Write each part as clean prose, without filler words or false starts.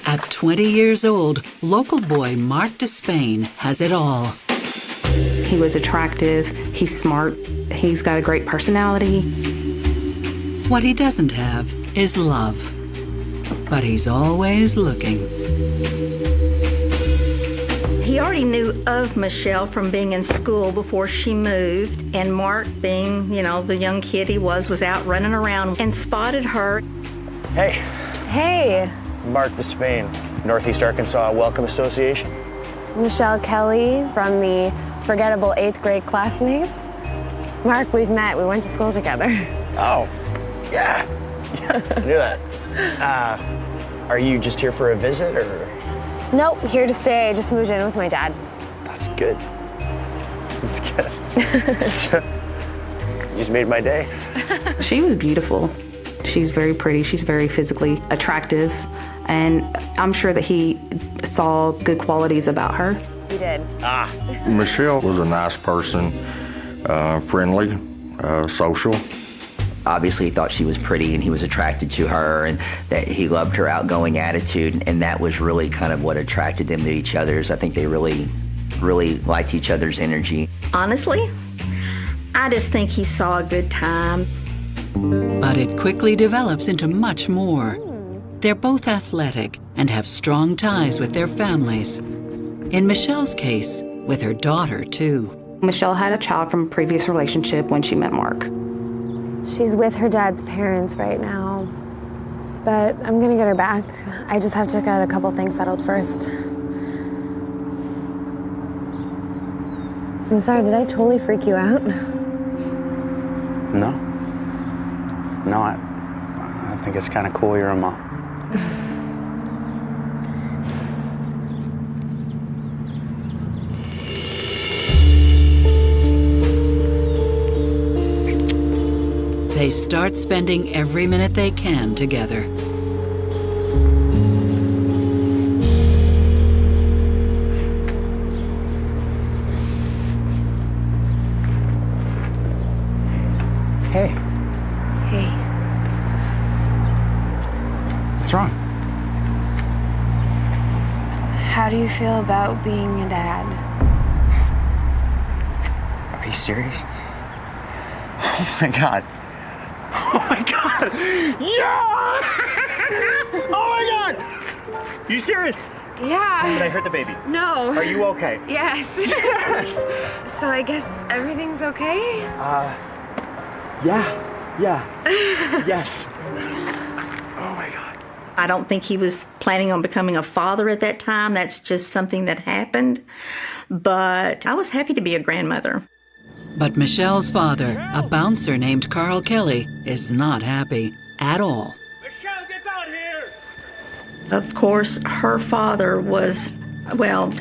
At 20 years old, local boy Mark Despain has it all. He was attractive, he's smart, he's got a great personality. What he doesn't have is love. But he's always looking. He already knew of Michelle from being in school before she moved, and Mark, being, the young kid he was out running around and spotted her. Hey. Hey. Mark Despain, Northeast Arkansas Welcome Association. Michelle Kelly from the forgettable 8th grade classmates. Mark, we've met. We went to school together. Oh, yeah. I knew that. Are you just here for a visit, or? Nope, here to stay. I just moved in with my dad. That's good. That's good. You just made my day. She was beautiful. She's very pretty. She's very physically attractive. And I'm sure that he saw good qualities about her. He did. Michelle was a nice person, friendly, social. Obviously, he thought she was pretty and he was attracted to her, and that he loved her outgoing attitude, and that was really kind of what attracted them to each other. I think they really liked each other's energy. Honestly, I just think he saw a good time. But it quickly develops into much more. They're both athletic and have strong ties with their families. In Michelle's case, with her daughter, too. Michelle had a child from a previous relationship when she met Mark. She's with her dad's parents right now, but I'm gonna get her back. I just have to get a couple things settled first. I'm sorry, did I totally freak you out? No. No, I think it's kind of cool you're a mom. They start spending every minute they can together. Hey. Hey. What's wrong? How do you feel about being a dad? Are you serious? Oh my God. Oh my God! Yeah! Oh my God! You serious? Yeah. Did I hurt the baby? No. Are you okay? Yes. Yes! So I guess everything's okay? Yeah. Yes. Oh my God. I don't think he was planning on becoming a father at that time. That's just something that happened. But I was happy to be a grandmother. But Michelle's father, a bouncer named Carl Kelly, is not happy at all. Michelle, get out here! Of course, her father was,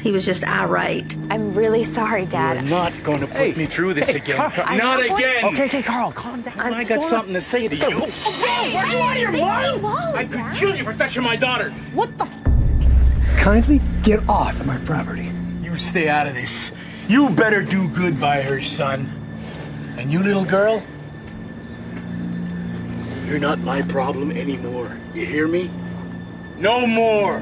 he was just irate. I'm really sorry, Dad. You're not going to put me through this again. Carl. Not again! Okay, Carl, calm down. I got something to say to you. Hey, Are you out of your mind? I could kill you for touching my daughter. What the? Kindly get off my property. You stay out of this. You better do good by her, son. And you, little girl, you're not my problem anymore. You hear me? No more.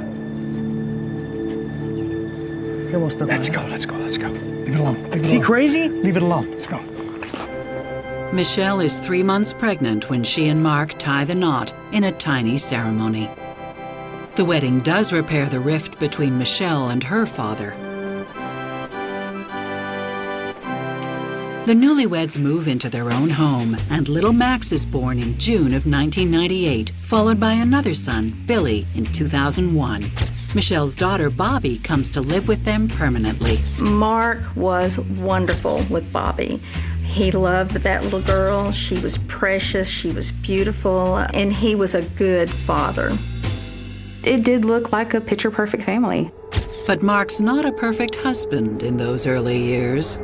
He almost took Let's my go, hand. let's go, let's go. Leave it alone. Is he crazy? Leave it alone. Let's go. Michelle is 3 months pregnant when she and Mark tie the knot in a tiny ceremony. The wedding does repair the rift between Michelle and her father. The newlyweds move into their own home, and little Max is born in June of 1998, followed by another son, Billy, in 2001. Michelle's daughter, Bobby, comes to live with them permanently. Mark was wonderful with Bobby. He loved that little girl. She was precious, she was beautiful, and he was a good father. It did look like a picture-perfect family. But Mark's not a perfect husband in those early years.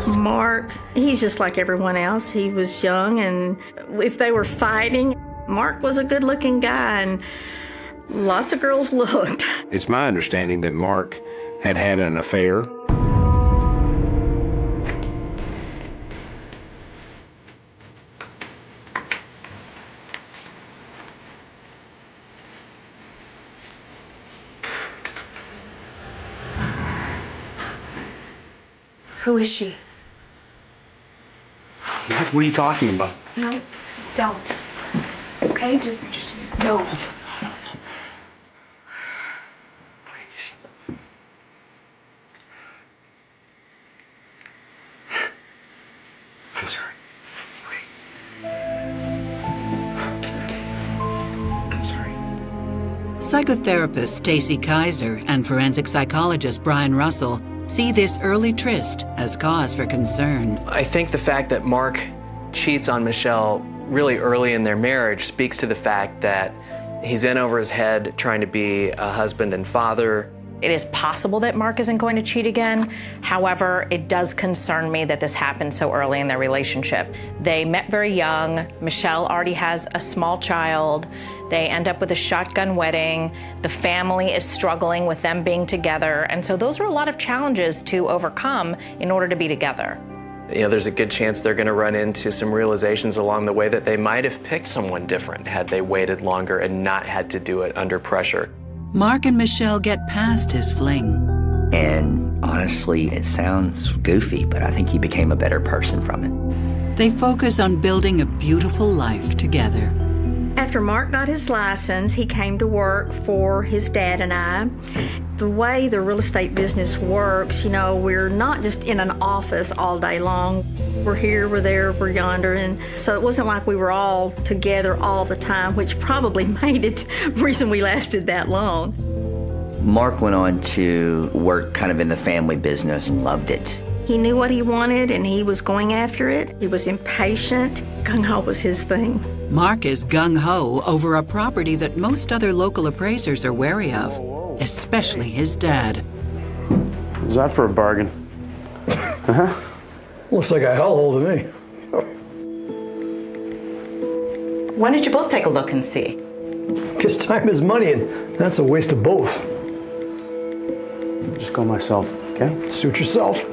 Mark, he's just like everyone else. He was young, and if they were fighting, Mark was a good-looking guy, and lots of girls looked. It's my understanding that Mark had had an affair. Who is she? What are you talking about? No, don't. Okay, just don't. Please. I'm sorry. I'm sorry. Psychotherapist Stacy Kaiser and forensic psychologist Brian Russell see this early tryst as cause for concern. I think the fact that Mark cheats on Michelle really early in their marriage speaks to the fact that he's in over his head trying to be a husband and father. It is possible that Mark isn't going to cheat again. However, it does concern me that this happened so early in their relationship. They met very young. Michelle already has a small child. They end up with a shotgun wedding. The family is struggling with them being together. And so those are a lot of challenges to overcome in order to be together. You know, there's a good chance they're going to run into some realizations along the way that they might have picked someone different had they waited longer and not had to do it under pressure. Mark and Michelle get past his fling. And honestly, it sounds goofy, but I think he became a better person from it. They focus on building a beautiful life together. After Mark got his license, he came to work for his dad and I. The way the real estate business works, you know, we're not just in an office all day long. We're here, we're there, we're yonder, and so it wasn't like we were all together all the time, which probably made it the reason we lasted that long. Mark went on to work kind of in the family business and loved it. He knew what he wanted and he was going after it. He was impatient. Gung-ho was his thing. Mark is gung-ho over a property that most other local appraisers are wary of, especially his dad. Is that for a bargain? Uh-huh. Looks like a hellhole to me. Why don't you both take a look and see? Because time is money, and that's a waste of both. Just go myself, okay? Suit yourself.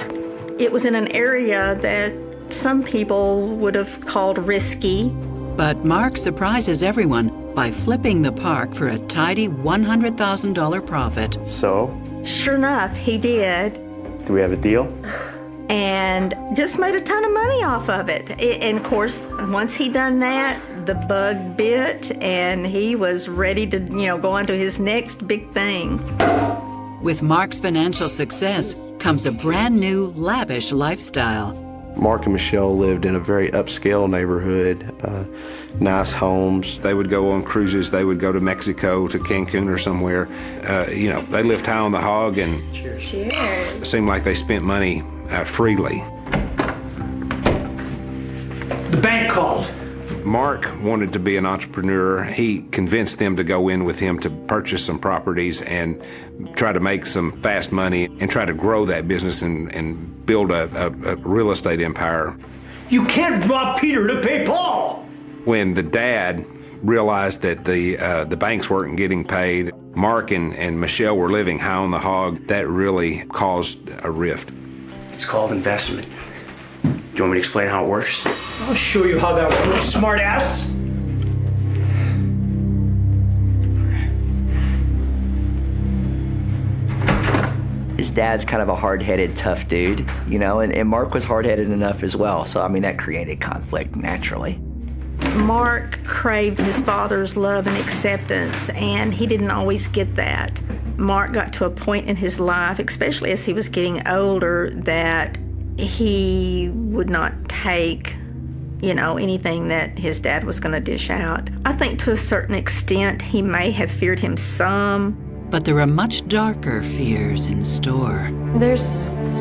It was in an area that some people would have called risky. But Mark surprises everyone by flipping the park for a tidy $100,000 profit. So? Sure enough, he did. Do we have a deal? And just made a ton of money off of it. And of course, once he done that, the bug bit and he was ready to, go on to his next big thing. With Mark's financial success comes a brand new, lavish lifestyle. Mark and Michelle lived in a very upscale neighborhood, nice homes. They would go on cruises. They would go to Mexico, to Cancun or somewhere. They lived high on the hog, and it seemed like they spent money freely. The bank called. Mark wanted to be an entrepreneur. He convinced them to go in with him to purchase some properties and try to make some fast money and try to grow that business and build a real estate empire. You can't rob Peter to pay Paul! When the dad realized that the banks weren't getting paid, Mark and Michelle were living high on the hog, that really caused a rift. It's called investment. Do you want me to explain how it works? I'll show you how that works, smart ass. His dad's kind of a hard-headed, tough dude, and Mark was hard-headed enough as well. So, that created conflict naturally. Mark craved his father's love and acceptance, and he didn't always get that. Mark got to a point in his life, especially as he was getting older, that he would not take, anything that his dad was going to dish out. I think to a certain extent, he may have feared him some. But there are much darker fears in store. There's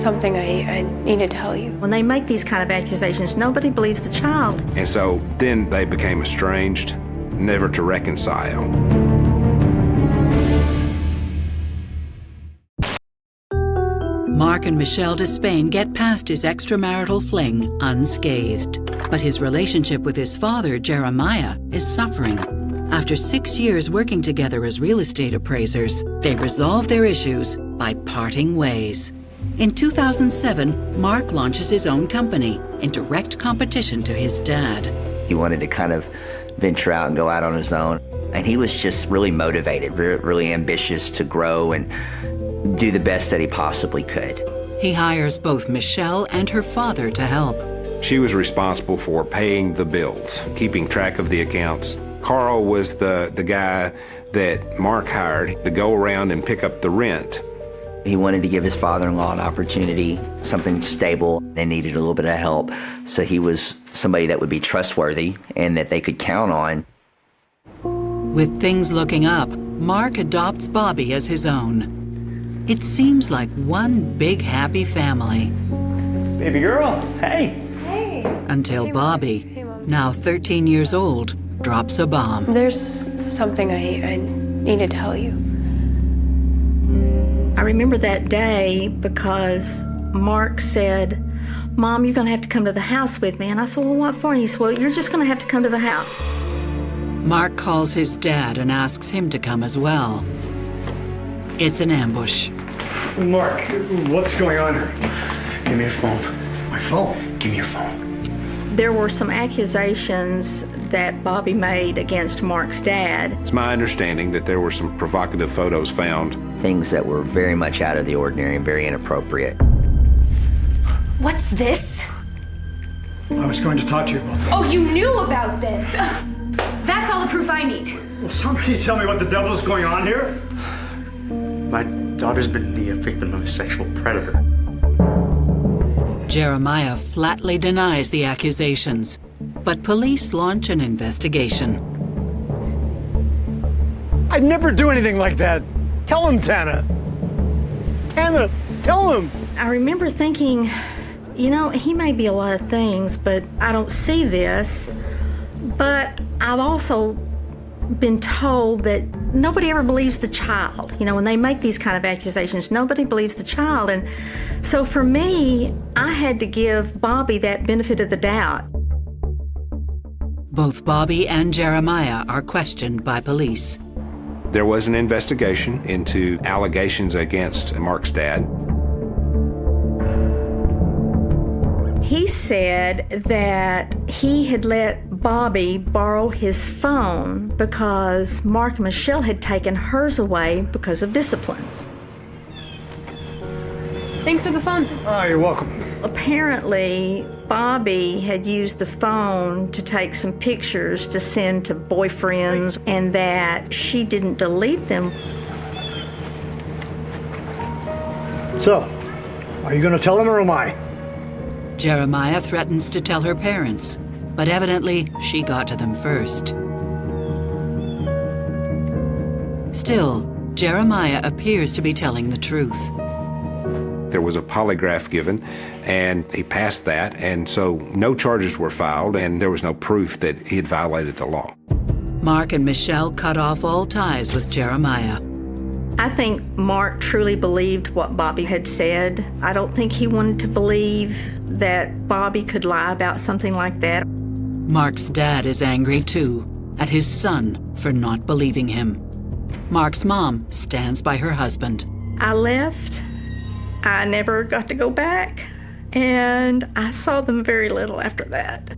something I need to tell you. When they make these kind of accusations, nobody believes the child. And so then they became estranged, never to reconcile. Mark and Michelle Despain get past his extramarital fling unscathed. But his relationship with his father, Jeremiah, is suffering. After 6 years working together as real estate appraisers, they resolve their issues by parting ways. In 2007, Mark launches his own company in direct competition to his dad. He wanted to kind of venture out and go out on his own. And he was just really motivated, really ambitious to grow and do the best that he possibly could. He hires both Michelle and her father to help. She was responsible for paying the bills, keeping track of the accounts. Carl was the guy that Mark hired to go around and pick up the rent. He wanted to give his father-in-law an opportunity, something stable. They needed a little bit of help. So he was somebody that would be trustworthy and that they could count on. With things looking up, Mark adopts Bobby as his own. It seems like one big happy family. Baby girl, hey. Until Bobby, now 13 years old, drops a bomb. There's something I need to tell you. I remember that day because Mark said, Mom, you're going to have to come to the house with me. And I said, well, what for? And he said, well, you're just going to have to come to the house. Mark calls his dad and asks him to come as well. It's an ambush. Mark, what's going on here? Give me your phone. My phone? Give me your phone. There were some accusations that Bobby made against Mark's dad. It's my understanding that there were some provocative photos found. Things that were very much out of the ordinary and very inappropriate. What's this? I was going to talk to you about this. Oh, you knew about this. That's all the proof I need. Will somebody tell me what the devil's going on here? My daughter's been the victim of a sexual predator. Jeremiah flatly denies the accusations, but police launch an investigation. I'd never do anything like that. Tell him, Tana. Tana, tell him. I remember thinking, you know, he may be a lot of things, but I don't see this. But I've also been told that nobody ever believes the child. You know, when they make these kind of accusations, nobody believes the child. And so for me, I had to give Bobby that benefit of the doubt. Both Bobby and Jeremiah are questioned by police. There was an investigation into allegations against Mark's dad. He said that he had let Bobby borrow his phone because Mark and Michelle had taken hers away because of discipline. Thanks for the phone. Oh, you're welcome. Apparently, Bobby had used the phone to take some pictures to send to boyfriends and that she didn't delete them. So, are you going to tell him or am I? Jeremiah threatens to tell her parents, but evidently she got to them first. Still, Jeremiah appears to be telling the truth. There was a polygraph given, and he passed that, and so no charges were filed, and there was no proof that he had violated the law. Mark and Michelle cut off all ties with Jeremiah. I think Mark truly believed what Bobby had said. I don't think he wanted to believe that Bobby could lie about something like that. Mark's dad is angry too, at his son for not believing him. Mark's mom stands by her husband. I left. I never got to go back, and I saw them very little after that.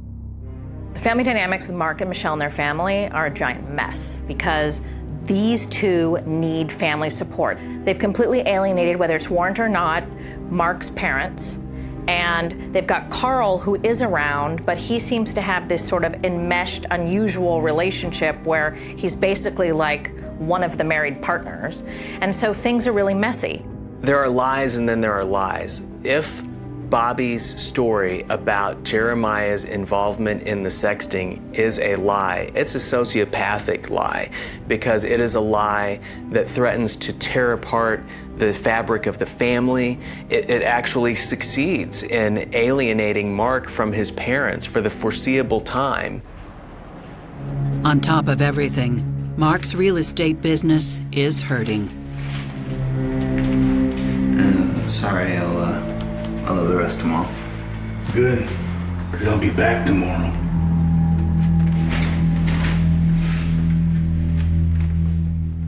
The family dynamics with Mark and Michelle and their family are a giant mess because these two need family support. They've completely alienated, whether it's warrant or not, Mark's parents. And they've got Carl, who is around, but he seems to have this sort of enmeshed, unusual relationship where he's basically like one of the married partners. And so things are really messy. There are lies and then there are lies. If Bobby's story about Jeremiah's involvement in the sexting is a lie, it's a sociopathic lie because it is a lie that threatens to tear apart the fabric of the family. It actually succeeds in alienating Mark from his parents for the foreseeable time. On top of everything, Mark's real estate business is hurting. Sorry, I'll know the rest tomorrow. Good, because I'll be back tomorrow.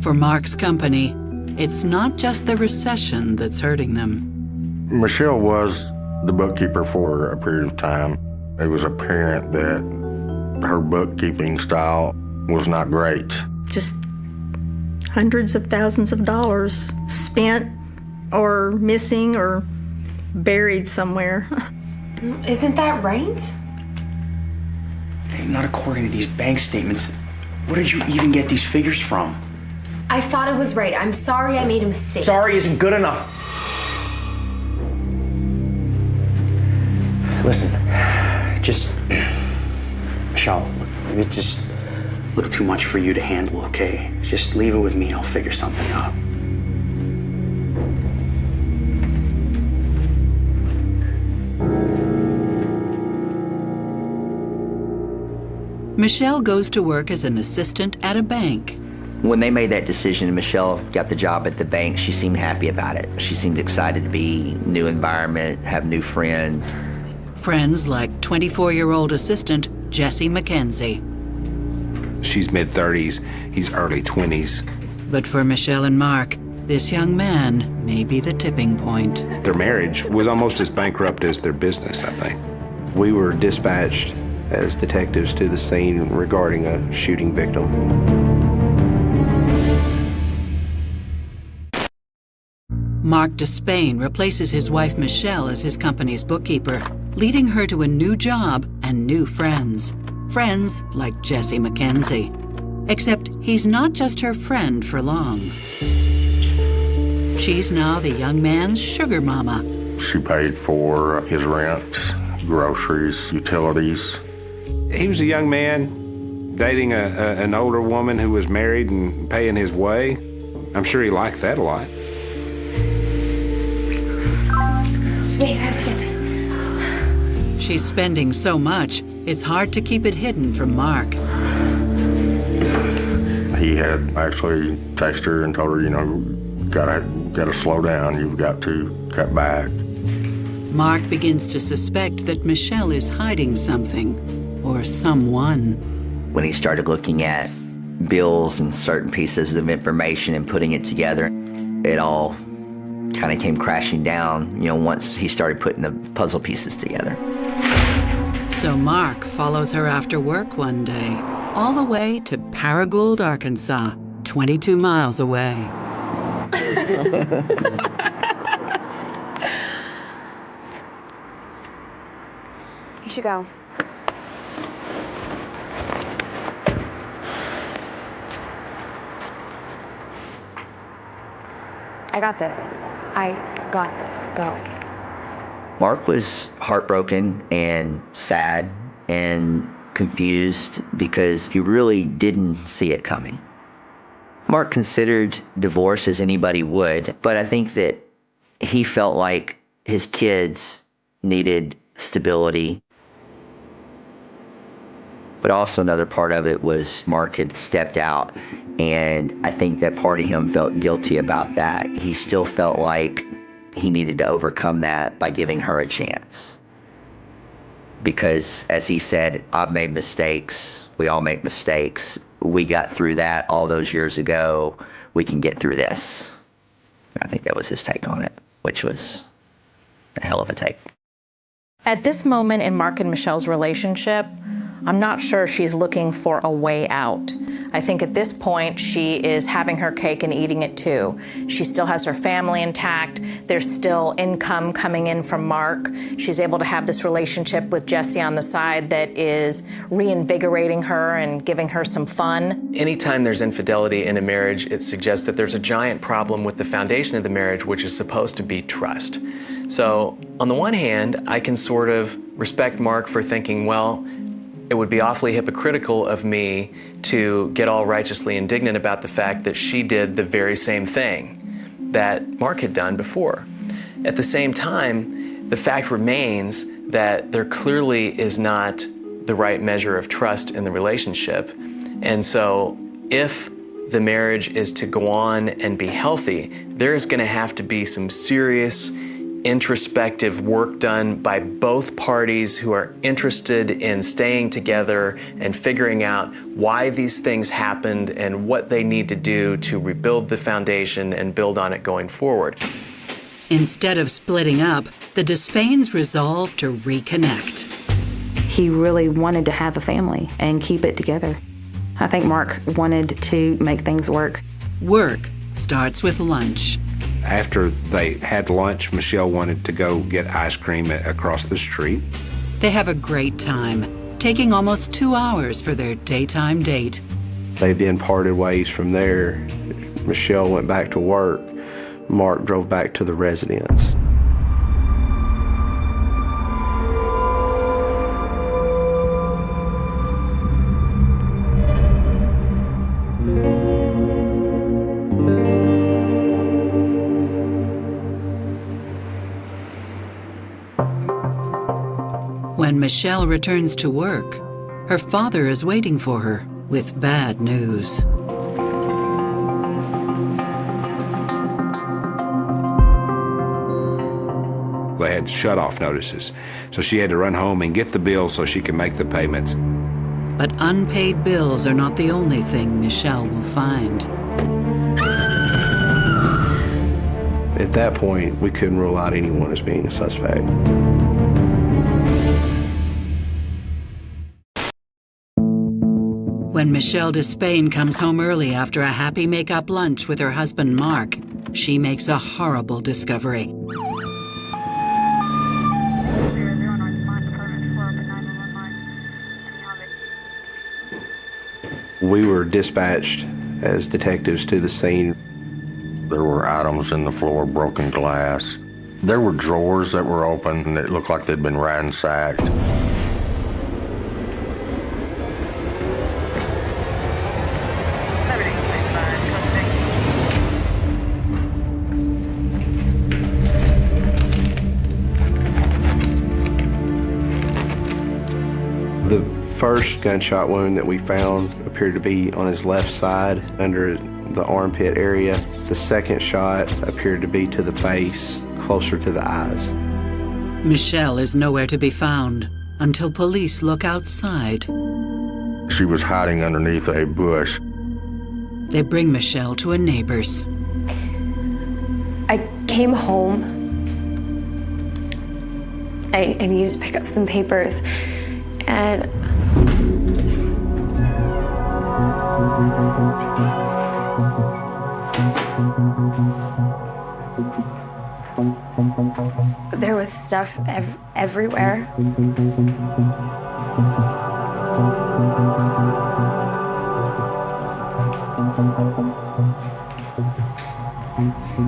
For Mark's company, it's not just the recession that's hurting them. Michelle was the bookkeeper for a period of time. It was apparent that her bookkeeping style was not great. Just hundreds of thousands of dollars spent or missing or buried somewhere. Isn't that right? Hey, not according to these bank statements. Where did you even get these figures from? I thought it was right. I'm sorry I made a mistake. Sorry isn't good enough. Listen, just... Michelle, it's just a little too much for you to handle, okay? Just leave it with me. I'll figure something out. Michelle goes to work as an assistant at a bank. When they made that decision and Michelle got the job at the bank, she seemed happy about it. She seemed excited to be new environment, have new friends. Friends like 24-year-old assistant Jesse McKenzie. She's mid-30s, he's early 20s. But for Michelle and Mark, this young man may be the tipping point. Their marriage was almost as bankrupt as their business, I think. We were dispatched as detectives to the scene regarding a shooting victim. Mark Despain replaces his wife Michelle as his company's bookkeeper, leading her to a new job and new friends. Friends like Jesse McKenzie. Except he's not just her friend for long. She's now the young man's sugar mama. She paid for his rent, groceries, utilities. He was a young man dating an older woman who was married and paying his way. I'm sure he liked that a lot. Wait, I have to get this. She's spending so much, it's hard to keep it hidden from Mark. He had actually texted her and told her, you know, gotta slow down, you've got to cut back. Mark begins to suspect that Michelle is hiding something, or someone. When he started looking at bills and certain pieces of information and putting it together, it all kind of came crashing down, you know, once he started putting the puzzle pieces together. So Mark follows her after work one day, all the way to Paragould, Arkansas, 22 miles away. You should go. I got this. I got this. Go. Mark was heartbroken and sad and confused because he really didn't see it coming. Mark considered divorce as anybody would, but I think that he felt like his kids needed stability. But also another part of it was Mark had stepped out, and I think that part of him felt guilty about that. He still felt like he needed to overcome that by giving her a chance. Because, as he said, I've made mistakes. We all make mistakes. We got through that all those years ago. We can get through this. I think that was his take on it, which was a hell of a take. At this moment in Mark and Michelle's relationship, I'm not sure she's looking for a way out. I think at this point, she is having her cake and eating it too. She still has her family intact. There's still income coming in from Mark. She's able to have this relationship with Jesse on the side that is reinvigorating her and giving her some fun. Anytime there's infidelity in a marriage, it suggests that there's a giant problem with the foundation of the marriage, which is supposed to be trust. So on the one hand, I can sort of respect Mark for thinking, well, it would be awfully hypocritical of me to get all righteously indignant about the fact that she did the very same thing that Mark had done before. At the same time, the fact remains that there clearly is not the right measure of trust in the relationship. And so if the marriage is to go on and be healthy, there is going to have to be some serious introspective work done by both parties who are interested in staying together and figuring out why these things happened and what they need to do to rebuild the foundation and build on it going forward. Instead of splitting up, the Despains resolved to reconnect. He really wanted to have a family and keep it together. I think Mark wanted to make things work. Work starts with lunch. After they had lunch, Michelle wanted to go get ice cream across the street. They have a great time, taking almost 2 hours for their daytime date. They then parted ways from there. Michelle went back to work. Mark drove back to the residence. When Michelle returns to work, her father is waiting for her with bad news. They had shut-off notices, so she had to run home and get the bills so she could make the payments. But unpaid bills are not the only thing Michelle will find. At that point, we couldn't rule out anyone as being a suspect. When Michelle Despain comes home early after a happy make-up lunch with her husband Mark, she makes a horrible discovery. We were dispatched as detectives to the scene. There were items in the floor, broken glass. There were drawers that were open and it looked like they'd been ransacked. The first gunshot wound that we found appeared to be on his left side under the armpit area. The second shot appeared to be to the face, closer to the eyes. Michelle is nowhere to be found until police look outside. She was hiding underneath a bush. They bring Michelle to a neighbor's. I came home. I needed to pick up some papers, and there was stuff everywhere.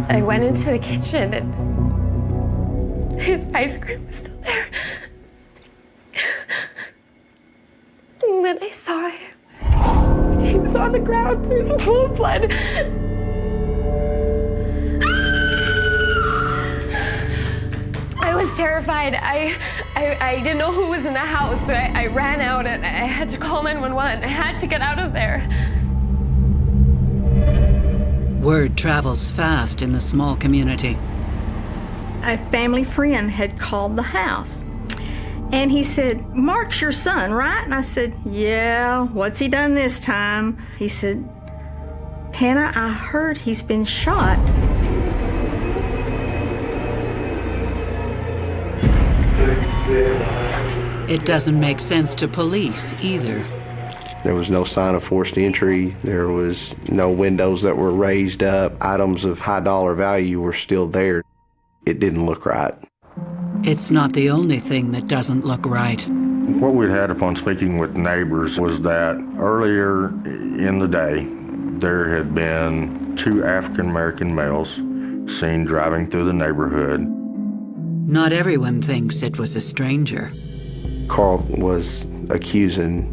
I went into the kitchen and his ice cream was still there. And then I saw him. He was on the ground. There's a pool of blood. I was terrified. I didn't know who was in the house, so I ran out and I had to call 911. I had to get out of there. Word travels fast in the small community. A family friend had called the house. And he said, "Mark's your son, right?" And I said, "Yeah, what's he done this time?" He said, "Tana, I heard he's been shot." It doesn't make sense to police either. There was no sign of forced entry. There was no windows that were raised up. Items of high dollar value were still there. It didn't look right. It's not the only thing that doesn't look right. What we'd had upon speaking with neighbors was that earlier in the day, there had been 2 African-American males seen driving through the neighborhood. Not everyone thinks it was a stranger. Carl was accusing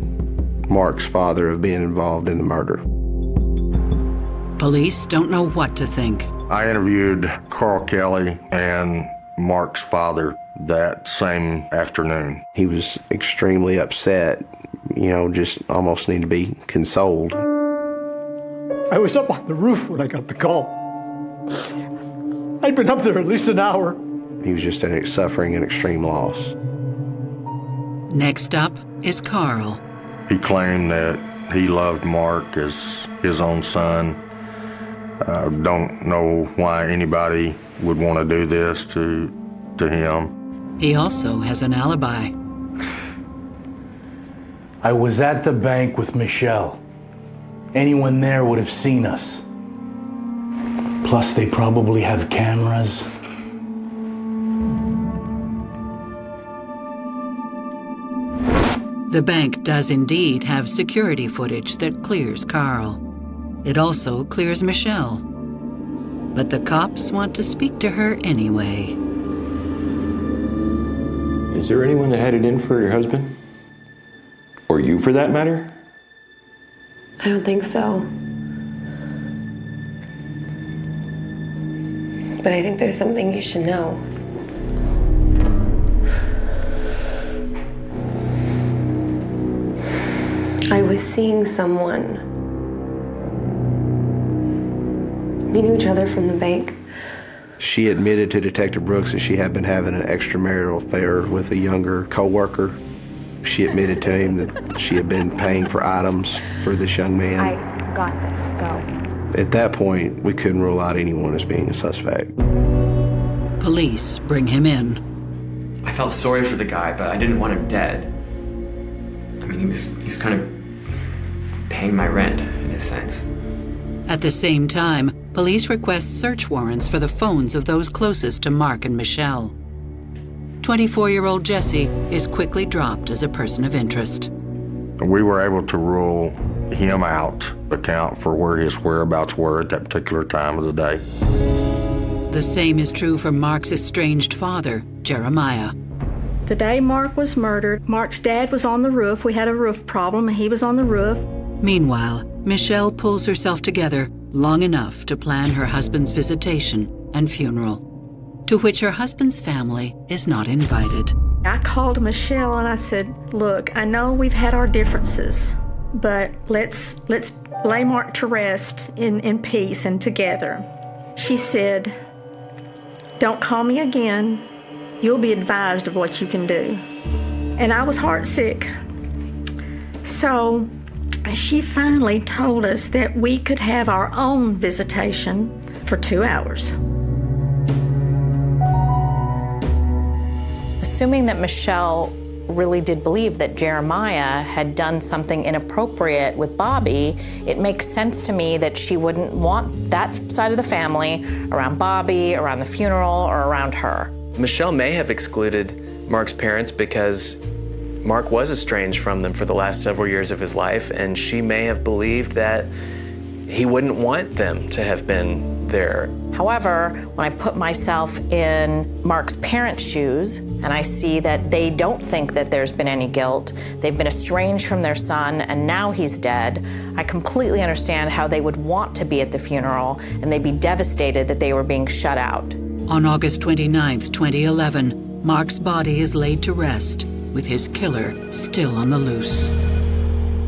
Mark's father of being involved in the murder. Police don't know what to think. I interviewed Carl Kelly and Mark's father that same afternoon. He was extremely upset, just almost need to be consoled. I was up on the roof when I got the call. I'd been up there at least an hour. He was just suffering an extreme loss. Next up is Carl. He claimed that he loved Mark as his own son. Don't know why anybody would want to do this to him. He also has an alibi. I was at the bank with Michelle. Anyone there would have seen us. Plus, they probably have cameras. The bank does indeed have security footage that clears Carl. It also clears Michelle. But the cops want to speak to her anyway. Is there anyone that had it in for your husband? Or you, for that matter? I don't think so. But I think there's something you should know. I was seeing someone. We knew each other from the bank. She admitted to Detective Brooks that she had been having an extramarital affair with a younger co-worker. She admitted to him that she had been paying for items for this young man. I got this. Go. At that point, we couldn't rule out anyone as being a suspect. Police bring him in. I felt sorry for the guy, but I didn't want him dead. I mean, he was kind of paying my rent, in a sense. At the same time, police request search warrants for the phones of those closest to Mark and Michelle. 24-year-old Jesse is quickly dropped as a person of interest. We were able to rule him out, account for where his whereabouts were at that particular time of the day. The same is true for Mark's estranged father, Jeremiah. The day Mark was murdered, Mark's dad was on the roof. We had a roof problem, and he was on the roof. Meanwhile, Michelle pulls herself together long enough to plan her husband's visitation and funeral, to which her husband's family is not invited. I called Michelle and I said, look, I know we've had our differences, but let's lay Mark to rest in peace and together. She said, don't call me again. You'll be advised of what you can do. And I was heartsick. So she finally told us that we could have our own visitation for 2 hours. Assuming that Michelle really did believe that Jeremiah had done something inappropriate with Bobby, it makes sense to me that she wouldn't want that side of the family around Bobby, around the funeral, or around her. Michelle may have excluded Mark's parents because Mark was estranged from them for the last several years of his life, and she may have believed that he wouldn't want them to have been there. However, when I put myself in Mark's parents' shoes and I see that they don't think that there's been any guilt, they've been estranged from their son and now he's dead, I completely understand how they would want to be at the funeral and they'd be devastated that they were being shut out. On August 29, 2011, Mark's body is laid to rest, with his killer still on the loose.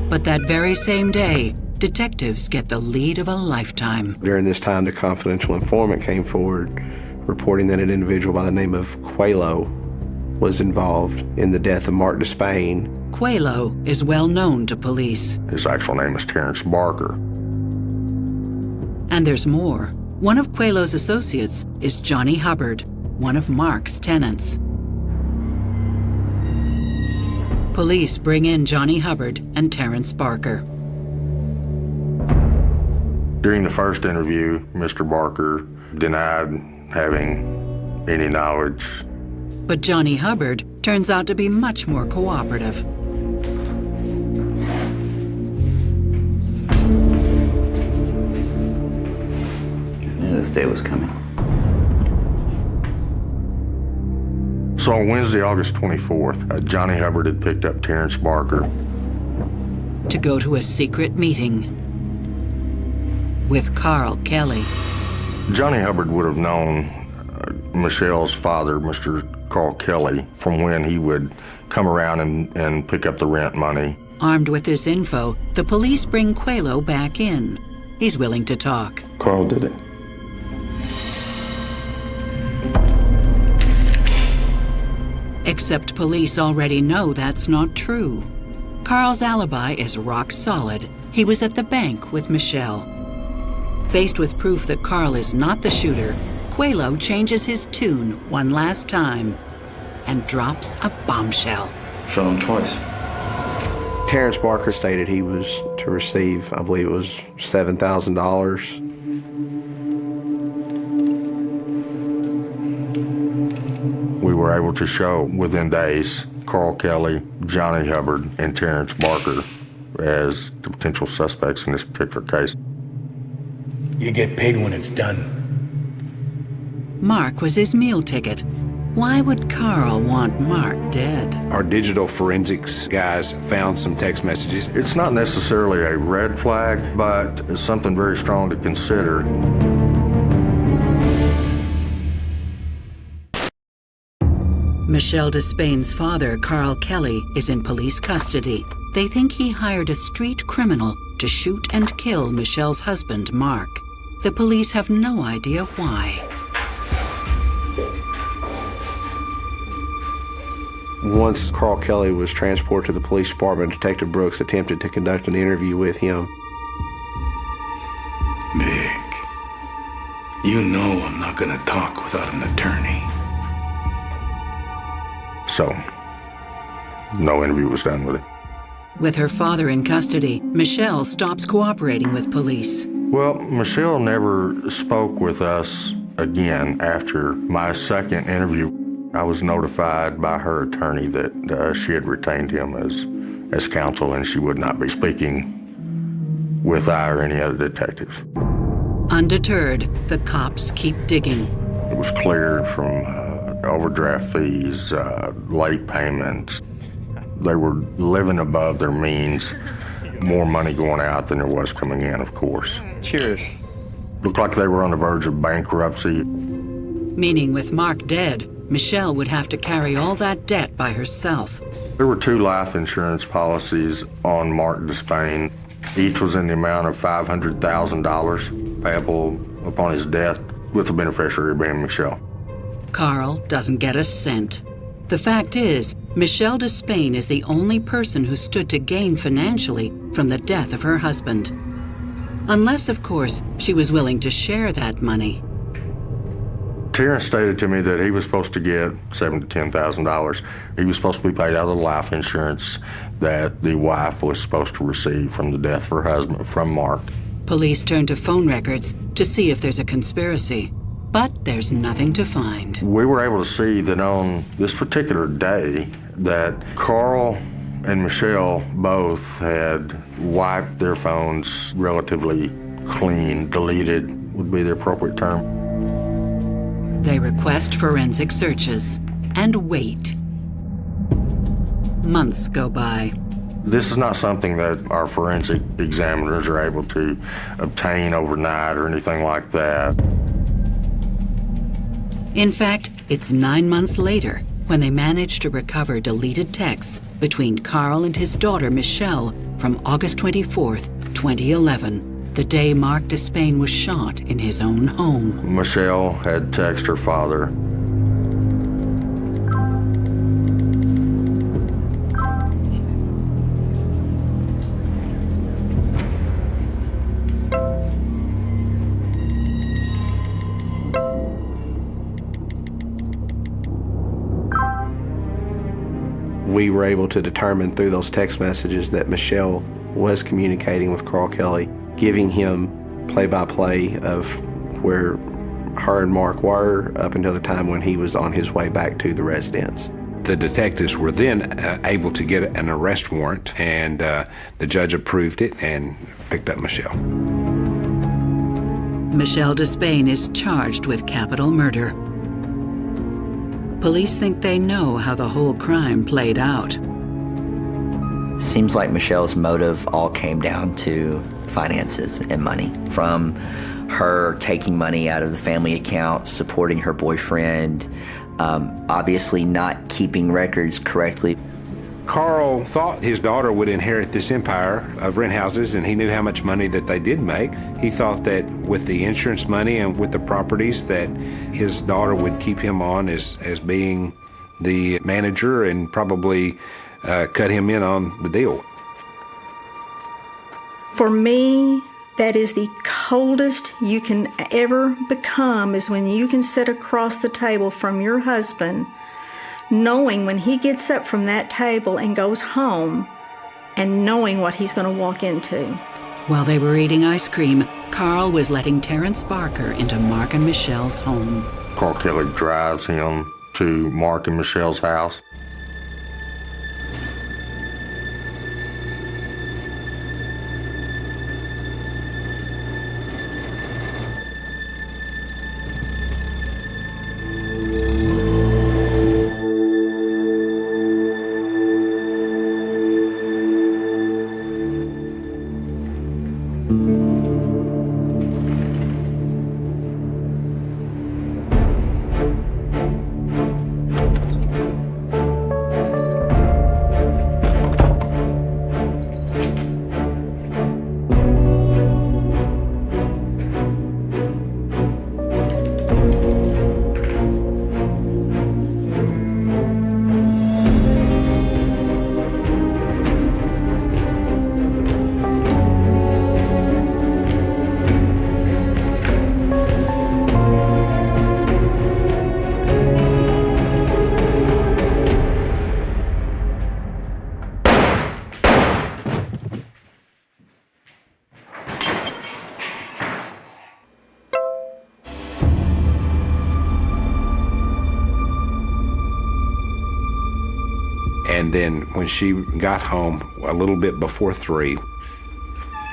But that very same day, detectives get the lead of a lifetime. During this time, the confidential informant came forward reporting that an individual by the name of Quelo was involved in the death of Mark Despain. Quelo is well known to police. His actual name is Terrence Barker. And there's more. One of Quelo's associates is Johnny Hubbard, one of Mark's tenants. Police bring in Johnny Hubbard and Terrence Barker. During the first interview, Mr. Barker denied having any knowledge. But Johnny Hubbard turns out to be much more cooperative. Yeah, this day was coming. So on Wednesday, August 24th, Johnny Hubbard had picked up Terrence Barker to go to a secret meeting with Carl Kelly. Johnny Hubbard would have known Michelle's father, Mr. Carl Kelly, from when he would come around and pick up the rent money. Armed with this info, the police bring Quelo back in. He's willing to talk. Carl did it. Except police already know that's not true. Carl's alibi is rock solid. He was at the bank with Michelle. Faced with proof that Carl is not the shooter, Quelo changes his tune one last time and drops a bombshell. Shot him twice. Terrence Barker stated he was to receive, I believe it was $7,000. were able to show within days Carl Kelly, Johnny Hubbard, and Terrence Barker as the potential suspects in this particular case. You get paid when it's done. Mark was his meal ticket. Why would Carl want Mark dead? Our digital forensics guys found some text messages. It's not necessarily a red flag, but it's something very strong to consider. Michelle Despain's father, Carl Kelly, is in police custody. They think he hired a street criminal to shoot and kill Michelle's husband, Mark. The police have no idea why. Once Carl Kelly was transported to the police department, Detective Brooks attempted to conduct an interview with him. Vic, you know I'm not gonna talk without an attorney. So, no interview was done with it. With her father in custody, Michelle stops cooperating with police. Well, Michelle never spoke with us again after my second interview. I was notified by her attorney that she had retained him as counsel and she would not be speaking with I or any other detectives. Undeterred, the cops keep digging. It was clear from overdraft fees, late payments. They were living above their means. More money going out than there was coming in, of course. Cheers. Looked like they were on the verge of bankruptcy. Meaning with Mark dead, Michelle would have to carry all that debt by herself. There were 2 life insurance policies on Mark Despain. Each was in the amount of $500,000 payable upon his death, with the beneficiary being Michelle. Carl doesn't get a cent. The fact is, Michelle Despain is the only person who stood to gain financially from the death of her husband. Unless, of course, she was willing to share that money. Terrence stated to me that he was supposed to get $7,000 to $10,000. He was supposed to be paid out of the life insurance that the wife was supposed to receive from the death of her husband, from Mark. Police turn to phone records to see if there's a conspiracy, but there's nothing to find. We were able to see that on this particular day that Carl and Michelle both had wiped their phones relatively clean, deleted would be the appropriate term. They request forensic searches and wait. Months go by. This is not something that our forensic examiners are able to obtain overnight or anything like that. In fact, it's 9 months later when they manage to recover deleted texts between Carl and his daughter Michelle from August 24th, 2011. The day Mark Despain was shot in his own home. Michelle had texted her father. We were able to determine through those text messages that Michelle was communicating with Carl Kelly, giving him play-by-play of where her and Mark were up until the time when he was on his way back to the residence. The detectives were then able to get an arrest warrant, and the judge approved it and picked up Michelle. Michelle Despain is charged with capital murder. Police think they know how the whole crime played out. Seems like Michelle's motive all came down to finances and money. From her taking money out of the family account, supporting her boyfriend, obviously not keeping records correctly. Carl thought his daughter would inherit this empire of rent houses, and he knew how much money that they did make. He thought that with the insurance money and with the properties that his daughter would keep him on as being the manager and probably cut him in on the deal. For me, that is the coldest you can ever become, is when you can sit across the table from your husband, knowing when he gets up from that table and goes home, and knowing what he's going to walk into. While they were eating ice cream, Carl was letting Terrence Barker into Mark and Michelle's home. Carl Kelly drives him to Mark and Michelle's house. And then when she got home a little bit before 3,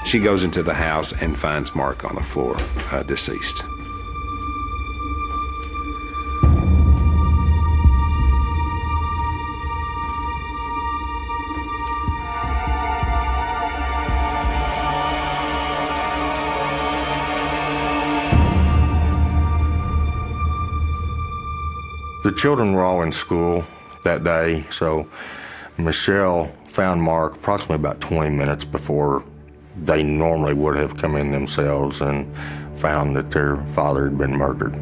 she goes into the house and finds Mark on the floor, deceased. The children were all in school that day, so Michelle found Mark approximately about 20 minutes before they normally would have come in themselves and found that their father had been murdered.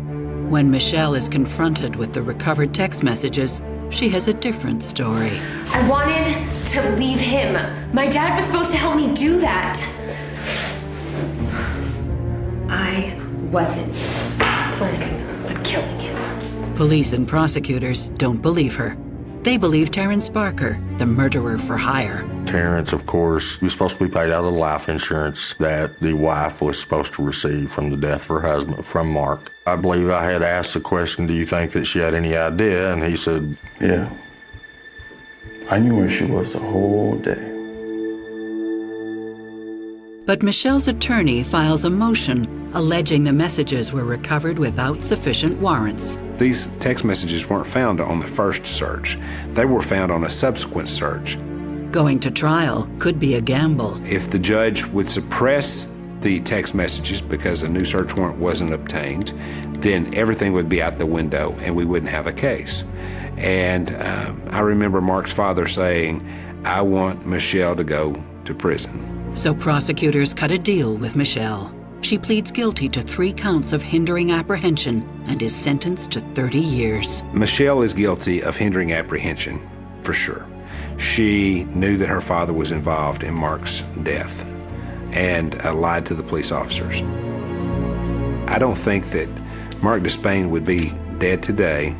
When Michelle is confronted with the recovered text messages, she has a different story. I wanted to leave him. My dad was supposed to help me do that. I wasn't planning on killing him. Police and prosecutors don't believe her. They believe Terrence Barker, the murderer for hire. Terrence, of course, was supposed to be paid out of the life insurance that the wife was supposed to receive from the death of her husband, from Mark. I believe I had asked the question, do you think that she had any idea? And he said, yeah. I knew where she was the whole day. But Michelle's attorney files a motion alleging the messages were recovered without sufficient warrants. These text messages weren't found on the first search. They were found on a subsequent search. Going to trial could be a gamble. If the judge would suppress the text messages because a new search warrant wasn't obtained, then everything would be out the window and we wouldn't have a case. And I remember Mark's father saying, I want Michelle to go to prison. So prosecutors cut a deal with Michelle. She pleads guilty to 3 counts of hindering apprehension and is sentenced to 30 years. Michelle is guilty of hindering apprehension, for sure. She knew that her father was involved in Mark's death and lied to the police officers. I don't think that Mark Despain would be dead today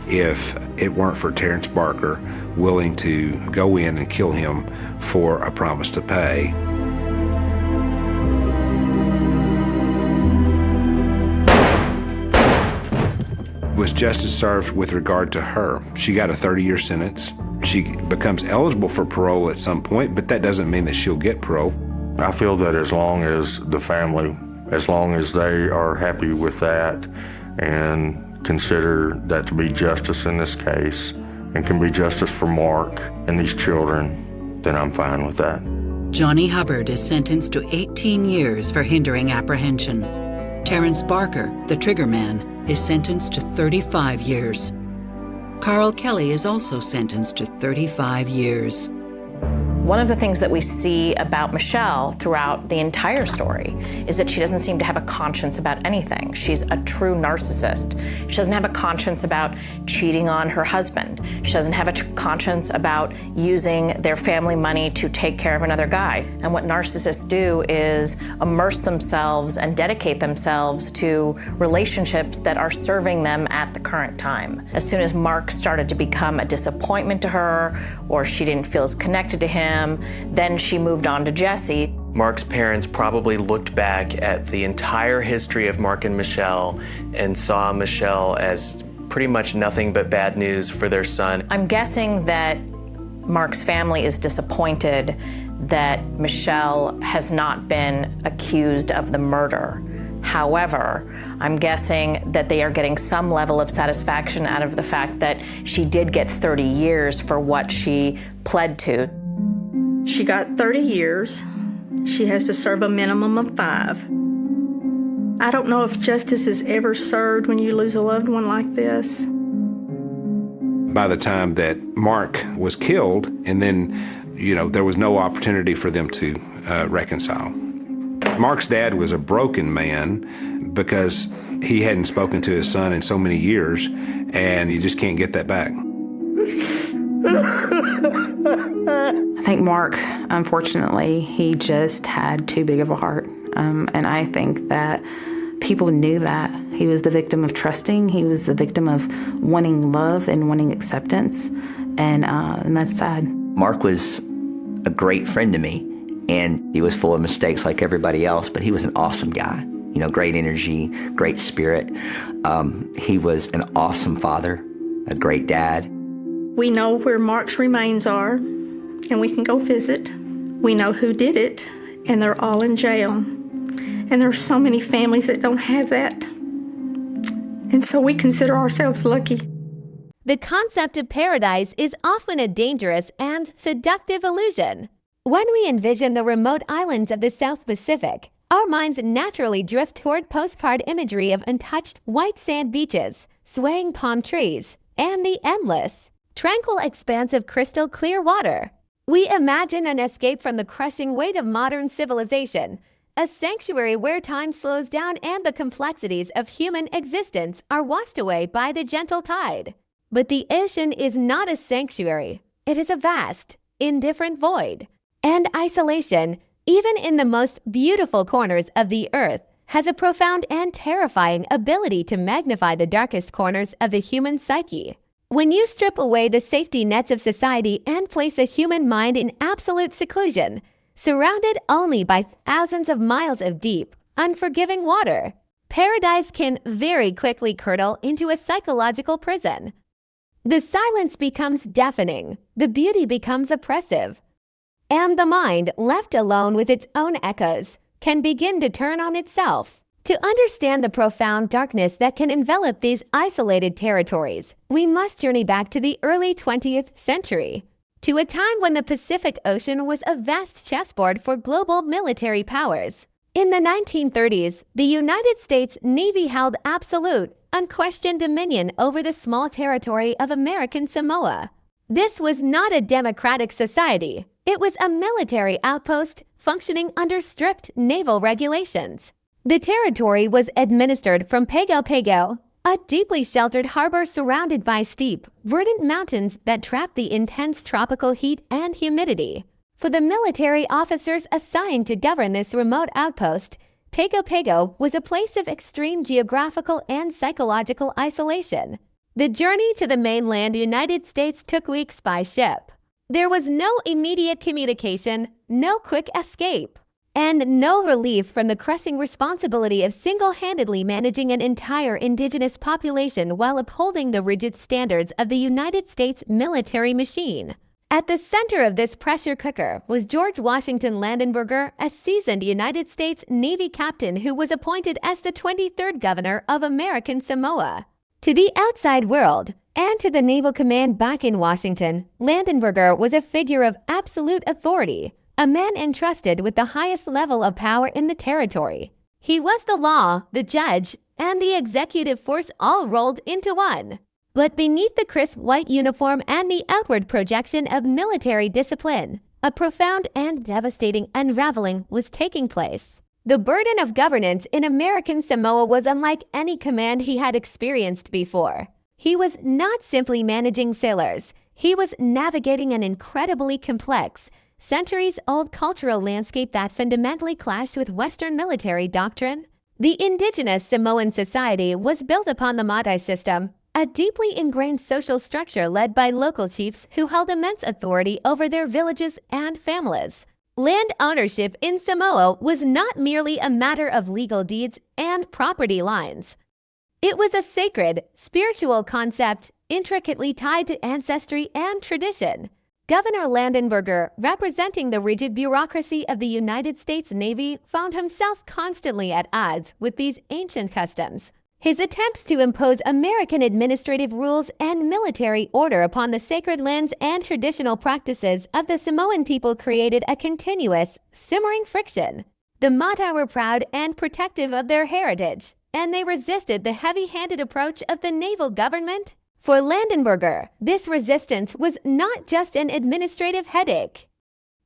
if it weren't for Terrence Barker willing to go in and kill him for a promise to pay. Was justice served with regard to her? She got a 30-year sentence. She becomes eligible for parole at some point, but that doesn't mean that she'll get parole. I feel that as long as the family, as long as they are happy with that and consider that to be justice in this case and can be justice for Mark and these children, then I'm fine with that. Johnny Hubbard is sentenced to 18 years for hindering apprehension. Terrence Barker, the trigger man, is sentenced to 35 years. Carl Kelly is also sentenced to 35 years. One of the things that we see about Michelle throughout the entire story is that she doesn't seem to have a conscience about anything. She's a true narcissist. She doesn't have a conscience about cheating on her husband. She doesn't have a conscience about using their family money to take care of another guy. And what narcissists do is immerse themselves and dedicate themselves to relationships that are serving them at the current time. As soon as Mark started to become a disappointment to her, or she didn't feel as connected to him, then she moved on to Jesse. Mark's parents probably looked back at the entire history of Mark and Michelle and saw Michelle as pretty much nothing but bad news for their son. I'm guessing that Mark's family is disappointed that Michelle has not been accused of the murder. However, I'm guessing that they are getting some level of satisfaction out of the fact that she did get 30 years for what she pled to. She got 30 years. She has to serve a minimum of 5. I don't know if justice is ever served when you lose a loved one like this. By the time that Mark was killed, and then, there was no opportunity for them to reconcile. Mark's dad was a broken man because he hadn't spoken to his son in so many years, and you just can't get that back. I think Mark, unfortunately, he just had too big of a heart. And I think that people knew that. He was the victim of trusting. He was the victim of wanting love and wanting acceptance. And that's sad. Mark was a great friend to me, and he was full of mistakes like everybody else, but he was an awesome guy. Great energy, great spirit. He was an awesome father, a great dad. We know where Mark's remains are, and we can go visit. We know who did it, and they're all in jail. And there are so many families that don't have that. And so we consider ourselves lucky. The concept of paradise is often a dangerous and seductive illusion. When we envision the remote islands of the South Pacific, our minds naturally drift toward postcard imagery of untouched white sand beaches, swaying palm trees, and the endless, tranquil expanse of crystal clear water. We imagine an escape from the crushing weight of modern civilization, a sanctuary where time slows down and the complexities of human existence are washed away by the gentle tide. But the ocean is not a sanctuary. It is a vast, indifferent void. And isolation, even in the most beautiful corners of the earth, has a profound and terrifying ability to magnify the darkest corners of the human psyche. When you strip away the safety nets of society and place a human mind in absolute seclusion, surrounded only by thousands of miles of deep, unforgiving water, paradise can very quickly curdle into a psychological prison. The silence becomes deafening, the beauty becomes oppressive, and the mind, left alone with its own echoes, can begin to turn on itself. To understand the profound darkness that can envelop these isolated territories, we must journey back to the early 20th century, to a time when the Pacific Ocean was a vast chessboard for global military powers. In the 1930s, the United States Navy held absolute, unquestioned dominion over the small territory of American Samoa. This was not a democratic society. It was a military outpost functioning under strict naval regulations. The territory was administered from Pago Pago, a deeply sheltered harbor surrounded by steep, verdant mountains that trap the intense tropical heat and humidity. For the military officers assigned to govern this remote outpost, Pago Pago was a place of extreme geographical and psychological isolation. The journey to the mainland United States took weeks by ship. There was no immediate communication, no quick escape, and no relief from the crushing responsibility of single-handedly managing an entire indigenous population while upholding the rigid standards of the United States military machine. At the center of this pressure cooker was George Washington Landenberger, a seasoned United States Navy captain who was appointed as the 23rd governor of American Samoa. To the outside world, and to the naval command back in Washington, Landenberger was a figure of absolute authority, a man entrusted with the highest level of power in the territory. He was the law, the judge, and the executive force all rolled into one. But beneath the crisp white uniform and the outward projection of military discipline, a profound and devastating unraveling was taking place. The burden of governance in American Samoa was unlike any command he had experienced before. He was not simply managing sailors. He was navigating an incredibly complex, centuries-old cultural landscape that fundamentally clashed with Western military doctrine. The indigenous Samoan society was built upon the Matai system, a deeply ingrained social structure led by local chiefs who held immense authority over their villages and families. Land ownership in Samoa was not merely a matter of legal deeds and property lines. It was a sacred, spiritual concept intricately tied to ancestry and tradition. Governor Landenberger, representing the rigid bureaucracy of the United States Navy, found himself constantly at odds with these ancient customs. His attempts to impose American administrative rules and military order upon the sacred lands and traditional practices of the Samoan people created a continuous, simmering friction. The Mata were proud and protective of their heritage, and they resisted the heavy-handed approach of the naval government. For Landenberger, this resistance was not just an administrative headache.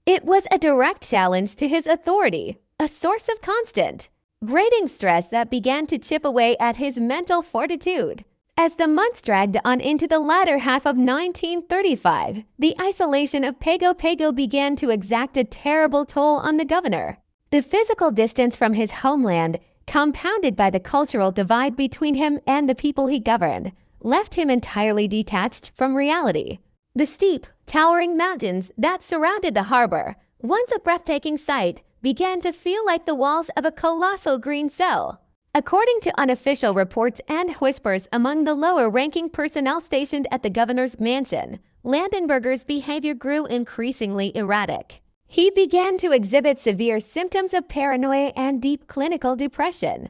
It was a direct challenge to his authority, a source of constant, grating stress that began to chip away at his mental fortitude. As the months dragged on into the latter half of 1935, the isolation of Pago Pago began to exact a terrible toll on the governor. The physical distance from his homeland, compounded by the cultural divide between him and the people he governed, left him entirely detached from reality. The steep, towering mountains that surrounded the harbor, once a breathtaking sight, began to feel like the walls of a colossal green cell. According to unofficial reports and whispers among the lower-ranking personnel stationed at the governor's mansion, Landenberger's behavior grew increasingly erratic. He began to exhibit severe symptoms of paranoia and deep clinical depression.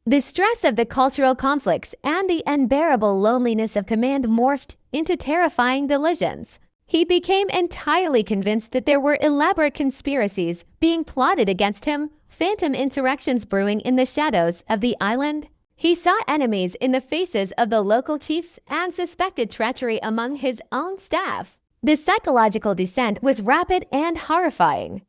The stress of the cultural conflicts and the unbearable loneliness of command morphed into terrifying delusions. He became entirely convinced that there were elaborate conspiracies being plotted against him, phantom insurrections brewing in the shadows of the island. He saw enemies in the faces of the local chiefs and suspected treachery among his own staff. The psychological descent was rapid and horrifying.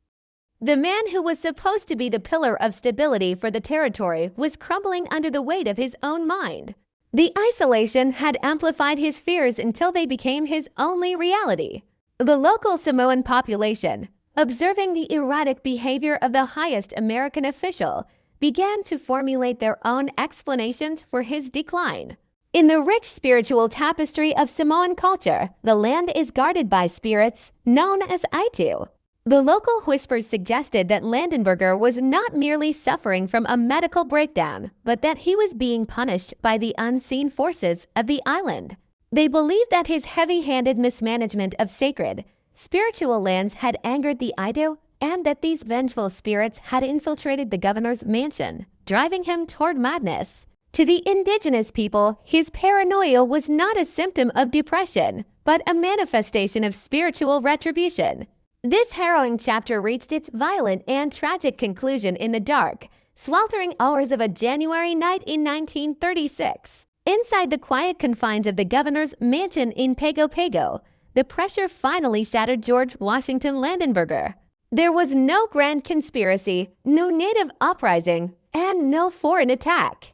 The man who was supposed to be the pillar of stability for the territory was crumbling under the weight of his own mind. The isolation had amplified his fears until they became his only reality. The local Samoan population, observing the erratic behavior of the highest American official, began to formulate their own explanations for his decline. In the rich spiritual tapestry of Samoan culture, the land is guarded by spirits known as Aitu. The local whispers suggested that Landenberger was not merely suffering from a medical breakdown, but that he was being punished by the unseen forces of the island. They believed that his heavy-handed mismanagement of sacred, spiritual lands had angered the Aitu, and that these vengeful spirits had infiltrated the governor's mansion, driving him toward madness. To the indigenous people, his paranoia was not a symptom of depression, but a manifestation of spiritual retribution. This harrowing chapter reached its violent and tragic conclusion in the dark, sweltering hours of a January night in 1936. Inside the quiet confines of the governor's mansion in Pago Pago, the pressure finally shattered George Washington Landenberger. There was no grand conspiracy, no native uprising, and no foreign attack.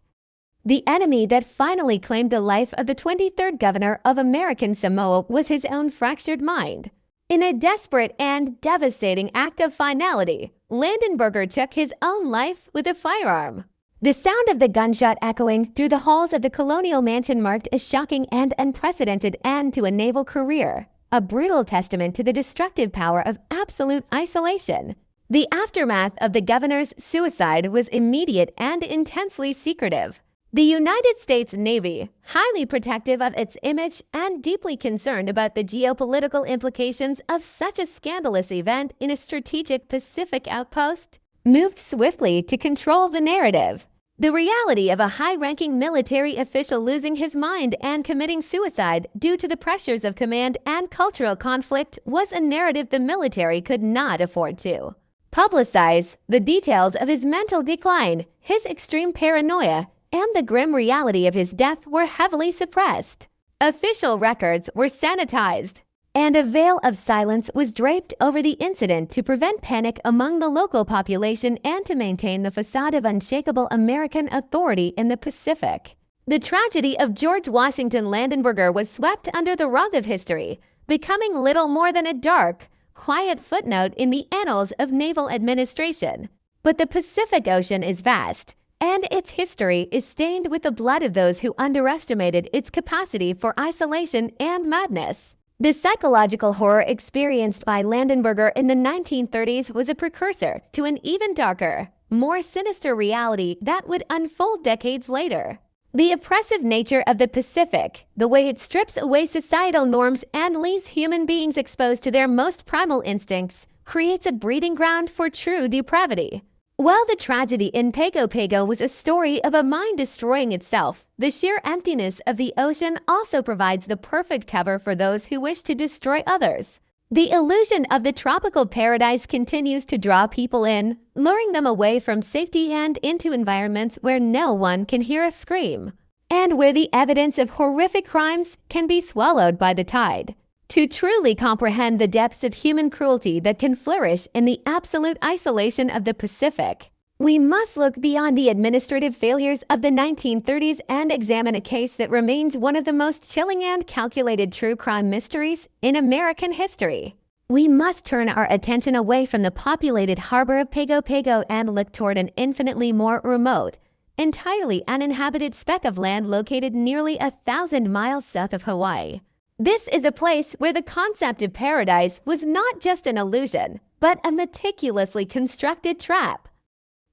The enemy that finally claimed the life of the 23rd governor of American Samoa was his own fractured mind. In a desperate and devastating act of finality, Landenberger took his own life with a firearm. The sound of the gunshot echoing through the halls of the colonial mansion marked a shocking and unprecedented end to a naval career, a brutal testament to the destructive power of absolute isolation. The aftermath of the governor's suicide was immediate and intensely secretive. The United States Navy, highly protective of its image and deeply concerned about the geopolitical implications of such a scandalous event in a strategic Pacific outpost, moved swiftly to control the narrative. The reality of a high-ranking military official losing his mind and committing suicide due to the pressures of command and cultural conflict was a narrative the military could not afford to publicize. The details of his mental decline, his extreme paranoia, and the grim reality of his death were heavily suppressed. Official records were sanitized, and a veil of silence was draped over the incident to prevent panic among the local population and to maintain the facade of unshakable American authority in the Pacific. The tragedy of George Washington Landenberger was swept under the rug of history, becoming little more than a dark, quiet footnote in the annals of naval administration. But the Pacific Ocean is vast, and its history is stained with the blood of those who underestimated its capacity for isolation and madness. The psychological horror experienced by Landenberger in the 1930s was a precursor to an even darker, more sinister reality that would unfold decades later. The oppressive nature of the Pacific, the way it strips away societal norms and leaves human beings exposed to their most primal instincts, creates a breeding ground for true depravity. While the tragedy in Pago Pago was a story of a mind destroying itself, the sheer emptiness of the ocean also provides the perfect cover for those who wish to destroy others. The illusion of the tropical paradise continues to draw people in, luring them away from safety and into environments where no one can hear a scream, and where the evidence of horrific crimes can be swallowed by the tide. To truly comprehend the depths of human cruelty that can flourish in the absolute isolation of the Pacific, we must look beyond the administrative failures of the 1930s and examine a case that remains one of the most chilling and calculated true crime mysteries in American history. We must turn our attention away from the populated harbor of Pago Pago and look toward an infinitely more remote, entirely uninhabited speck of land located nearly 1,000 miles south of Hawaii. This is a place where the concept of paradise was not just an illusion, but a meticulously constructed trap.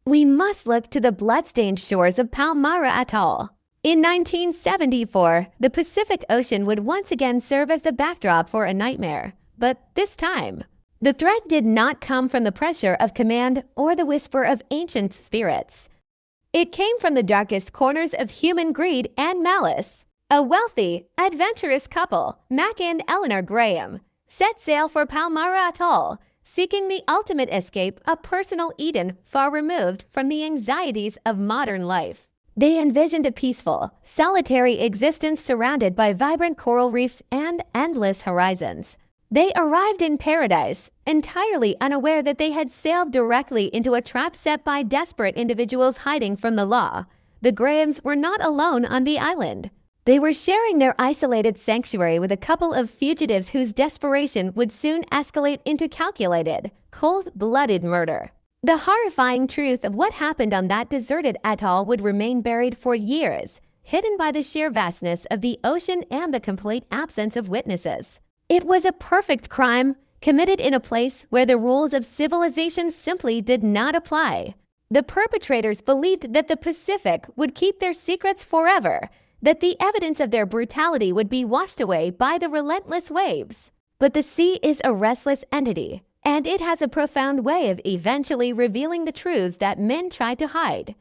We must look to the blood-stained shores of Palmyra Atoll. In 1974, the Pacific Ocean would once again serve as the backdrop for a nightmare. But this time, the threat did not come from the pressure of command or the whisper of ancient spirits. It came from the darkest corners of human greed and malice. A wealthy, adventurous couple, Mac and Eleanor Graham, set sail for Palmyra Atoll, seeking the ultimate escape, a personal Eden far removed from the anxieties of modern life. They envisioned a peaceful, solitary existence surrounded by vibrant coral reefs and endless horizons. They arrived in paradise, entirely unaware that they had sailed directly into a trap set by desperate individuals hiding from the law. The Grahams were not alone on the island. They were sharing their isolated sanctuary with a couple of fugitives whose desperation would soon escalate into calculated, cold-blooded murder. The horrifying truth of what happened on that deserted atoll would remain buried for years, hidden by the sheer vastness of the ocean and the complete absence of witnesses. It was a perfect crime, committed in a place where the rules of civilization simply did not apply. The perpetrators believed that the Pacific would keep their secrets forever, that the evidence of their brutality would be washed away by the relentless waves. But the sea is a restless entity, and it has a profound way of eventually revealing the truths that men try to hide.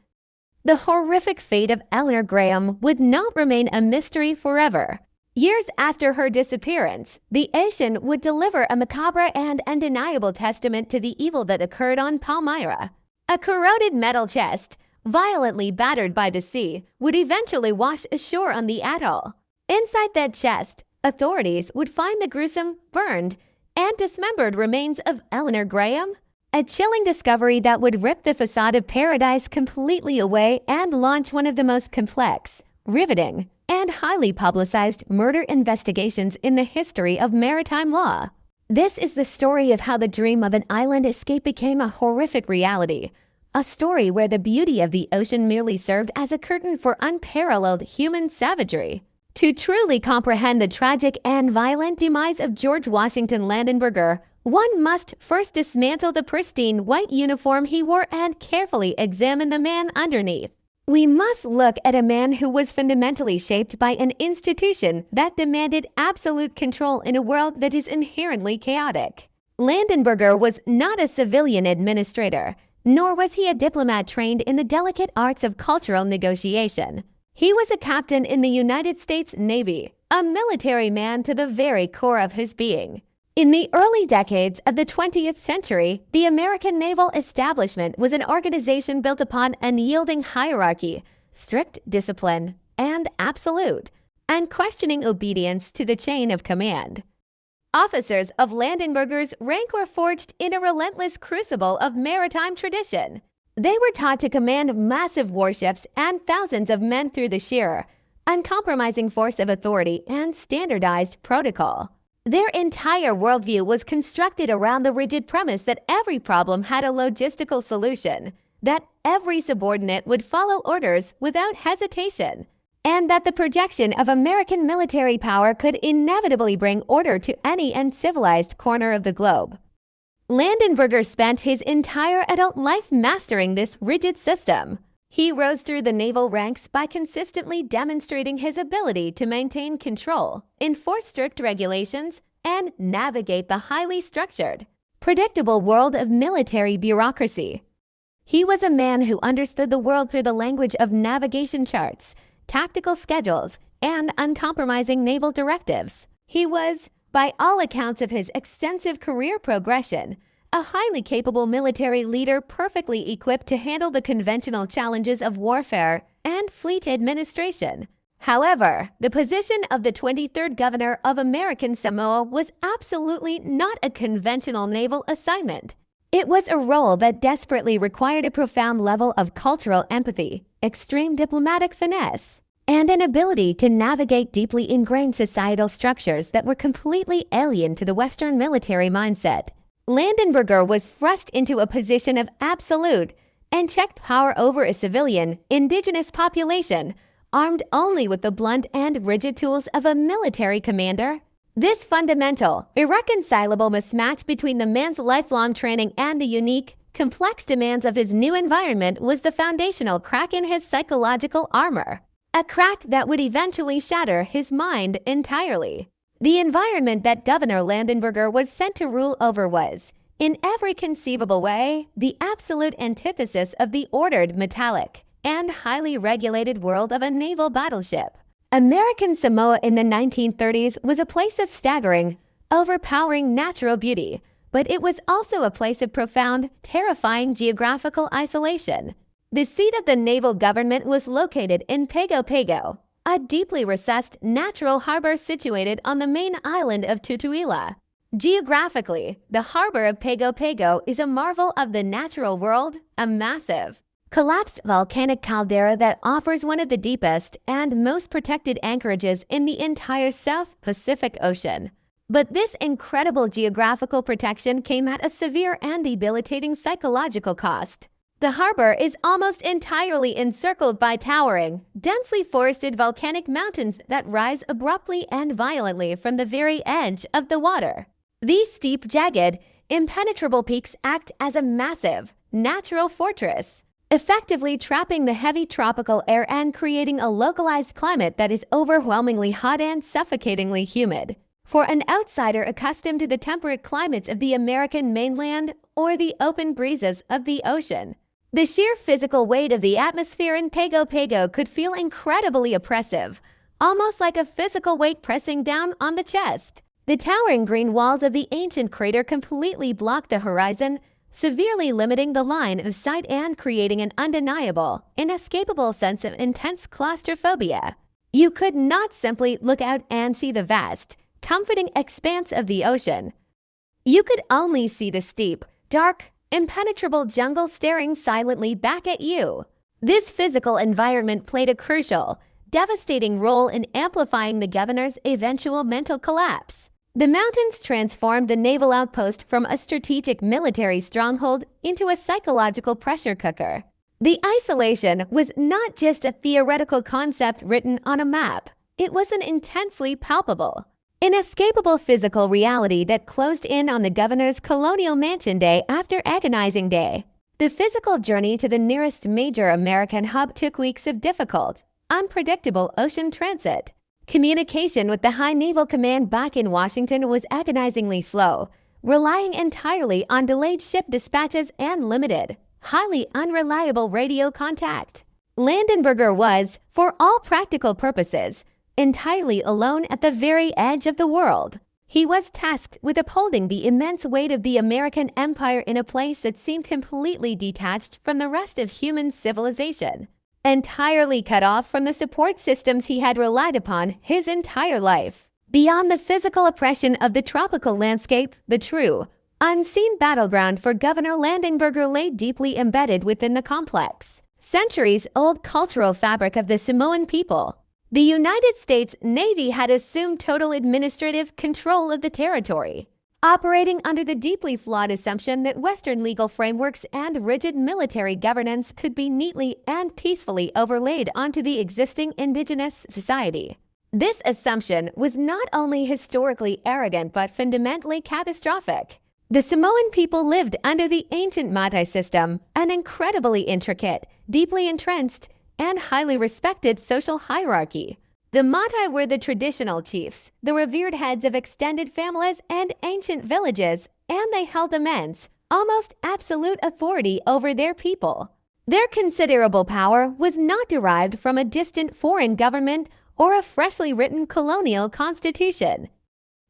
The horrific fate of Eleanor Graham would not remain a mystery forever. Years after her disappearance, the ocean would deliver a macabre and undeniable testament to the evil that occurred on Palmyra. A corroded metal chest, violently battered by the sea, would eventually wash ashore on the atoll. Inside that chest, authorities would find the gruesome, burned, and dismembered remains of Eleanor Graham, a chilling discovery that would rip the facade of paradise completely away and launch one of the most complex, riveting, and highly publicized murder investigations in the history of maritime law. This is the story of how the dream of an island escape became a horrific reality. A story where the beauty of the ocean merely served as a curtain for unparalleled human savagery. To truly comprehend the tragic and violent demise of George Washington Landenberger, one must first dismantle the pristine white uniform he wore and carefully examine the man underneath. We must look at a man who was fundamentally shaped by an institution that demanded absolute control in a world that is inherently chaotic. Landenberger was not a civilian administrator, nor was he a diplomat trained in the delicate arts of cultural negotiation. He was a captain in the United States Navy, a military man to the very core of his being. In the early decades of the 20th century, the American naval establishment was an organization built upon unyielding hierarchy, strict discipline, and absolute, unquestioning obedience to the chain of command. Officers of Landenberger's rank were forged in a relentless crucible of maritime tradition. They were taught to command massive warships and thousands of men through the sheer, uncompromising force of authority and standardized protocol. Their entire worldview was constructed around the rigid premise that every problem had a logistical solution, that every subordinate would follow orders without hesitation, and that the projection of American military power could inevitably bring order to any uncivilized corner of the globe. Landenberger spent his entire adult life mastering this rigid system. He rose through the naval ranks by consistently demonstrating his ability to maintain control, enforce strict regulations, and navigate the highly structured, predictable world of military bureaucracy. He was a man who understood the world through the language of navigation charts, tactical schedules, and uncompromising naval directives. He was, by all accounts of his extensive career progression, a highly capable military leader perfectly equipped to handle the conventional challenges of warfare and fleet administration. However, the position of the 23rd Governor of American Samoa was absolutely not a conventional naval assignment. It was a role that desperately required a profound level of cultural empathy, extreme diplomatic finesse, and an ability to navigate deeply ingrained societal structures that were completely alien to the Western military mindset. Landenberger was thrust into a position of absolute and checked power over a civilian, indigenous population, armed only with the blunt and rigid tools of a military commander. This fundamental, irreconcilable mismatch between the man's lifelong training and the unique, complex demands of his new environment was the foundational crack in his psychological armor, a crack that would eventually shatter his mind entirely. The environment that Governor Landenberger was sent to rule over was, in every conceivable way, the absolute antithesis of the ordered, metallic, and highly regulated world of a naval battleship. American Samoa in the 1930s was a place of staggering, overpowering natural beauty, but it was also a place of profound, terrifying geographical isolation. The seat of the naval government was located in Pago Pago, a deeply recessed natural harbor situated on the main island of Tutuila. Geographically, the harbor of Pago Pago is a marvel of the natural world, a massive, collapsed volcanic caldera that offers one of the deepest and most protected anchorages in the entire South Pacific Ocean. But this incredible geographical protection came at a severe and debilitating psychological cost. The harbor is almost entirely encircled by towering, densely forested volcanic mountains that rise abruptly and violently from the very edge of the water. These steep, jagged, impenetrable peaks act as a massive, natural fortress, effectively trapping the heavy tropical air and creating a localized climate that is overwhelmingly hot and suffocatingly humid. For an outsider accustomed to the temperate climates of the American mainland or the open breezes of the ocean, the sheer physical weight of the atmosphere in Pago Pago could feel incredibly oppressive, almost like a physical weight pressing down on the chest. The towering green walls of the ancient crater completely block the horizon, severely limiting the line of sight and creating an undeniable, inescapable sense of intense claustrophobia. You could not simply look out and see the vast, comforting expanse of the ocean. You could only see the steep, dark, impenetrable jungle staring silently back at you. This physical environment played a crucial, devastating role in amplifying the governor's eventual mental collapse. The mountains transformed the naval outpost from a strategic military stronghold into a psychological pressure cooker. The isolation was not just a theoretical concept written on a map. It was an intensely palpable, inescapable physical reality that closed in on the governor's colonial mansion day after agonizing day. The physical journey to the nearest major American hub took weeks of difficult, unpredictable ocean transit. Communication with the High Naval Command back in Washington was agonizingly slow, relying entirely on delayed ship dispatches and limited, highly unreliable radio contact. Landenberger was, for all practical purposes, entirely alone at the very edge of the world. He was tasked with upholding the immense weight of the American empire in a place that seemed completely detached from the rest of human civilization, entirely cut off from the support systems he had relied upon his entire life. Beyond the physical oppression of the tropical landscape, the true, unseen battleground for Governor Landenberger lay deeply embedded within the complex, centuries-old cultural fabric of the Samoan people. The United States Navy had assumed total administrative control of the territory, operating under the deeply flawed assumption that Western legal frameworks and rigid military governance could be neatly and peacefully overlaid onto the existing indigenous society. This assumption was not only historically arrogant but fundamentally catastrophic. The Samoan people lived under the ancient Matai system, an incredibly intricate, deeply entrenched, and highly respected social hierarchy. The Matai were the traditional chiefs, the revered heads of extended families and ancient villages, and they held immense, almost absolute authority over their people. Their considerable power was not derived from a distant foreign government or a freshly written colonial constitution.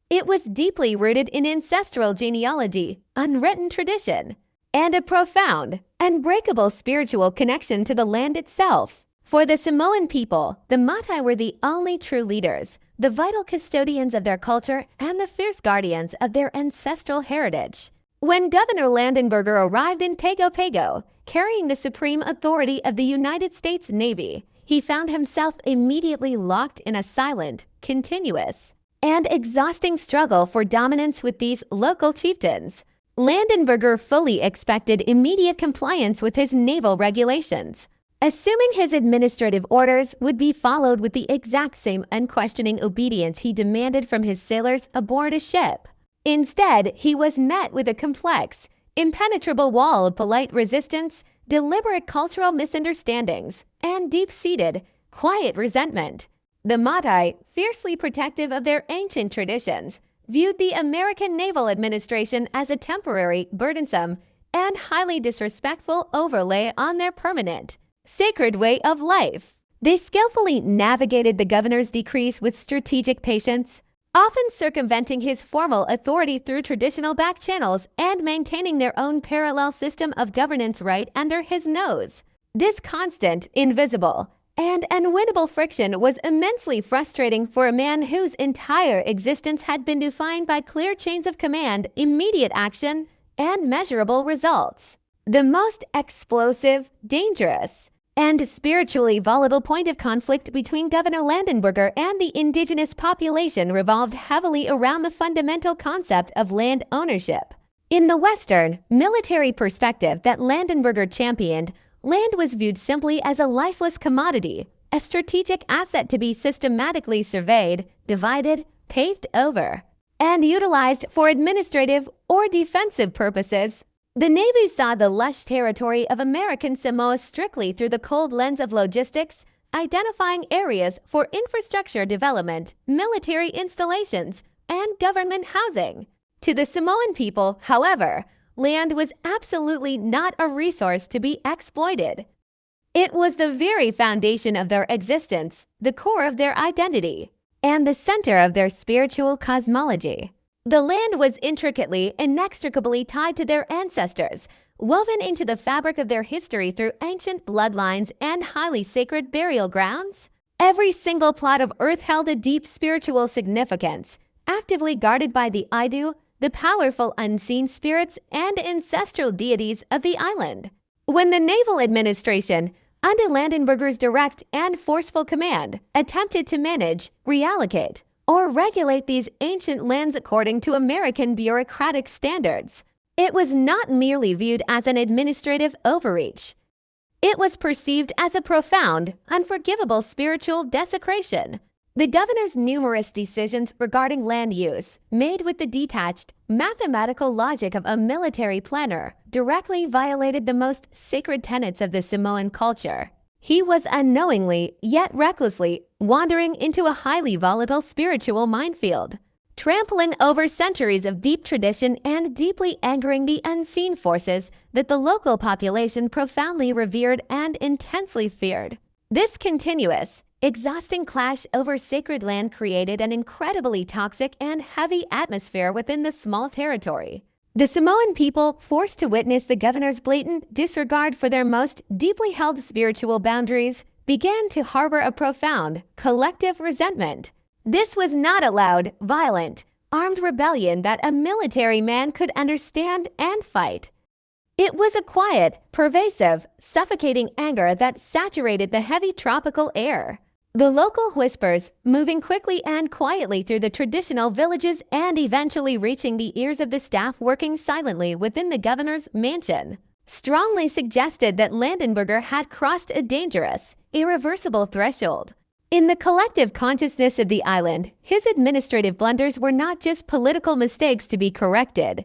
It was deeply rooted in ancestral genealogy, unwritten tradition, and a profound, unbreakable spiritual connection to the land itself. For the Samoan people, the Matai were the only true leaders, the vital custodians of their culture and the fierce guardians of their ancestral heritage. When Governor Landenberger arrived in Pago Pago, carrying the supreme authority of the United States Navy, he found himself immediately locked in a silent, continuous, and exhausting struggle for dominance with these local chieftains. Landenberger fully expected immediate compliance with his naval regulations, assuming his administrative orders would be followed with the exact same unquestioning obedience he demanded from his sailors aboard a ship. Instead, he was met with a complex, impenetrable wall of polite resistance, deliberate cultural misunderstandings, and deep-seated, quiet resentment. The Matai, fiercely protective of their ancient traditions, viewed the American Naval Administration as a temporary, burdensome, and highly disrespectful overlay on their permanent, sacred way of life. They skillfully navigated the governor's decrees with strategic patience, often circumventing his formal authority through traditional back channels and maintaining their own parallel system of governance right under his nose. This constant, invisible, and unwinnable friction was immensely frustrating for a man whose entire existence had been defined by clear chains of command, immediate action, and measurable results. The most explosive, dangerous, and spiritually volatile point of conflict between Governor Landenberger and the indigenous population revolved heavily around the fundamental concept of land ownership. In the Western, military perspective that Landenberger championed, land was viewed simply as a lifeless commodity, a strategic asset to be systematically surveyed, divided, paved over, and utilized for administrative or defensive purposes. The Navy saw the lush territory of American Samoa strictly through the cold lens of logistics, identifying areas for infrastructure development, military installations, and government housing. To the Samoan people, however, land was absolutely not a resource to be exploited. It was the very foundation of their existence, the core of their identity, and the center of their spiritual cosmology. The land was intricately, inextricably tied to their ancestors, woven into the fabric of their history through ancient bloodlines and highly sacred burial grounds. Every single plot of earth held a deep spiritual significance, actively guarded by the Aidu, the powerful unseen spirits and ancestral deities of the island. When the naval administration, under Landenberger's direct and forceful command, attempted to manage, reallocate, or regulate these ancient lands according to American bureaucratic standards, it was not merely viewed as an administrative overreach. It was perceived as a profound, unforgivable spiritual desecration. The governor's numerous decisions regarding land use, made with the detached, mathematical logic of a military planner, directly violated the most sacred tenets of the Samoan culture. He was unknowingly, yet recklessly, wandering into a highly volatile spiritual minefield, trampling over centuries of deep tradition and deeply angering the unseen forces that the local population profoundly revered and intensely feared. This continuous, exhausting clash over sacred land created an incredibly toxic and heavy atmosphere within the small territory. The Samoan people, forced to witness the governor's blatant disregard for their most deeply held spiritual boundaries, began to harbor a profound, collective resentment. This was not a loud, violent, armed rebellion that a military man could understand and fight. It was a quiet, pervasive, suffocating anger that saturated the heavy tropical air. The local whispers, moving quickly and quietly through the traditional villages and eventually reaching the ears of the staff working silently within the governor's mansion, strongly suggested that Landenberger had crossed a dangerous, irreversible threshold. In the collective consciousness of the island, his administrative blunders were not just political mistakes to be corrected.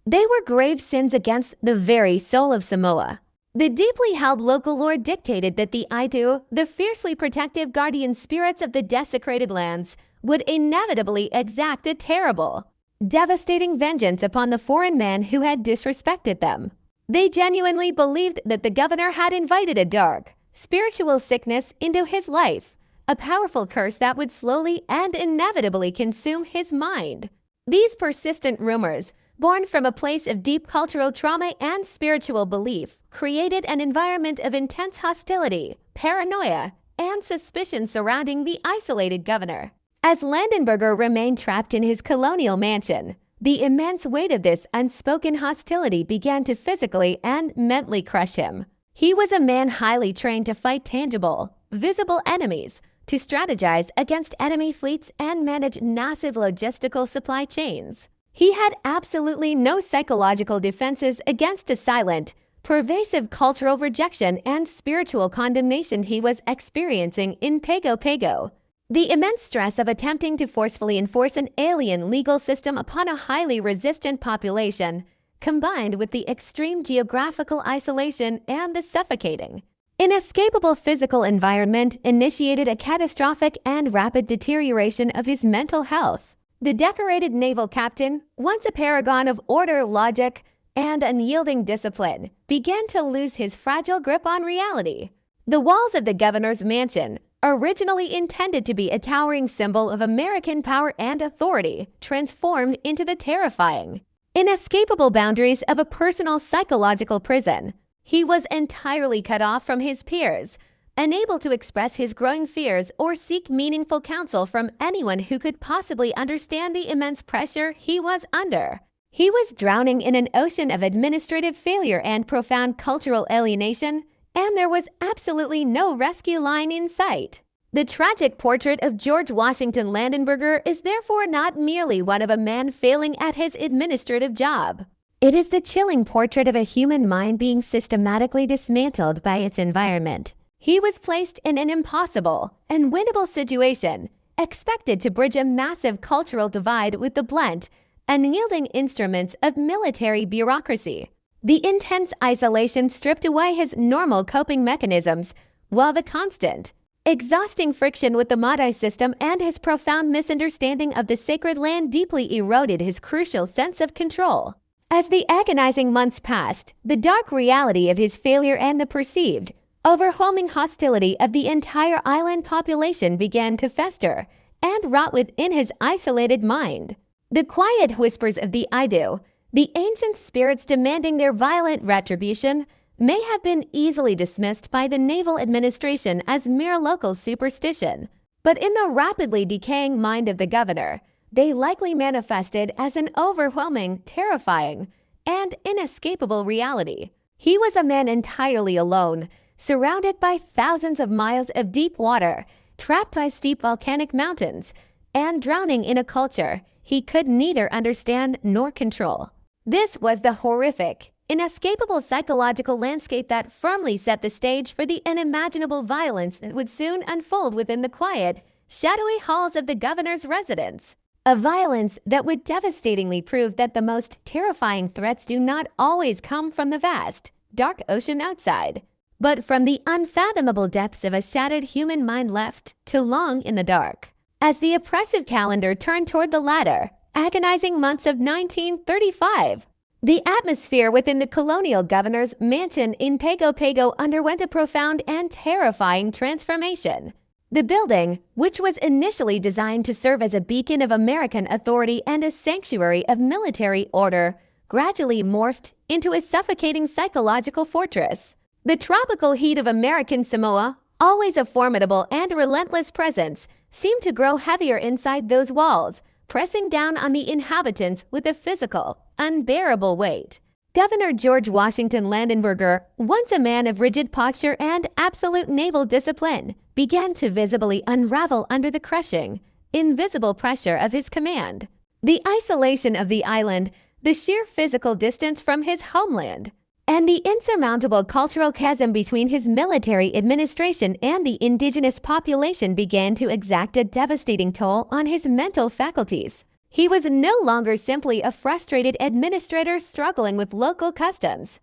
They were grave sins against the very soul of Samoa. The deeply held local lore dictated that the Aitu, the fiercely protective guardian spirits of the desecrated lands, would inevitably exact a terrible, devastating vengeance upon the foreign man who had disrespected them. They genuinely believed that the governor had invited a dark, spiritual sickness into his life, a powerful curse that would slowly and inevitably consume his mind. These persistent rumors, born from a place of deep cultural trauma and spiritual belief, created an environment of intense hostility, paranoia, and suspicion surrounding the isolated governor. As Landenberger remained trapped in his colonial mansion, the immense weight of this unspoken hostility began to physically and mentally crush him. He was a man highly trained to fight tangible, visible enemies, to strategize against enemy fleets and manage massive logistical supply chains. He had absolutely no psychological defenses against the silent, pervasive cultural rejection and spiritual condemnation he was experiencing in Pago Pago. The immense stress of attempting to forcefully enforce an alien legal system upon a highly resistant population, combined with the extreme geographical isolation and the suffocating, inescapable physical environment, initiated a catastrophic and rapid deterioration of his mental health. The decorated naval captain, once a paragon of order, logic, and unyielding discipline, began to lose his fragile grip on reality. The walls of the governor's mansion, originally intended to be a towering symbol of American power and authority, transformed into the terrifying, inescapable boundaries of a personal psychological prison. He was entirely cut off from his peers, unable to express his growing fears or seek meaningful counsel from anyone who could possibly understand the immense pressure he was under. He was drowning in an ocean of administrative failure and profound cultural alienation, and there was absolutely no rescue line in sight. The tragic portrait of George Washington Landenberger is therefore not merely one of a man failing at his administrative job. It is the chilling portrait of a human mind being systematically dismantled by its environment. He was placed in an impossible, unwinnable situation, expected to bridge a massive cultural divide with the blunt, unyielding instruments of military bureaucracy. The intense isolation stripped away his normal coping mechanisms, while the constant, exhausting friction with the Madai system and his profound misunderstanding of the sacred land deeply eroded his crucial sense of control. As the agonizing months passed, the dark reality of his failure and the perceived, overwhelming hostility of the entire island population began to fester and rot within his isolated mind. The quiet whispers of the Aidu, the ancient spirits demanding their violent retribution, may have been easily dismissed by the naval administration as mere local superstition. But in the rapidly decaying mind of the governor, they likely manifested as an overwhelming, terrifying, and inescapable reality. He was a man entirely alone, surrounded by thousands of miles of deep water, trapped by steep volcanic mountains, and drowning in a culture he could neither understand nor control. This was the horrific, inescapable psychological landscape that firmly set the stage for the unimaginable violence that would soon unfold within the quiet, shadowy halls of the governor's residence. A violence that would devastatingly prove that the most terrifying threats do not always come from the vast, dark ocean outside, but from the unfathomable depths of a shattered human mind left to long in the dark. As the oppressive calendar turned toward the latter, agonizing months of 1935, the atmosphere within the colonial governor's mansion in Pago Pago underwent a profound and terrifying transformation. The building, which was initially designed to serve as a beacon of American authority and a sanctuary of military order, gradually morphed into a suffocating psychological fortress. The tropical heat of American Samoa, always a formidable and relentless presence, seemed to grow heavier inside those walls, pressing down on the inhabitants with a physical, unbearable weight. Governor George Washington Landenberger, once a man of rigid posture and absolute naval discipline, began to visibly unravel under the crushing, invisible pressure of his command. The isolation of the island, the sheer physical distance from his homeland, and the insurmountable cultural chasm between his military administration and the indigenous population began to exact a devastating toll on his mental faculties. He was no longer simply a frustrated administrator struggling with local customs.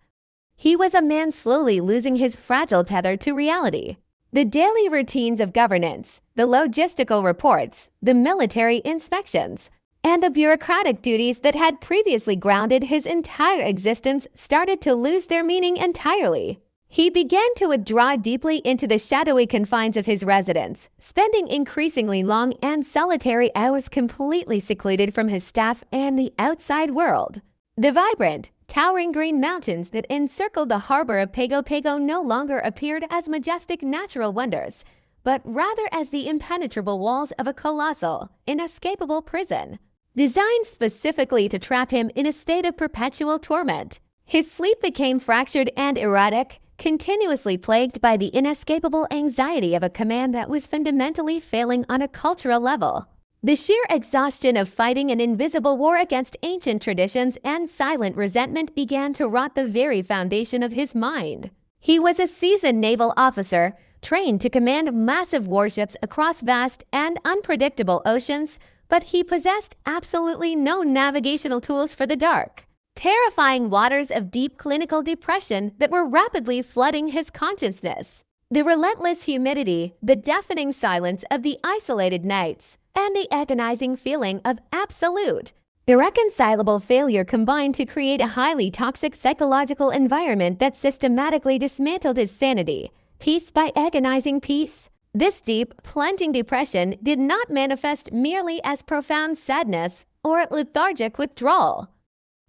He was a man slowly losing his fragile tether to reality. The daily routines of governance, the logistical reports, the military inspections, and the bureaucratic duties that had previously grounded his entire existence started to lose their meaning entirely. He began to withdraw deeply into the shadowy confines of his residence, spending increasingly long and solitary hours completely secluded from his staff and the outside world. The vibrant, towering green mountains that encircled the harbor of Pago Pago no longer appeared as majestic natural wonders, but rather as the impenetrable walls of a colossal, inescapable prison, designed specifically to trap him in a state of perpetual torment. His sleep became fractured and erratic, continuously plagued by the inescapable anxiety of a command that was fundamentally failing on a cultural level. The sheer exhaustion of fighting an invisible war against ancient traditions and silent resentment began to rot the very foundation of his mind. He was a seasoned naval officer, trained to command massive warships across vast and unpredictable oceans, but he possessed absolutely no navigational tools for the dark, terrifying waters of deep clinical depression that were rapidly flooding his consciousness. The relentless humidity, the deafening silence of the isolated nights, and the agonizing feeling of absolute, irreconcilable failure combined to create a highly toxic psychological environment that systematically dismantled his sanity, piece by agonizing piece. This deep, plunging depression did not manifest merely as profound sadness or lethargic withdrawal.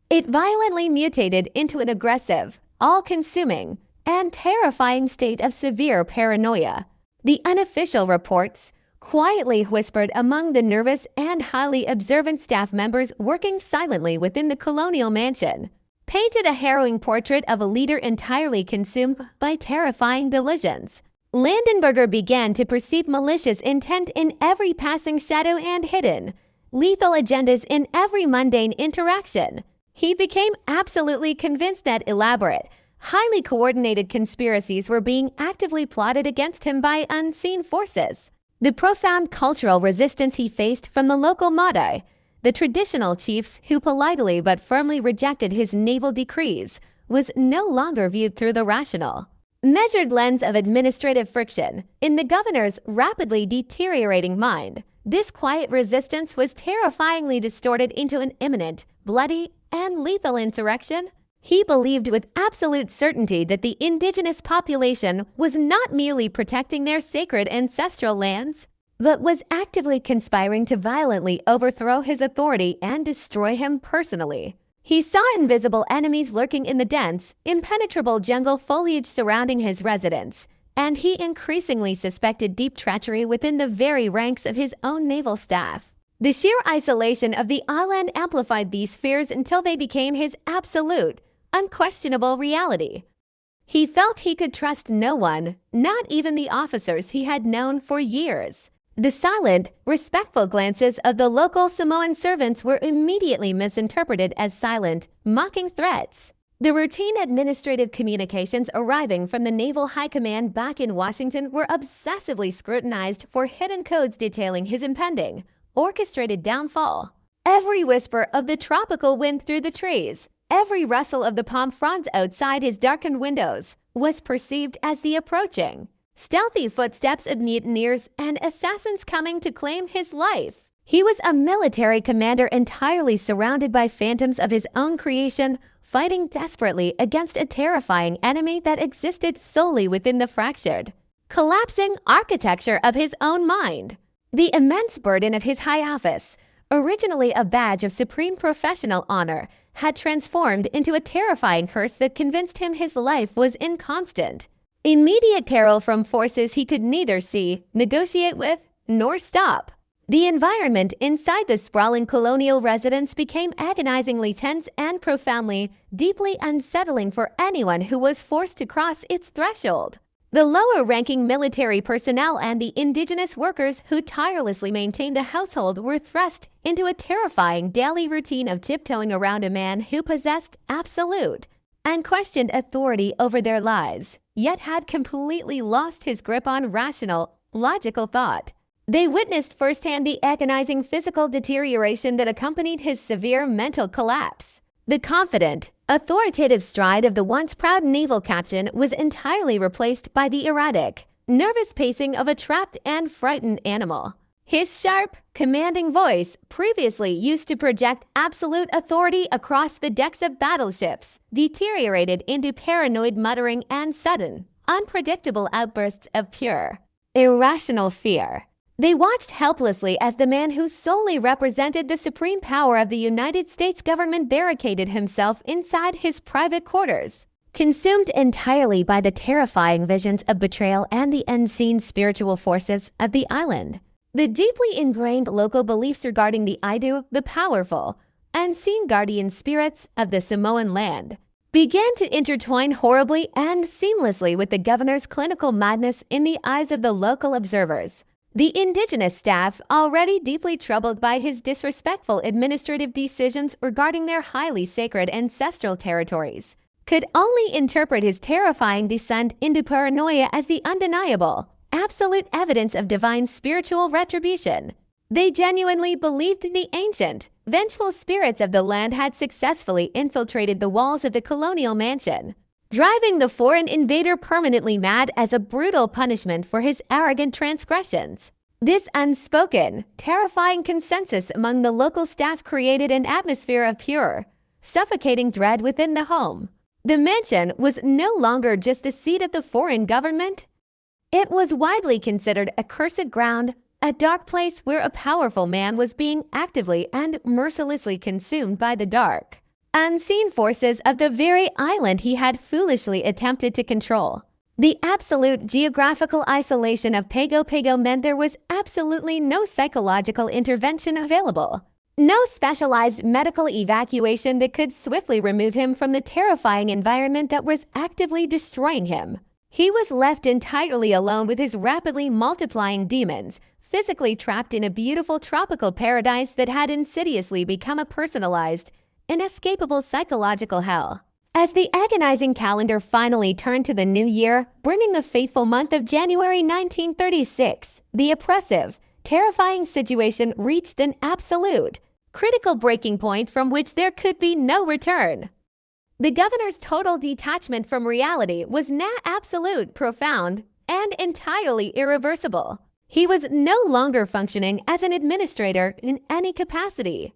It violently mutated into an aggressive, all-consuming, and terrifying state of severe paranoia. The unofficial reports, quietly whispered among the nervous and highly observant staff members working silently within the colonial mansion, painted a harrowing portrait of a leader entirely consumed by terrifying delusions. Landenberger began to perceive malicious intent in every passing shadow and hidden, lethal agendas in every mundane interaction. He became absolutely convinced that elaborate, highly coordinated conspiracies were being actively plotted against him by unseen forces. The profound cultural resistance he faced from the local Madai, the traditional chiefs who politely but firmly rejected his naval decrees, was no longer viewed through the rational, measured lens of administrative friction. In the governor's rapidly deteriorating mind, this quiet resistance was terrifyingly distorted into an imminent, bloody, and lethal insurrection. He believed with absolute certainty that the indigenous population was not merely protecting their sacred ancestral lands, but was actively conspiring to violently overthrow his authority and destroy him personally. He saw invisible enemies lurking in the dense, impenetrable jungle foliage surrounding his residence, and he increasingly suspected deep treachery within the very ranks of his own naval staff. The sheer isolation of the island amplified these fears until they became his absolute, unquestionable reality. He felt he could trust no one, not even the officers he had known for years. The silent, respectful glances of the local Samoan servants were immediately misinterpreted as silent, mocking threats. The routine administrative communications arriving from the Naval High Command back in Washington were obsessively scrutinized for hidden codes detailing his impending, orchestrated downfall. Every whisper of the tropical wind through the trees, every rustle of the palm fronds outside his darkened windows, was perceived as the approaching, stealthy footsteps of mutineers and assassins coming to claim his life. He was a military commander entirely surrounded by phantoms of his own creation, fighting desperately against a terrifying enemy that existed solely within the fractured, collapsing architecture of his own mind. The immense burden of his high office, originally a badge of supreme professional honor, had transformed into a terrifying curse that convinced him his life was inconstant. Immediate peril from forces he could neither see, negotiate with, nor stop. The environment inside the sprawling colonial residence became agonizingly tense and profoundly, deeply unsettling for anyone who was forced to cross its threshold. The lower-ranking military personnel and the indigenous workers who tirelessly maintained the household were thrust into a terrifying daily routine of tiptoeing around a man who possessed absolute, unquestioned authority over their lives, yet had completely lost his grip on rational, logical thought. They witnessed firsthand the agonizing physical deterioration that accompanied his severe mental collapse. The confident, authoritative stride of the once proud naval captain was entirely replaced by the erratic, nervous pacing of a trapped and frightened animal. His sharp, commanding voice, previously used to project absolute authority across the decks of battleships, deteriorated into paranoid muttering and sudden, unpredictable outbursts of pure, irrational fear. They watched helplessly as the man who solely represented the supreme power of the United States government barricaded himself inside his private quarters, consumed entirely by the terrifying visions of betrayal and the unseen spiritual forces of the island. The deeply ingrained local beliefs regarding the Aidu, the powerful, unseen guardian spirits of the Samoan land, began to intertwine horribly and seamlessly with the governor's clinical madness in the eyes of the local observers. The indigenous staff, already deeply troubled by his disrespectful administrative decisions regarding their highly sacred ancestral territories, could only interpret his terrifying descent into paranoia as the undeniable, absolute evidence of divine spiritual retribution. They genuinely believed the ancient, vengeful spirits of the land had successfully infiltrated the walls of the colonial mansion, driving the foreign invader permanently mad as a brutal punishment for his arrogant transgressions. This unspoken, terrifying consensus among the local staff created an atmosphere of pure, suffocating dread within the home. The mansion was no longer just the seat of the foreign government. It was widely considered a cursed ground, a dark place where a powerful man was being actively and mercilessly consumed by the dark, unseen forces of the very island he had foolishly attempted to control. The absolute geographical isolation of Pago Pago meant there was absolutely no psychological intervention available. No specialized medical evacuation that could swiftly remove him from the terrifying environment that was actively destroying him. He was left entirely alone with his rapidly multiplying demons, physically trapped in a beautiful tropical paradise that had insidiously become a personalized, inescapable psychological hell. As the agonizing calendar finally turned to the new year, bringing the fateful month of January 1936, the oppressive, terrifying situation reached an absolute, critical breaking point from which there could be no return. The governor's total detachment from reality was now absolute, profound, and entirely irreversible. He was no longer functioning as an administrator in any capacity.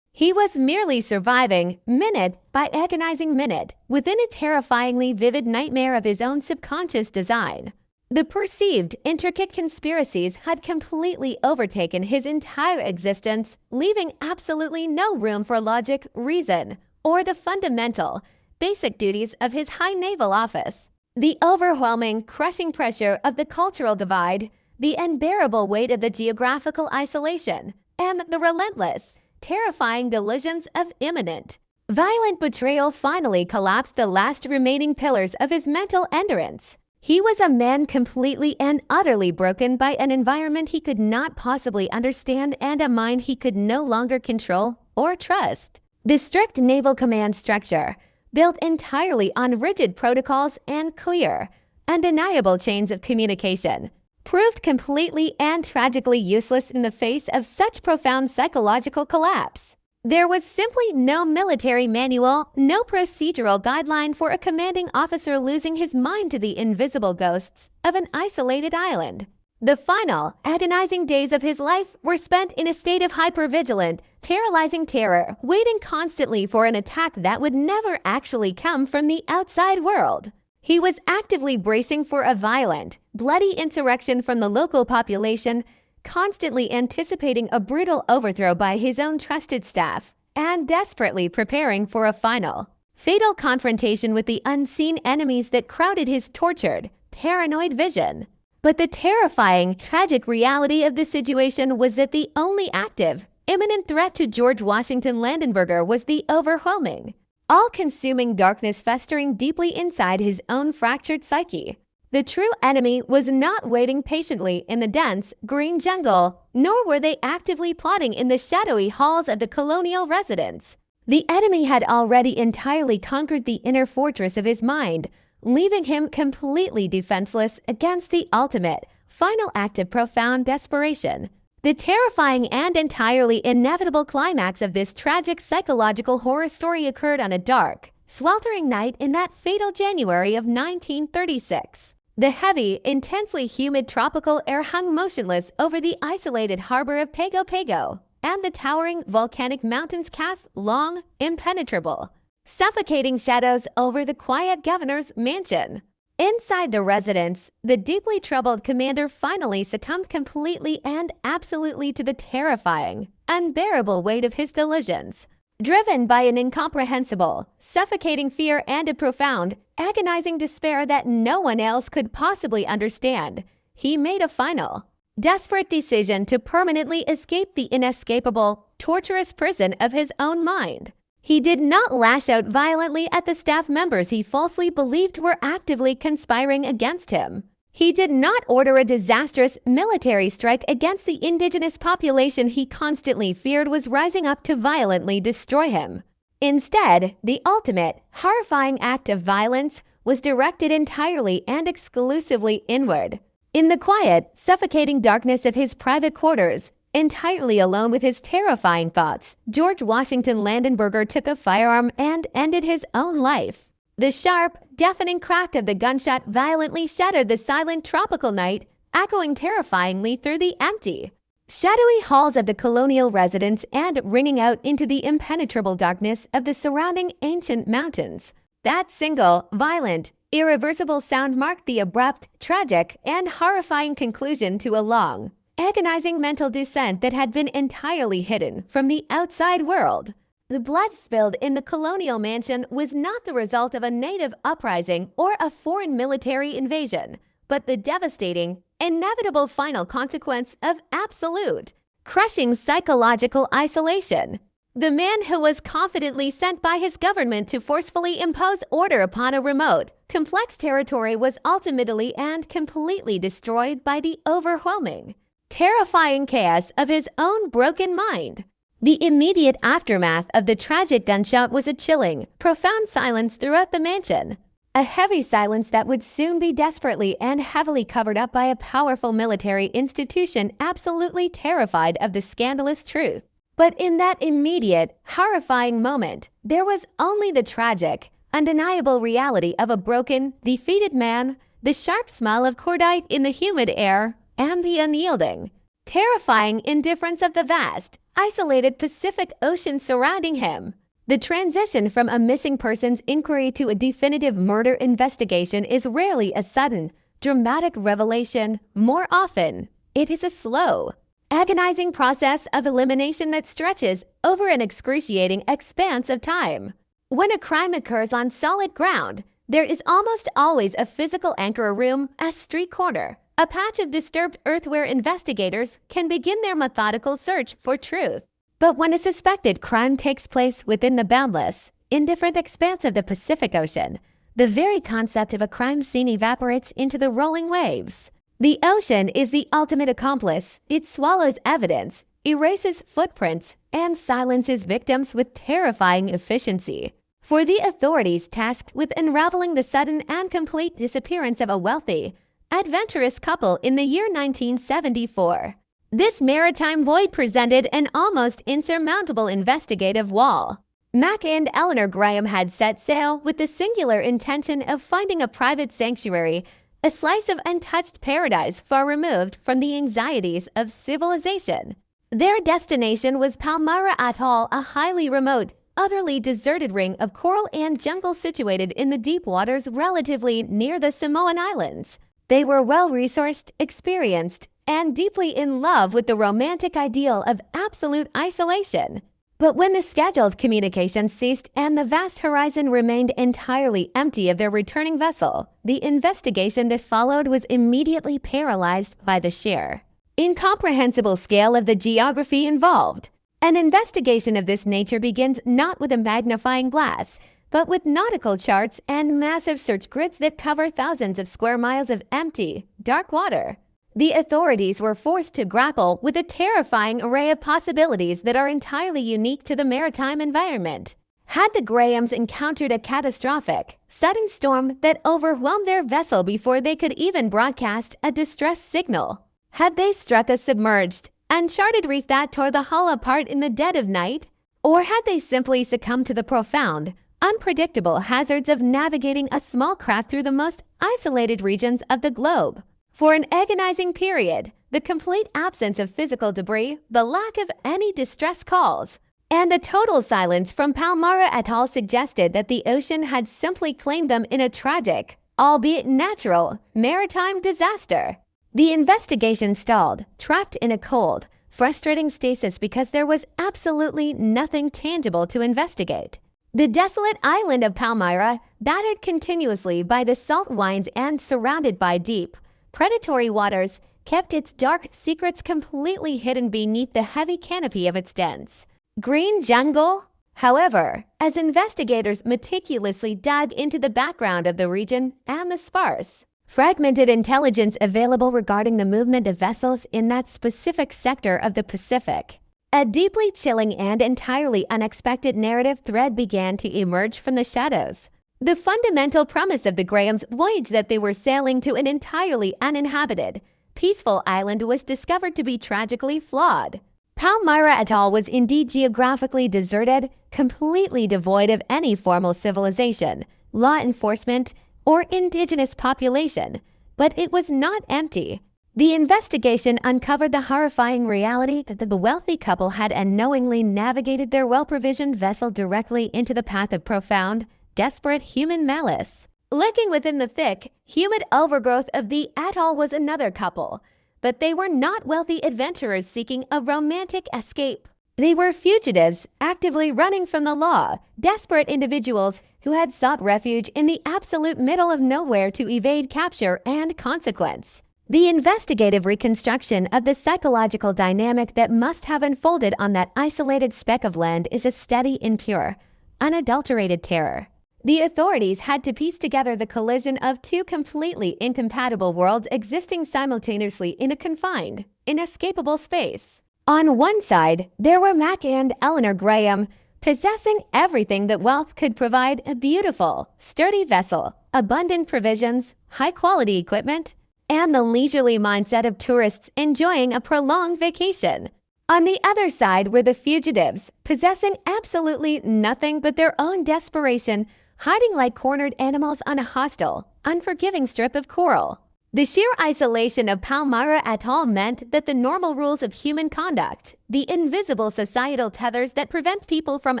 He was merely surviving, minute by agonizing minute, within a terrifyingly vivid nightmare of his own subconscious design. The perceived, intricate conspiracies had completely overtaken his entire existence, leaving absolutely no room for logic, reason, or the fundamental, basic duties of his high naval office. The overwhelming, crushing pressure of the cultural divide, the unbearable weight of the geographical isolation, and the relentless, terrifying delusions of imminent, violent betrayal finally collapsed the last remaining pillars of his mental endurance. He was a man completely and utterly broken by an environment he could not possibly understand and a mind he could no longer control or trust. The strict naval command structure, built entirely on rigid protocols and clear, undeniable chains of communication, proved completely and tragically useless in the face of such profound psychological collapse. There was simply no military manual, no procedural guideline for a commanding officer losing his mind to the invisible ghosts of an isolated island. The final, agonizing days of his life were spent in a state of hypervigilant, paralyzing terror, waiting constantly for an attack that would never actually come from the outside world. He was actively bracing for a violent, bloody insurrection from the local population, constantly anticipating a brutal overthrow by his own trusted staff, and desperately preparing for a final, fatal confrontation with the unseen enemies that crowded his tortured, paranoid vision. But the terrifying, tragic reality of the situation was that the only active, imminent threat to George Washington Landenberger was the overwhelming, all-consuming darkness festering deeply inside his own fractured psyche. The true enemy was not waiting patiently in the dense, green jungle, nor were they actively plotting in the shadowy halls of the colonial residence. The enemy had already entirely conquered the inner fortress of his mind, leaving him completely defenseless against the ultimate, final act of profound desperation. The terrifying and entirely inevitable climax of this tragic psychological horror story occurred on a dark, sweltering night in that fatal January of 1936. The heavy, intensely humid tropical air hung motionless over the isolated harbor of Pago Pago, and the towering volcanic mountains cast long, impenetrable, suffocating shadows over the quiet governor's mansion. Inside the residence, the deeply troubled commander finally succumbed completely and absolutely to the terrifying, unbearable weight of his delusions. Driven by an incomprehensible, suffocating fear and a profound, agonizing despair that no one else could possibly understand, he made a final, desperate decision to permanently escape the inescapable, torturous prison of his own mind. He did not lash out violently at the staff members he falsely believed were actively conspiring against him. He did not order a disastrous military strike against the indigenous population he constantly feared was rising up to violently destroy him. Instead, the ultimate, horrifying act of violence was directed entirely and exclusively inward. In the quiet, suffocating darkness of his private quarters, entirely alone with his terrifying thoughts, George Washington Landenberger took a firearm and ended his own life. The sharp, deafening crack of the gunshot violently shattered the silent tropical night, echoing terrifyingly through the empty, shadowy halls of the colonial residence and ringing out into the impenetrable darkness of the surrounding ancient mountains. That single, violent, irreversible sound marked the abrupt, tragic, and horrifying conclusion to a long, agonizing mental descent that had been entirely hidden from the outside world. The blood spilled in the colonial mansion was not the result of a native uprising or a foreign military invasion, but the devastating, inevitable final consequence of absolute, crushing psychological isolation. The man who was confidently sent by his government to forcefully impose order upon a remote, complex territory was ultimately and completely destroyed by the overwhelming, terrifying chaos of his own broken mind. The immediate aftermath of the tragic gunshot was a chilling, profound silence throughout the mansion. A heavy silence that would soon be desperately and heavily covered up by a powerful military institution absolutely terrified of the scandalous truth. But in that immediate, horrifying moment, there was only the tragic, undeniable reality of a broken, defeated man, the sharp smell of cordite in the humid air, and the unyielding, terrifying indifference of the vast, isolated Pacific Ocean surrounding him. The transition from a missing persons inquiry to a definitive murder investigation is rarely a sudden, dramatic revelation. More often, it is a slow, agonizing process of elimination that stretches over an excruciating expanse of time. When a crime occurs on solid ground, there is almost always a physical anchor room, a street corner, a patch of disturbed earth where investigators can begin their methodical search for truth. But when a suspected crime takes place within the boundless, indifferent expanse of the Pacific Ocean, the very concept of a crime scene evaporates into the rolling waves. The ocean is the ultimate accomplice. It swallows evidence, erases footprints, and silences victims with terrifying efficiency. For the authorities tasked with unraveling the sudden and complete disappearance of a wealthy, adventurous couple in the year 1974, this maritime void presented an almost insurmountable investigative wall. Mac and Eleanor Graham had set sail with the singular intention of finding a private sanctuary, a slice of untouched paradise far removed from the anxieties of civilization. Their destination was Palmyra Atoll, a highly remote, utterly deserted ring of coral and jungle situated in the deep waters relatively near the Samoan Islands. They were well-resourced, experienced, and deeply in love with the romantic ideal of absolute isolation. But when the scheduled communication ceased and the vast horizon remained entirely empty of their returning vessel, the investigation that followed was immediately paralyzed by the sheer, incomprehensible scale of the geography involved. An investigation of this nature begins not with a magnifying glass, but with nautical charts and massive search grids that cover thousands of square miles of empty, dark water. The authorities were forced to grapple with a terrifying array of possibilities that are entirely unique to the maritime environment. Had the Grahams encountered a catastrophic, sudden storm that overwhelmed their vessel before they could even broadcast a distress signal? Had they struck a submerged, uncharted reef that tore the hull apart in the dead of night? Or had they simply succumbed to the profound, unpredictable hazards of navigating a small craft through the most isolated regions of the globe? For an agonizing period, the complete absence of physical debris, the lack of any distress calls, and the total silence from Palmyra Atoll suggested that the ocean had simply claimed them in a tragic, albeit natural, maritime disaster. The investigation stalled, trapped in a cold, frustrating stasis because there was absolutely nothing tangible to investigate. The desolate island of Palmyra, battered continuously by the salt winds and surrounded by deep, predatory waters, kept its dark secrets completely hidden beneath the heavy canopy of its dense green jungle. However, as investigators meticulously dug into the background of the region and the sparse, fragmented intelligence available regarding the movement of vessels in that specific sector of the Pacific, a deeply chilling and entirely unexpected narrative thread began to emerge from the shadows. The fundamental premise of the Grahams' voyage, that they were sailing to an entirely uninhabited, peaceful island, was discovered to be tragically flawed. Palmyra Atoll was indeed geographically deserted, completely devoid of any formal civilization, law enforcement, or indigenous population, but it was not empty. The investigation uncovered the horrifying reality that the wealthy couple had unknowingly navigated their well-provisioned vessel directly into the path of profound, desperate human malice. Lurking within the thick, humid overgrowth of the atoll was another couple, but they were not wealthy adventurers seeking a romantic escape. They were fugitives, actively running from the law, desperate individuals who had sought refuge in the absolute middle of nowhere to evade capture and consequence. The investigative reconstruction of the psychological dynamic that must have unfolded on that isolated speck of land is a steady in pure, unadulterated terror. The authorities had to piece together the collision of two completely incompatible worlds existing simultaneously in a confined, inescapable space. On one side, there were Mac and Eleanor Graham, possessing everything that wealth could provide: a beautiful, sturdy vessel, abundant provisions, high-quality equipment, and the leisurely mindset of tourists enjoying a prolonged vacation. On the other side were the fugitives, possessing absolutely nothing but their own desperation, hiding like cornered animals on a hostile, unforgiving strip of coral. The sheer isolation of Palmyra Atoll meant that the normal rules of human conduct, the invisible societal tethers that prevent people from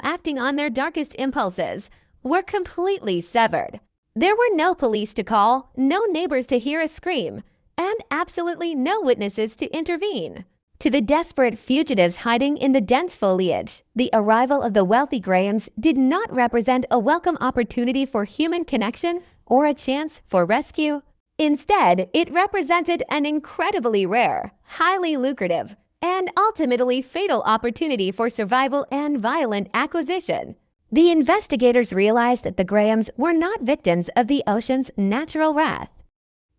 acting on their darkest impulses, were completely severed. There were no police to call, no neighbors to hear a scream, and absolutely no witnesses to intervene. To the desperate fugitives hiding in the dense foliage, the arrival of the wealthy Grahams did not represent a welcome opportunity for human connection or a chance for rescue. Instead, it represented an incredibly rare, highly lucrative, and ultimately fatal opportunity for survival and violent acquisition. The investigators realized that the Grahams were not victims of the ocean's natural wrath.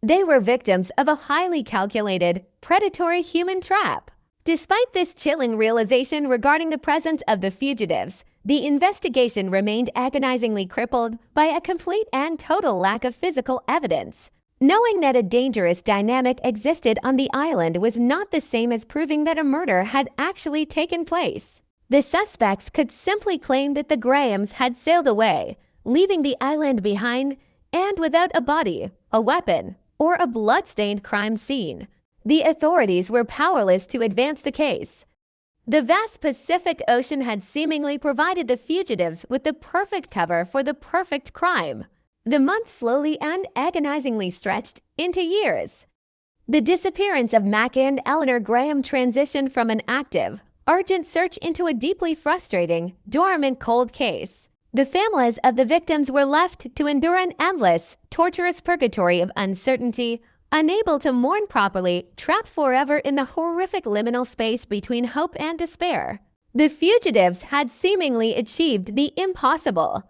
They were victims of a highly calculated, predatory human trap. Despite this chilling realization regarding the presence of the fugitives, the investigation remained agonizingly crippled by a complete and total lack of physical evidence. Knowing that a dangerous dynamic existed on the island was not the same as proving that a murder had actually taken place. The suspects could simply claim that the Grahams had sailed away, leaving the island behind and without a body, a weapon, or a blood-stained crime scene. The authorities were powerless to advance the case. The vast Pacific Ocean had seemingly provided the fugitives with the perfect cover for the perfect crime. The months slowly and agonizingly stretched into years. The disappearance of Mac and Eleanor Graham transitioned from an active, urgent search into a deeply frustrating, dormant cold case. The families of the victims were left to endure an endless, torturous purgatory of uncertainty, unable to mourn properly, trapped forever in the horrific liminal space between hope and despair. The fugitives had seemingly achieved the impossible.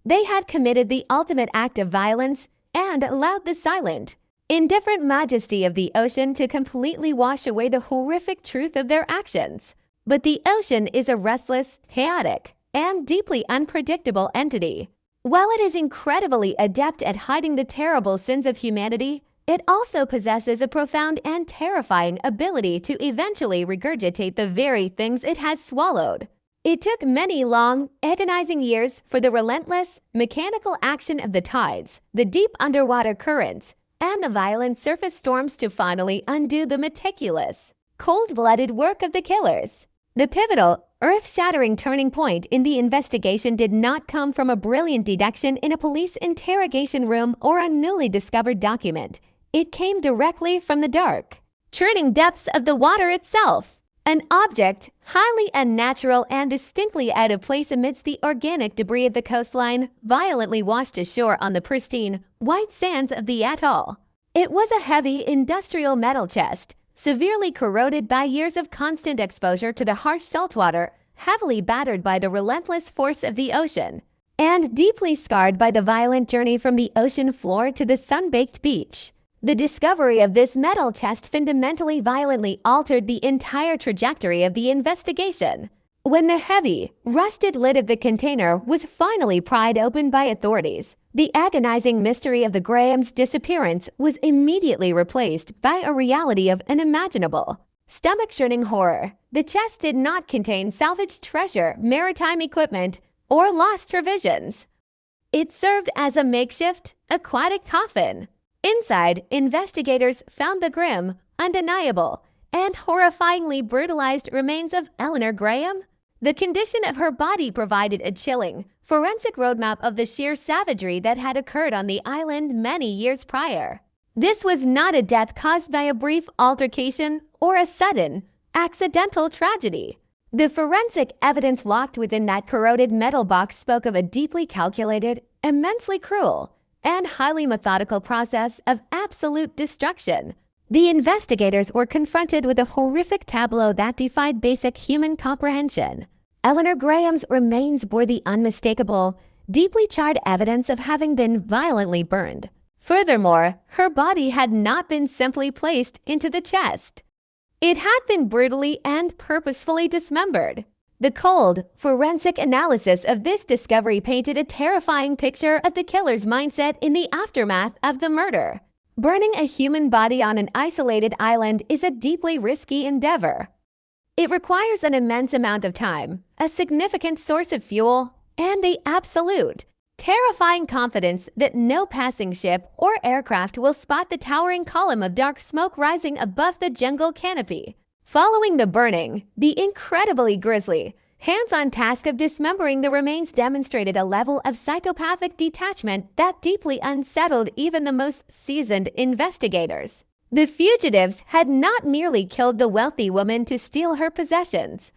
They had committed the ultimate act of violence and allowed the silent, indifferent majesty of the ocean to completely wash away the horrific truth of their actions. But the ocean is a restless, chaotic, and deeply unpredictable entity. While it is incredibly adept at hiding the terrible sins of humanity, it also possesses a profound and terrifying ability to eventually regurgitate the very things it has swallowed. It took many long, agonizing years for the relentless, mechanical action of the tides, the deep underwater currents, and the violent surface storms to finally undo the meticulous, cold-blooded work of the killers. The pivotal, earth-shattering turning point in the investigation did not come from a brilliant deduction in a police interrogation room or a newly discovered document. It came directly from the dark, churning depths of the water itself. An object, highly unnatural and distinctly out of place amidst the organic debris of the coastline, violently washed ashore on the pristine, white sands of the atoll. It was a heavy, industrial metal chest, severely corroded by years of constant exposure to the harsh saltwater, heavily battered by the relentless force of the ocean, and deeply scarred by the violent journey from the ocean floor to the sun-baked beach. The discovery of this metal chest fundamentally violently altered the entire trajectory of the investigation. When the heavy, rusted lid of the container was finally pried open by authorities, the agonizing mystery of the Grahams' disappearance was immediately replaced by a reality of unimaginable, stomach-churning horror. The chest did not contain salvaged treasure, maritime equipment, or lost provisions. It served as a makeshift, aquatic coffin. Inside, investigators found the grim, undeniable, and horrifyingly brutalized remains of Eleanor Graham. The condition of her body provided a chilling, forensic roadmap of the sheer savagery that had occurred on the island many years prior. This was not a death caused by a brief altercation or a sudden, accidental tragedy. The forensic evidence locked within that corroded metal box spoke of a deeply calculated, immensely cruel, and highly methodical process of absolute destruction. The investigators were confronted with a horrific tableau that defied basic human comprehension. Eleanor Graham's remains bore the unmistakable, deeply charred evidence of having been violently burned. Furthermore, her body had not been simply placed into the chest. It had been brutally and purposefully dismembered. The cold, forensic analysis of this discovery painted a terrifying picture of the killer's mindset in the aftermath of the murder. Burning a human body on an isolated island is a deeply risky endeavor. It requires an immense amount of time, a significant source of fuel, and the absolute, terrifying confidence that no passing ship or aircraft will spot the towering column of dark smoke rising above the jungle canopy. Following the burning, the incredibly grisly, hands-on task of dismembering the remains demonstrated a level of psychopathic detachment that deeply unsettled even the most seasoned investigators. The fugitives had not merely killed the wealthy woman to steal her possessions.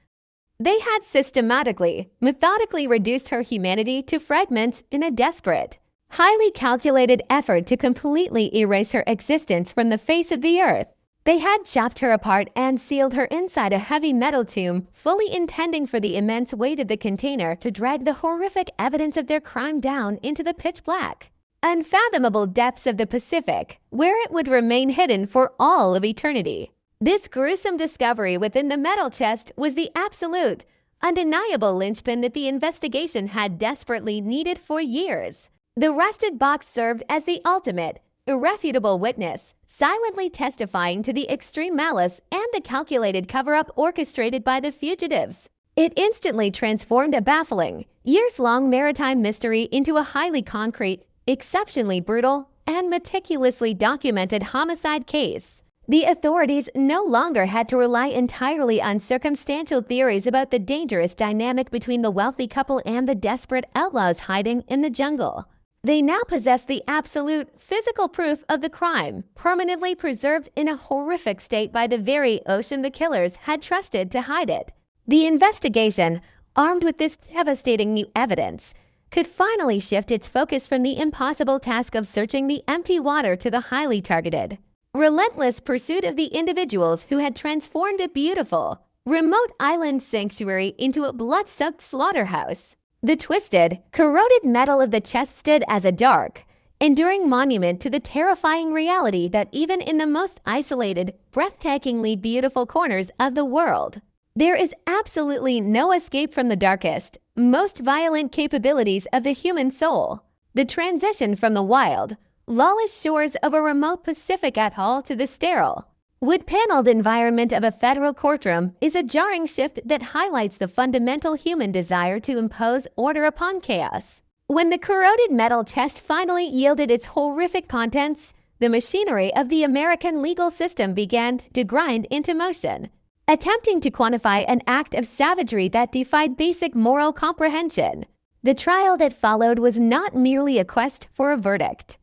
They had systematically, methodically reduced her humanity to fragments in a desperate, highly calculated effort to completely erase her existence from the face of the earth. They had chopped her apart and sealed her inside a heavy metal tomb, fully intending for the immense weight of the container to drag the horrific evidence of their crime down into the pitch black, unfathomable depths of the Pacific, where it would remain hidden for all of eternity. This gruesome discovery within the metal chest was the absolute, undeniable linchpin that the investigation had desperately needed for years. The rusted box served as the ultimate, irrefutable witness, silently testifying to the extreme malice and the calculated cover-up orchestrated by the fugitives. It instantly transformed a baffling, years-long maritime mystery into a highly concrete, exceptionally brutal, and meticulously documented homicide case. The authorities no longer had to rely entirely on circumstantial theories about the dangerous dynamic between the wealthy couple and the desperate outlaws hiding in the jungle. They now possessed the absolute physical proof of the crime, permanently preserved in a horrific state by the very ocean the killers had trusted to hide it. The investigation, armed with this devastating new evidence, could finally shift its focus from the impossible task of searching the empty water to the highly targeted, relentless pursuit of the individuals who had transformed a beautiful, remote island sanctuary into a blood-soaked slaughterhouse. The twisted, corroded metal of the chest stood as a dark, enduring monument to the terrifying reality that even in the most isolated, breathtakingly beautiful corners of the world, there is absolutely no escape from the darkest, most violent capabilities of the human soul. The transition from the wild, lawless shores of a remote Pacific atoll to the sterile, wood-paneled environment of a federal courtroom is a jarring shift that highlights the fundamental human desire to impose order upon chaos. When the corroded metal chest finally yielded its horrific contents, the machinery of the American legal system began to grind into motion, attempting to quantify an act of savagery that defied basic moral comprehension. The trial that followed was not merely a quest for a verdict.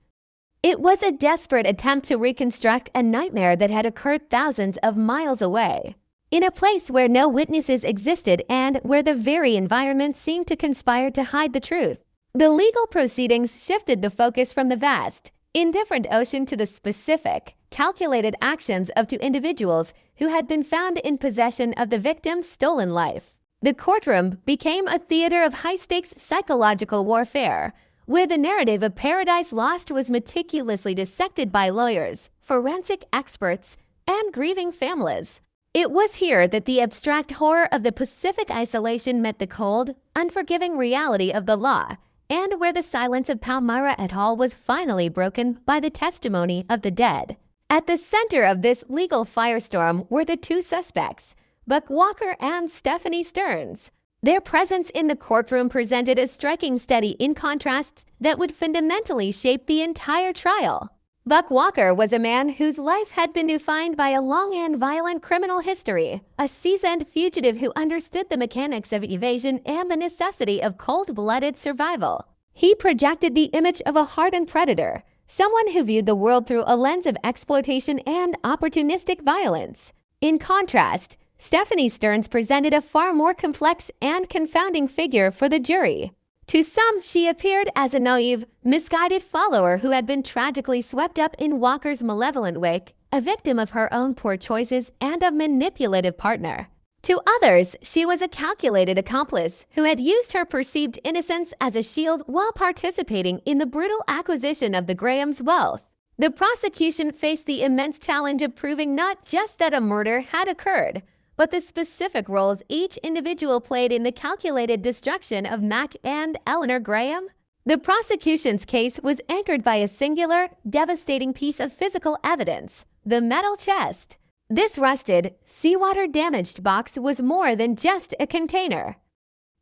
It was a desperate attempt to reconstruct a nightmare that had occurred thousands of miles away, in a place where no witnesses existed and where the very environment seemed to conspire to hide the truth. The legal proceedings shifted the focus from the vast, indifferent ocean to the specific, calculated actions of two individuals who had been found in possession of the victim's stolen life. The courtroom became a theater of high-stakes psychological warfare, where the narrative of Paradise Lost was meticulously dissected by lawyers, forensic experts, and grieving families. It was here that the abstract horror of the Pacific isolation met the cold, unforgiving reality of the law, and where the silence of Palmyra Atoll was finally broken by the testimony of the dead. At the center of this legal firestorm were the two suspects, Buck Walker and Stephanie Stearns. Their presence in the courtroom presented a striking study in contrasts that would fundamentally shape the entire trial. Buck Walker was a man whose life had been defined by a long and violent criminal history, a seasoned fugitive who understood the mechanics of evasion and the necessity of cold-blooded survival. He projected the image of a hardened predator, someone who viewed the world through a lens of exploitation and opportunistic violence. In contrast, Stephanie Stearns presented a far more complex and confounding figure for the jury. To some, she appeared as a naive, misguided follower who had been tragically swept up in Walker's malevolent wake, a victim of her own poor choices and a manipulative partner. To others, she was a calculated accomplice who had used her perceived innocence as a shield while participating in the brutal acquisition of the Grahams' wealth. The prosecution faced the immense challenge of proving not just that a murder had occurred, but the specific roles each individual played in the calculated destruction of Mac and Eleanor Graham. The prosecution's case was anchored by a singular, devastating piece of physical evidence, the metal chest. This rusted, seawater-damaged box was more than just a container.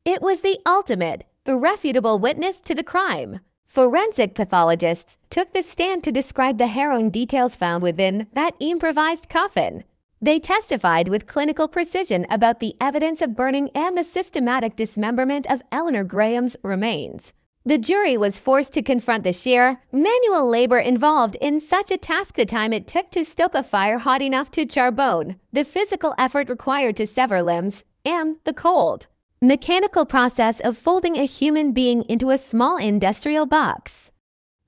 It was the ultimate, irrefutable witness to the crime. Forensic pathologists took the stand to describe the harrowing details found within that improvised coffin. They testified with clinical precision about the evidence of burning and the systematic dismemberment of Eleanor Graham's remains. The jury was forced to confront the sheer, manual labor involved in such a task, the time it took to stoke a fire hot enough to char bone, the physical effort required to sever limbs, and the cold, mechanical process of folding a human being into a small industrial box.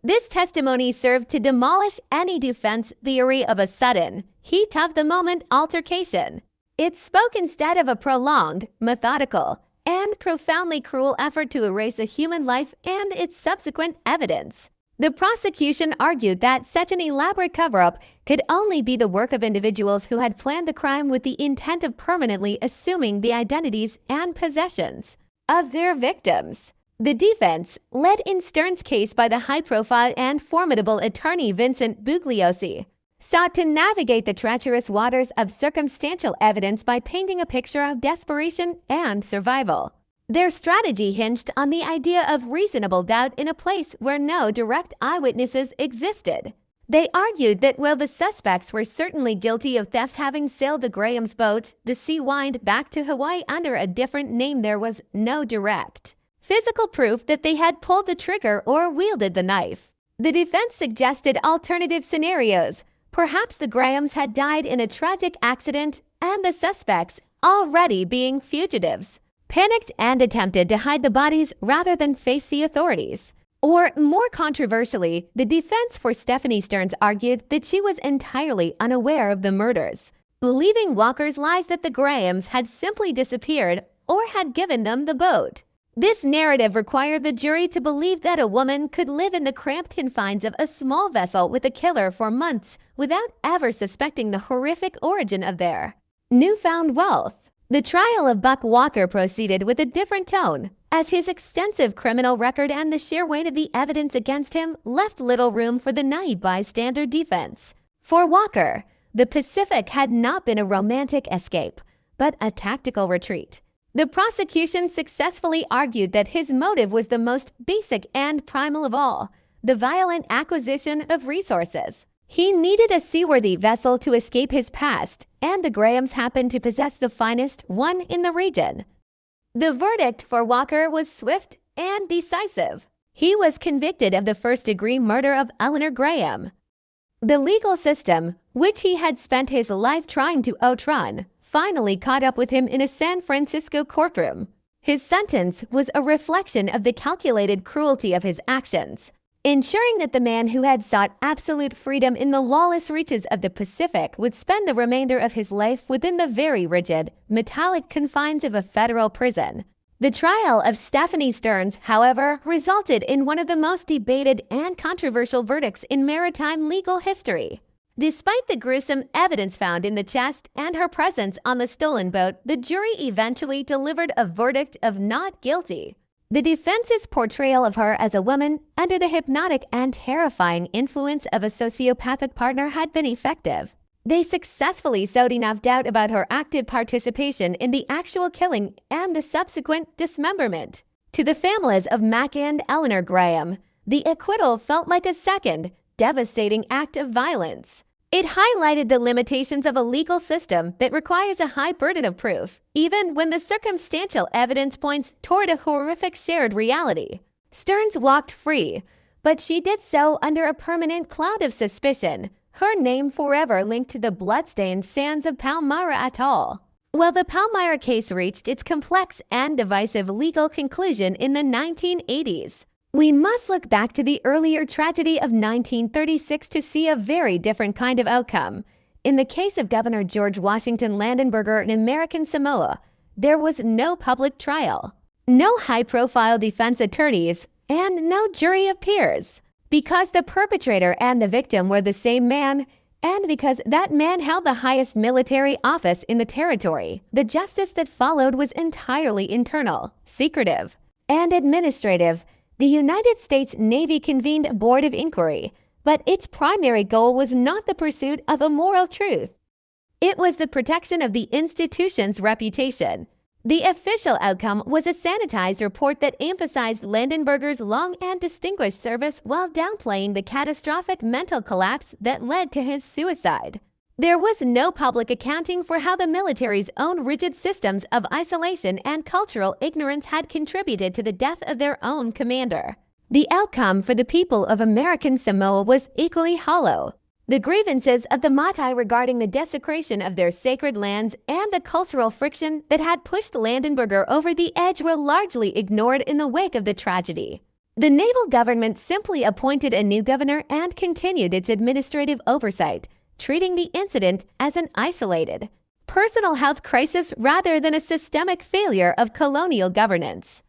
This testimony served to demolish any defense theory of a sudden, heat-of-the-moment altercation. It spoke instead of a prolonged, methodical, and profoundly cruel effort to erase a human life and its subsequent evidence. The prosecution argued that such an elaborate cover-up could only be the work of individuals who had planned the crime with the intent of permanently assuming the identities and possessions of their victims. The defense, led in Stearns' case by the high-profile and formidable attorney Vincent Bugliosi, sought to navigate the treacherous waters of circumstantial evidence by painting a picture of desperation and survival. Their strategy hinged on the idea of reasonable doubt in a place where no direct eyewitnesses existed. They argued that while the suspects were certainly guilty of theft, having sailed the Graham's boat, the Sea Wind, back to Hawaii under a different name, there was no direct physical proof that they had pulled the trigger or wielded the knife. The defense suggested alternative scenarios. Perhaps the Grahams had died in a tragic accident and the suspects, already being fugitives, panicked and attempted to hide the bodies rather than face the authorities. Or, more controversially, the defense for Stephanie Stearns argued that she was entirely unaware of the murders, believing Walker's lies that the Grahams had simply disappeared or had given them the boat. This narrative required the jury to believe that a woman could live in the cramped confines of a small vessel with a killer for months without ever suspecting the horrific origin of their newfound wealth. The trial of Buck Walker proceeded with a different tone, as his extensive criminal record and the sheer weight of the evidence against him left little room for the naive bystander defense. For Walker, the Pacific had not been a romantic escape, but a tactical retreat. The prosecution successfully argued that his motive was the most basic and primal of all, the violent acquisition of resources. He needed a seaworthy vessel to escape his past, and the Grahams happened to possess the finest one in the region. The verdict for Walker was swift and decisive. He was convicted of the first-degree murder of Eleanor Graham. The legal system, which he had spent his life trying to outrun, finally caught up with him in a San Francisco courtroom. His sentence was a reflection of the calculated cruelty of his actions, ensuring that the man who had sought absolute freedom in the lawless reaches of the Pacific would spend the remainder of his life within the very rigid, metallic confines of a federal prison. The trial of Stephanie Stearns, however, resulted in one of the most debated and controversial verdicts in maritime legal history. Despite the gruesome evidence found in the chest and her presence on the stolen boat, the jury eventually delivered a verdict of not guilty. The defense's portrayal of her as a woman under the hypnotic and terrifying influence of a sociopathic partner had been effective. They successfully sowed enough doubt about her active participation in the actual killing and the subsequent dismemberment. To the families of Mac and Eleanor Graham, the acquittal felt like a second, devastating act of violence. It highlighted the limitations of a legal system that requires a high burden of proof, even when the circumstantial evidence points toward a horrific shared reality. Stearns walked free, but she did so under a permanent cloud of suspicion, her name forever linked to the bloodstained sands of Palmyra Atoll. While the Palmyra case reached its complex and divisive legal conclusion in the 1980s, we must look back to the earlier tragedy of 1936 to see a very different kind of outcome. In the case of Governor George Washington Landenberger in American Samoa, there was no public trial, no high-profile defense attorneys, and no jury of peers. Because the perpetrator and the victim were the same man, and because that man held the highest military office in the territory, the justice that followed was entirely internal, secretive, and administrative. The United States Navy convened a board of inquiry, but its primary goal was not the pursuit of a moral truth. It was the protection of the institution's reputation. The official outcome was a sanitized report that emphasized Landenberger's long and distinguished service while downplaying the catastrophic mental collapse that led to his suicide. There was no public accounting for how the military's own rigid systems of isolation and cultural ignorance had contributed to the death of their own commander. The outcome for the people of American Samoa was equally hollow. The grievances of the Matai regarding the desecration of their sacred lands and the cultural friction that had pushed Landenberger over the edge were largely ignored in the wake of the tragedy. The naval government simply appointed a new governor and continued its administrative oversight, treating the incident as an isolated, personal health crisis rather than a systemic failure of colonial governance.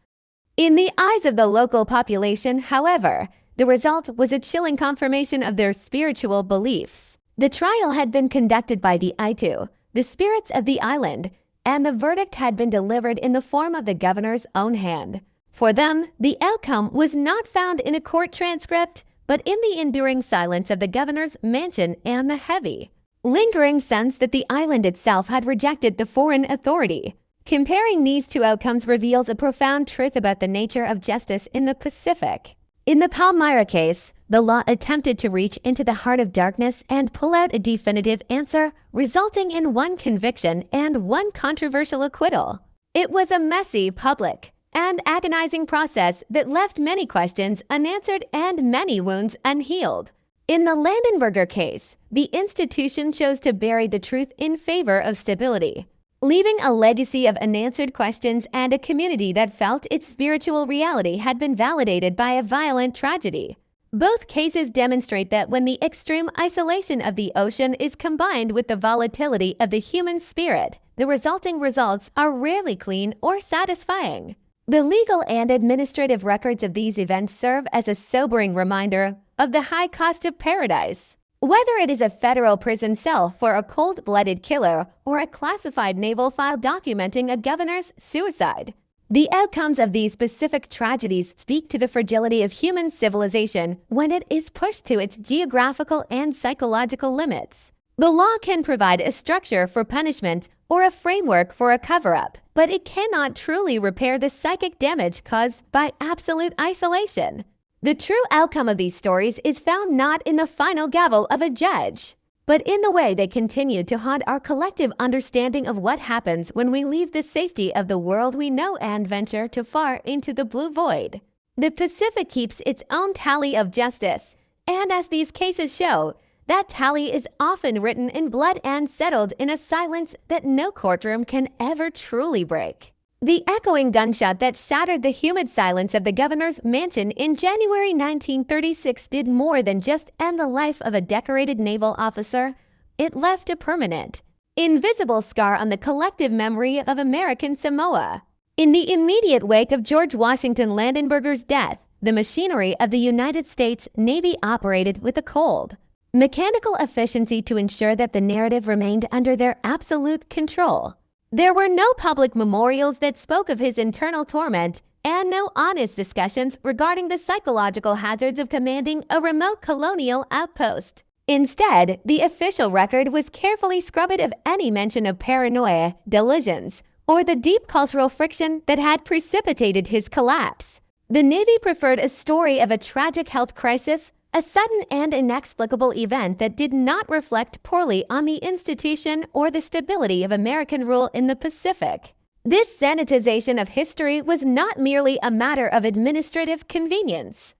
In the eyes of the local population, however, the result was a chilling confirmation of their spiritual beliefs. The trial had been conducted by the Aitu, the spirits of the island, and the verdict had been delivered in the form of the governor's own hand. For them, the outcome was not found in a court transcript, but in the enduring silence of the governor's mansion and the heavy, lingering sense that the island itself had rejected the foreign authority. Comparing these two outcomes reveals a profound truth about the nature of justice in the Pacific. In the Palmyra case, the law attempted to reach into the heart of darkness and pull out a definitive answer, resulting in one conviction and one controversial acquittal. It was a messy, public, and agonizing process that left many questions unanswered and many wounds unhealed. In the Landenberger case, the institution chose to bury the truth in favor of stability, leaving a legacy of unanswered questions and a community that felt its spiritual reality had been validated by a violent tragedy. Both cases demonstrate that when the extreme isolation of the ocean is combined with the volatility of the human spirit, the resulting results are rarely clean or satisfying. The legal and administrative records of these events serve as a sobering reminder of the high cost of paradise. Whether it is a federal prison cell for a cold-blooded killer or a classified naval file documenting a governor's suicide, The outcomes of these specific tragedies speak to the fragility of human civilization when it is pushed to its geographical and psychological limits. The law can provide a structure for punishment or a framework for a cover-up, but it cannot truly repair the psychic damage caused by absolute isolation. The true outcome of these stories is found not in the final gavel of a judge, but in the way they continue to haunt our collective understanding of what happens when we leave the safety of the world we know and venture too far into the blue void. The Pacific keeps its own tally of justice, and as these cases show, that tally is often written in blood and settled in a silence that no courtroom can ever truly break. The echoing gunshot that shattered the humid silence of the governor's mansion in January 1936 did more than just end the life of a decorated naval officer. It left a permanent, invisible scar on the collective memory of American Samoa. In the immediate wake of George Washington Landenberger's death, the machinery of the United States Navy operated with a cold, mechanical efficiency to ensure that the narrative remained under their absolute control. There were no public memorials that spoke of his internal torment, and no honest discussions regarding the psychological hazards of commanding a remote colonial outpost. Instead, the official record was carefully scrubbed of any mention of paranoia, delusions, or the deep cultural friction that had precipitated his collapse. The Navy preferred a story of a tragic health crisis, a sudden and inexplicable event that did not reflect poorly on the institution or the stability of American rule in the Pacific. This sanitization of history was not merely a matter of administrative convenience.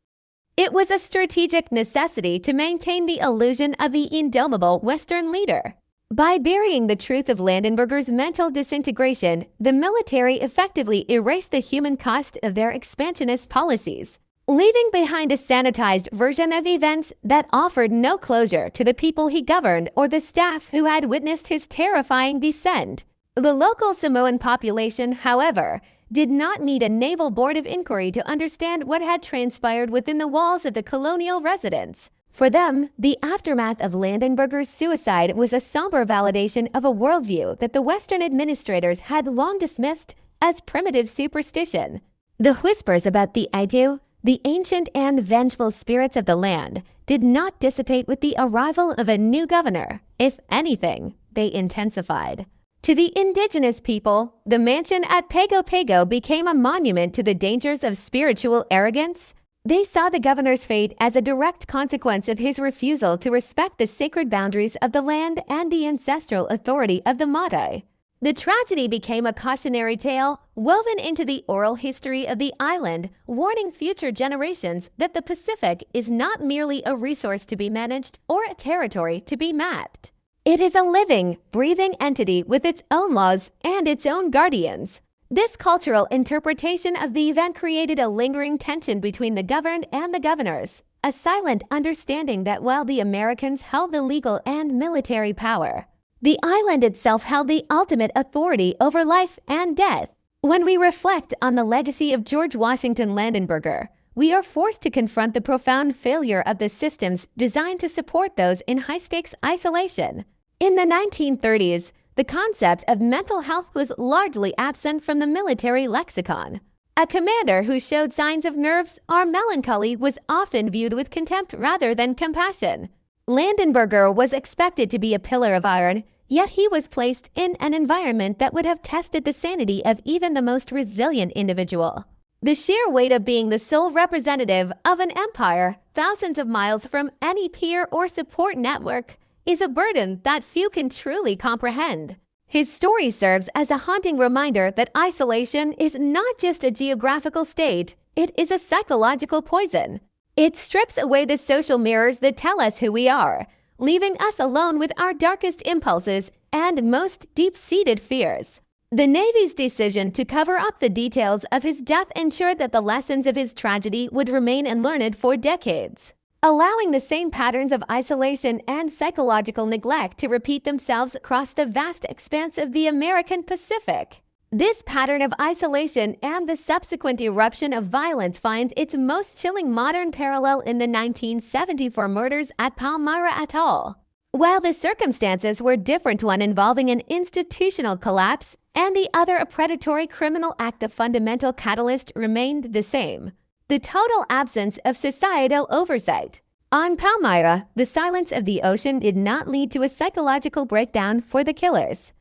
It was a strategic necessity to maintain the illusion of the indomitable Western leader. By burying the truth of Landenberger's mental disintegration, the military effectively erased the human cost of their expansionist policies, leaving behind a sanitized version of events that offered no closure to the people he governed or the staff who had witnessed his terrifying descent. The local Samoan population, however, did not need a naval board of inquiry to understand what had transpired within the walls of the colonial residence. For them, the aftermath of Landenberger's suicide was a somber validation of a worldview that the Western administrators had long dismissed as primitive superstition. The whispers about the Aitu, the ancient and vengeful spirits of the land, did not dissipate with the arrival of a new governor. If anything, they intensified. To the indigenous people, the mansion at Pago Pago became a monument to the dangers of spiritual arrogance. They saw the governor's fate as a direct consequence of his refusal to respect the sacred boundaries of the land and the ancestral authority of the Mātai. The tragedy became a cautionary tale woven into the oral history of the island, warning future generations that the Pacific is not merely a resource to be managed or a territory to be mapped. It is a living, breathing entity with its own laws and its own guardians. This cultural interpretation of the event created a lingering tension between the governed and the governors, a silent understanding that while the Americans held the legal and military power, the island itself held the ultimate authority over life and death. When we reflect on the legacy of George Washington Landenberger, we are forced to confront the profound failure of the systems designed to support those in high-stakes isolation. In the 1930s, the concept of mental health was largely absent from the military lexicon. A commander who showed signs of nerves or melancholy was often viewed with contempt rather than compassion. Landenberger was expected to be a pillar of iron, yet he was placed in an environment that would have tested the sanity of even the most resilient individual. The sheer weight of being the sole representative of an empire thousands of miles from any peer or support network is a burden that few can truly comprehend. His story serves as a haunting reminder that isolation is not just a geographical state, it is a psychological poison. It strips away the social mirrors that tell us who we are, leaving us alone with our darkest impulses and most deep-seated fears. The Navy's decision to cover up the details of his death ensured that the lessons of his tragedy would remain unlearned for decades, allowing the same patterns of isolation and psychological neglect to repeat themselves across the vast expanse of the American Pacific. This pattern of isolation and the subsequent eruption of violence finds its most chilling modern parallel in the 1974 murders at Palmyra Atoll. While the circumstances were different, one involving an institutional collapse and the other a predatory criminal act. The fundamental catalyst remained the same: the total absence of societal oversight. On Palmyra, the silence of the ocean did not lead to a psychological breakdown for the killers.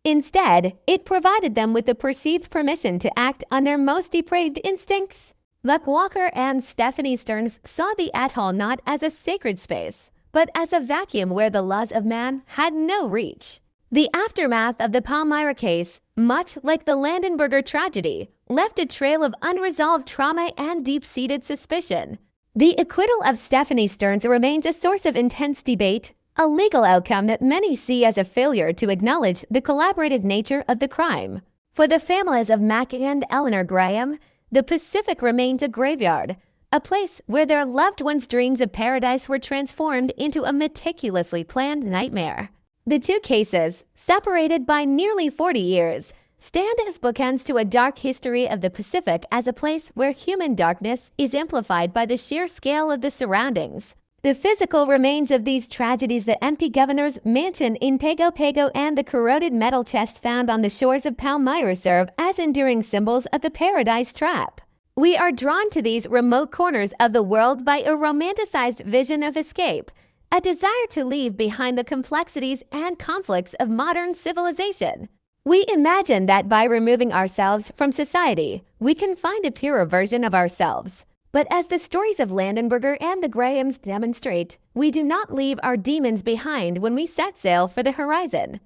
Instead, it provided them with the perceived permission to act on their most depraved instincts. Buck Walker and Stephanie Stearns saw the atoll not as a sacred space, but as a vacuum where the laws of man had no reach. The aftermath of the Palmyra case, much like the Landenberger tragedy, left a trail of unresolved trauma and deep-seated suspicion. The acquittal of Stephanie Stearns remains a source of intense debate, a legal outcome that many see as a failure to acknowledge the collaborative nature of the crime. For the families of Mac and Eleanor Graham, the Pacific remains a graveyard, a place where their loved ones' dreams of paradise were transformed into a meticulously planned nightmare. The two cases, separated by nearly 40 years, stand as bookends to a dark history of the Pacific as a place where human darkness is amplified by the sheer scale of the surroundings. The physical remains of these tragedies, the empty governor's mansion in Pago Pago and the corroded metal chest found on the shores of Palmyra, serve as enduring symbols of the Paradise Trap. We are drawn to these remote corners of the world by a romanticized vision of escape, a desire to leave behind the complexities and conflicts of modern civilization. We imagine that by removing ourselves from society, we can find a purer version of ourselves. But as the stories of Landenberger and the Grahams demonstrate, we do not leave our demons behind when we set sail for the horizon.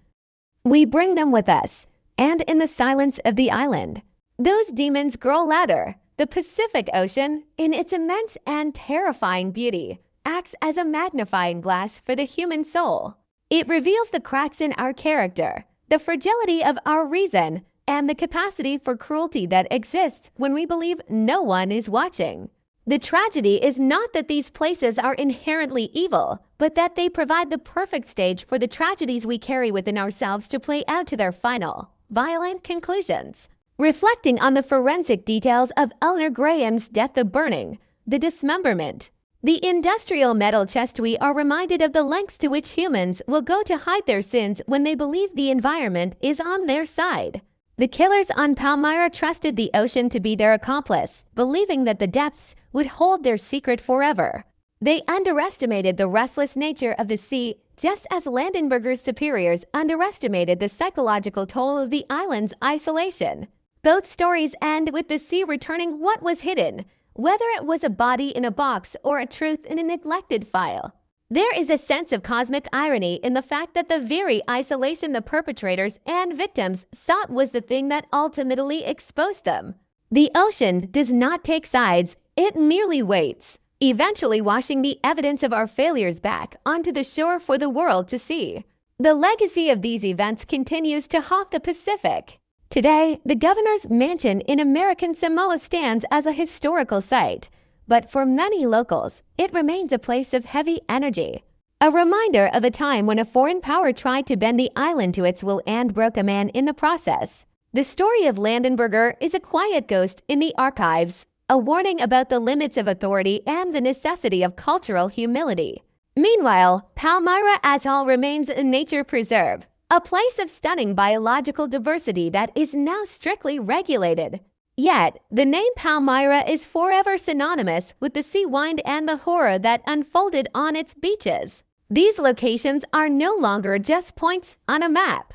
We bring them with us, and in the silence of the island, those demons grow louder. The Pacific Ocean, in its immense and terrifying beauty, acts as a magnifying glass for the human soul. It reveals the cracks in our character, the fragility of our reason, and the capacity for cruelty that exists when we believe no one is watching. The tragedy is not that these places are inherently evil, but that they provide the perfect stage for the tragedies we carry within ourselves to play out to their final, violent conclusions. Reflecting on the forensic details of Eleanor Graham's death, the burning, the dismemberment, the industrial metal chest, we are reminded of the lengths to which humans will go to hide their sins when they believe the environment is on their side. The killers on Palmyra trusted the ocean to be their accomplice, believing that the depths would hold their secret forever. They underestimated the restless nature of the sea, just as Landenberger's superiors underestimated the psychological toll of the island's isolation. Both stories end with the sea returning what was hidden, whether it was a body in a box or a truth in a neglected file. There is a sense of cosmic irony in the fact that the very isolation the perpetrators and victims sought was the thing that ultimately exposed them. The ocean does not take sides, it merely waits, eventually washing the evidence of our failures back onto the shore for the world to see. The legacy of these events continues to haunt the Pacific. Today, the governor's mansion in American Samoa stands as a historical site, but for many locals, it remains a place of heavy energy. A reminder of a time when a foreign power tried to bend the island to its will and broke a man in the process. The story of Landenberger is a quiet ghost in the archives, a warning about the limits of authority and the necessity of cultural humility. Meanwhile, Palmyra Atoll remains a nature preserve, a place of stunning biological diversity that is now strictly regulated. Yet, the name Palmyra is forever synonymous with the sea wind and the horror that unfolded on its beaches. These locations are no longer just points on a map.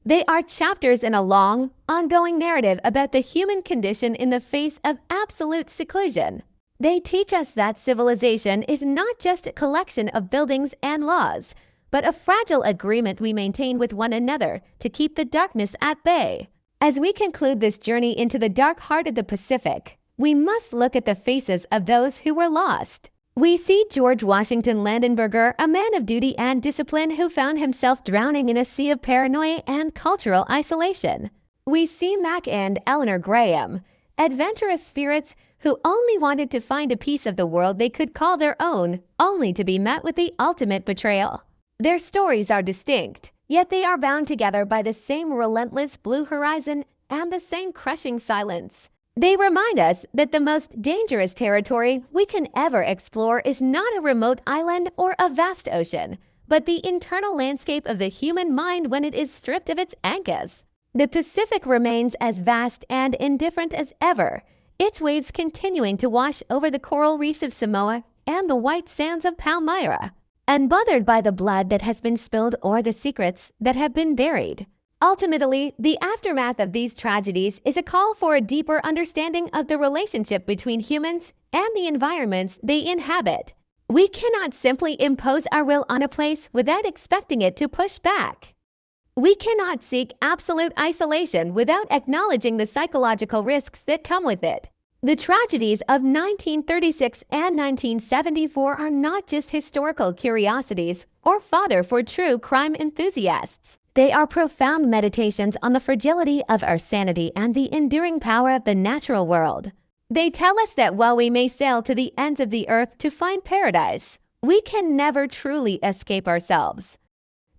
They are chapters in a long, ongoing narrative about the human condition in the face of absolute seclusion. They teach us that civilization is not just a collection of buildings and laws, but a fragile agreement we maintain with one another to keep the darkness at bay. As we conclude this journey into the dark heart of the Pacific, we must look at the faces of those who were lost. We see George Washington Landenberger, a man of duty and discipline who found himself drowning in a sea of paranoia and cultural isolation. We see Mac and Eleanor Graham, adventurous spirits who only wanted to find a piece of the world they could call their own, only to be met with the ultimate betrayal. Their stories are distinct, yet they are bound together by the same relentless blue horizon and the same crushing silence. They remind us that the most dangerous territory we can ever explore is not a remote island or a vast ocean, but the internal landscape of the human mind when it is stripped of its anchors. The Pacific remains as vast and indifferent as ever, its waves continuing to wash over the coral reefs of Samoa and the white sands of Palmyra, unbothered by the blood that has been spilled or the secrets that have been buried. Ultimately, the aftermath of these tragedies is a call for a deeper understanding of the relationship between humans and the environments they inhabit. We cannot simply impose our will on a place without expecting it to push back. We cannot seek absolute isolation without acknowledging the psychological risks that come with it. The tragedies of 1936 and 1974 are not just historical curiosities or fodder for true crime enthusiasts. They are profound meditations on the fragility of our sanity and the enduring power of the natural world. They tell us that while we may sail to the ends of the earth to find paradise, we can never truly escape ourselves.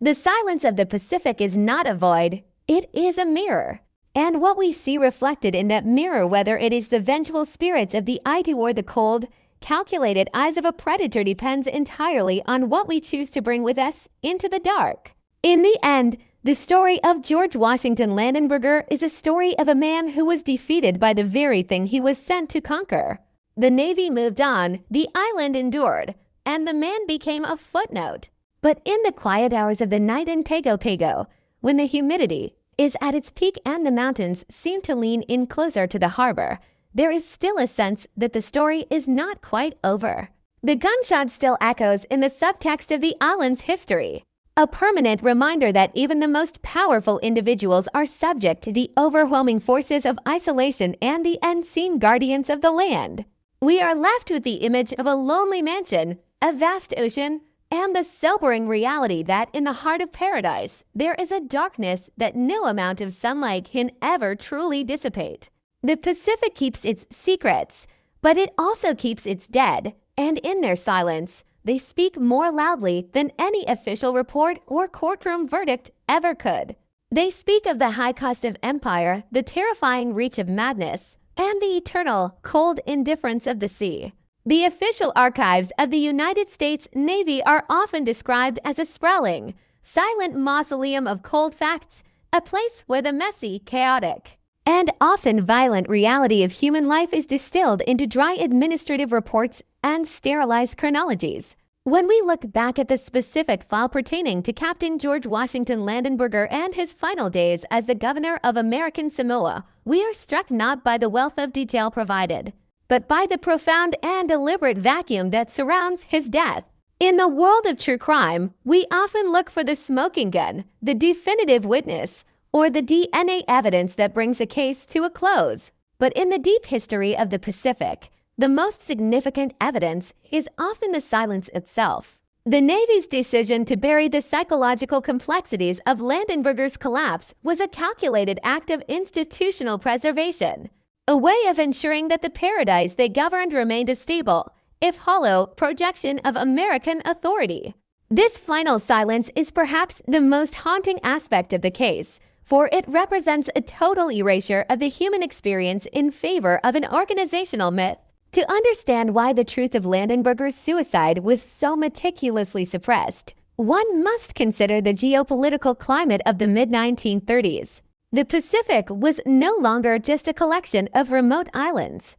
The silence of the Pacific is not a void, it is a mirror. And what we see reflected in that mirror, whether it is the vengeful spirits of the eye or the cold, calculated eyes of a predator, depends entirely on what we choose to bring with us into the dark. In the end, the story of George Washington Landenberger is a story of a man who was defeated by the very thing he was sent to conquer. The Navy moved on, the island endured, and the man became a footnote. But in the quiet hours of the night in Pago Pago, when the humidity is at its peak and the mountains seem to lean in closer to the harbor, there is still a sense that the story is not quite over. The gunshot still echoes in the subtext of the island's history, a permanent reminder that even the most powerful individuals are subject to the overwhelming forces of isolation and the unseen guardians of the land. We are left with the image of a lonely mansion, a vast ocean, and the sobering reality that in the heart of paradise, there is a darkness that no amount of sunlight can ever truly dissipate. The Pacific keeps its secrets, but it also keeps its dead, and in their silence, they speak more loudly than any official report or courtroom verdict ever could. They speak of the high cost of empire, the terrifying reach of madness, and the eternal, cold indifference of the sea. The official archives of the United States Navy are often described as a sprawling, silent mausoleum of cold facts, a place where the messy, chaotic, and often violent reality of human life is distilled into dry administrative reports and sterilized chronologies. When we look back at the specific file pertaining to Captain George Washington Landenberger and his final days as the governor of American Samoa, we are struck not by the wealth of detail provided, but by the profound and deliberate vacuum that surrounds his death. In the world of true crime, we often look for the smoking gun, the definitive witness, or the DNA evidence that brings a case to a close. But in the deep history of the Pacific, the most significant evidence is often the silence itself. The Navy's decision to bury the psychological complexities of Landenberger's collapse was a calculated act of institutional preservation, a way of ensuring that the paradise they governed remained a stable, if hollow, projection of American authority. This final silence is perhaps the most haunting aspect of the case, for it represents a total erasure of the human experience in favor of an organizational myth. To understand why the truth of Landenberger's suicide was so meticulously suppressed, one must consider the geopolitical climate of the mid-1930s. The Pacific was no longer just a collection of remote islands.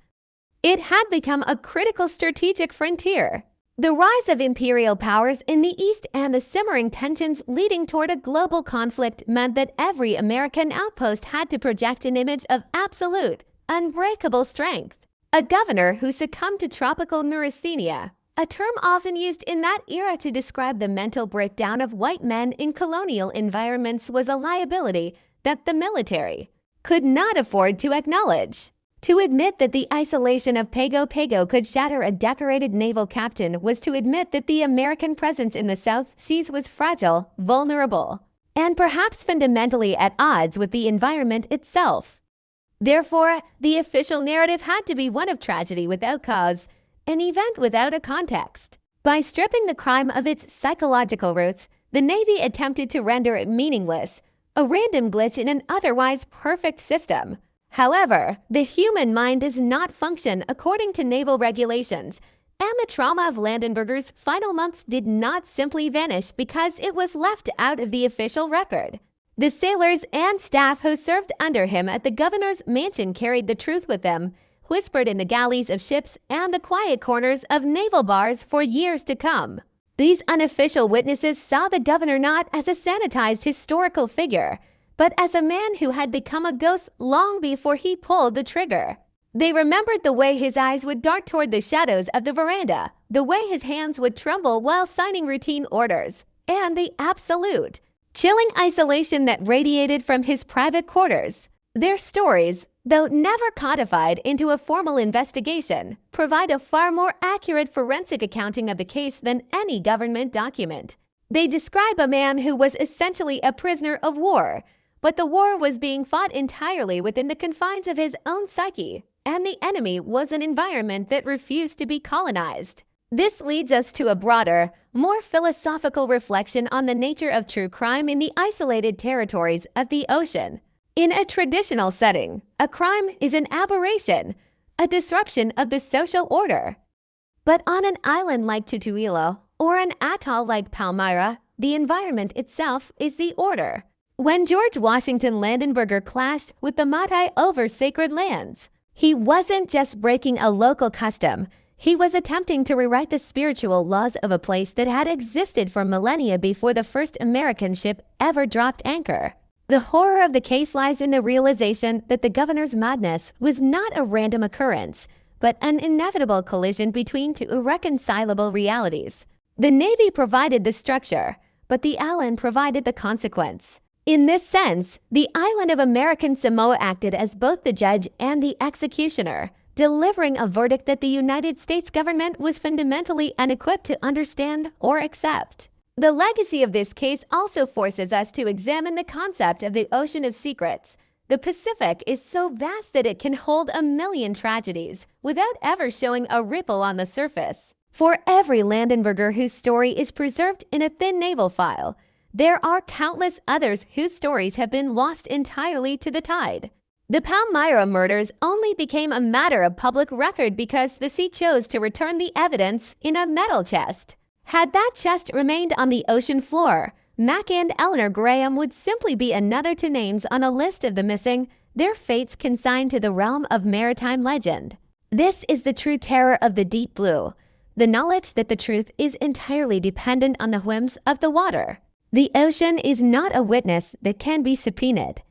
It had become a critical strategic frontier. The rise of imperial powers in the East and the simmering tensions leading toward a global conflict meant that every American outpost had to project an image of absolute, unbreakable strength. A governor who succumbed to tropical neurasthenia, a term often used in that era to describe the mental breakdown of white men in colonial environments, was a liability that the military could not afford to acknowledge. To admit that the isolation of Pago Pago could shatter a decorated naval captain was to admit that the American presence in the South Seas was fragile, vulnerable, and perhaps fundamentally at odds with the environment itself. Therefore, the official narrative had to be one of tragedy without cause, an event without a context. By stripping the crime of its psychological roots, the Navy attempted to render it meaningless, a random glitch in an otherwise perfect system. However, the human mind does not function according to naval regulations, and the trauma of Landenberger's final months did not simply vanish because it was left out of the official record. The sailors and staff who served under him at the governor's mansion carried the truth with them, whispered in the galleys of ships and the quiet corners of naval bars for years to come. These unofficial witnesses saw the governor not as a sanitized historical figure, but as a man who had become a ghost long before he pulled the trigger. They remembered the way his eyes would dart toward the shadows of the veranda, the way his hands would tremble while signing routine orders, and the absolute, chilling isolation that radiated from his private quarters. Their stories, though never codified into a formal investigation, provide a far more accurate forensic accounting of the case than any government document. They describe a man who was essentially a prisoner of war, but the war was being fought entirely within the confines of his own psyche, and the enemy was an environment that refused to be colonized. This leads us to a broader, more philosophical reflection on the nature of true crime in the isolated territories of the ocean. In a traditional setting, a crime is an aberration, a disruption of the social order. But on an island like Tutuila or an atoll like Palmyra, the environment itself is the order. When George Washington Landenberger clashed with the Matai over sacred lands, he wasn't just breaking a local custom. He was attempting to rewrite the spiritual laws of a place that had existed for millennia before the first American ship ever dropped anchor. The horror of the case lies in the realization that the governor's madness was not a random occurrence, but an inevitable collision between two irreconcilable realities. The Navy provided the structure, but the island provided the consequence. In this sense, the island of American Samoa acted as both the judge and the executioner, delivering a verdict that the United States government was fundamentally unequipped to understand or accept. The legacy of this case also forces us to examine the concept of the ocean of secrets. The Pacific is so vast that it can hold a million tragedies without ever showing a ripple on the surface. For every Landenberger whose story is preserved in a thin naval file, there are countless others whose stories have been lost entirely to the tide. The Palmyra murders only became a matter of public record because the sea chose to return the evidence in a metal chest. Had that chest remained on the ocean floor, Mac and Eleanor Graham would simply be another two names on a list of the missing, their fates consigned to the realm of maritime legend. This is the true terror of the deep blue, the knowledge that the truth is entirely dependent on the whims of the water. The ocean is not a witness that can be subpoenaed.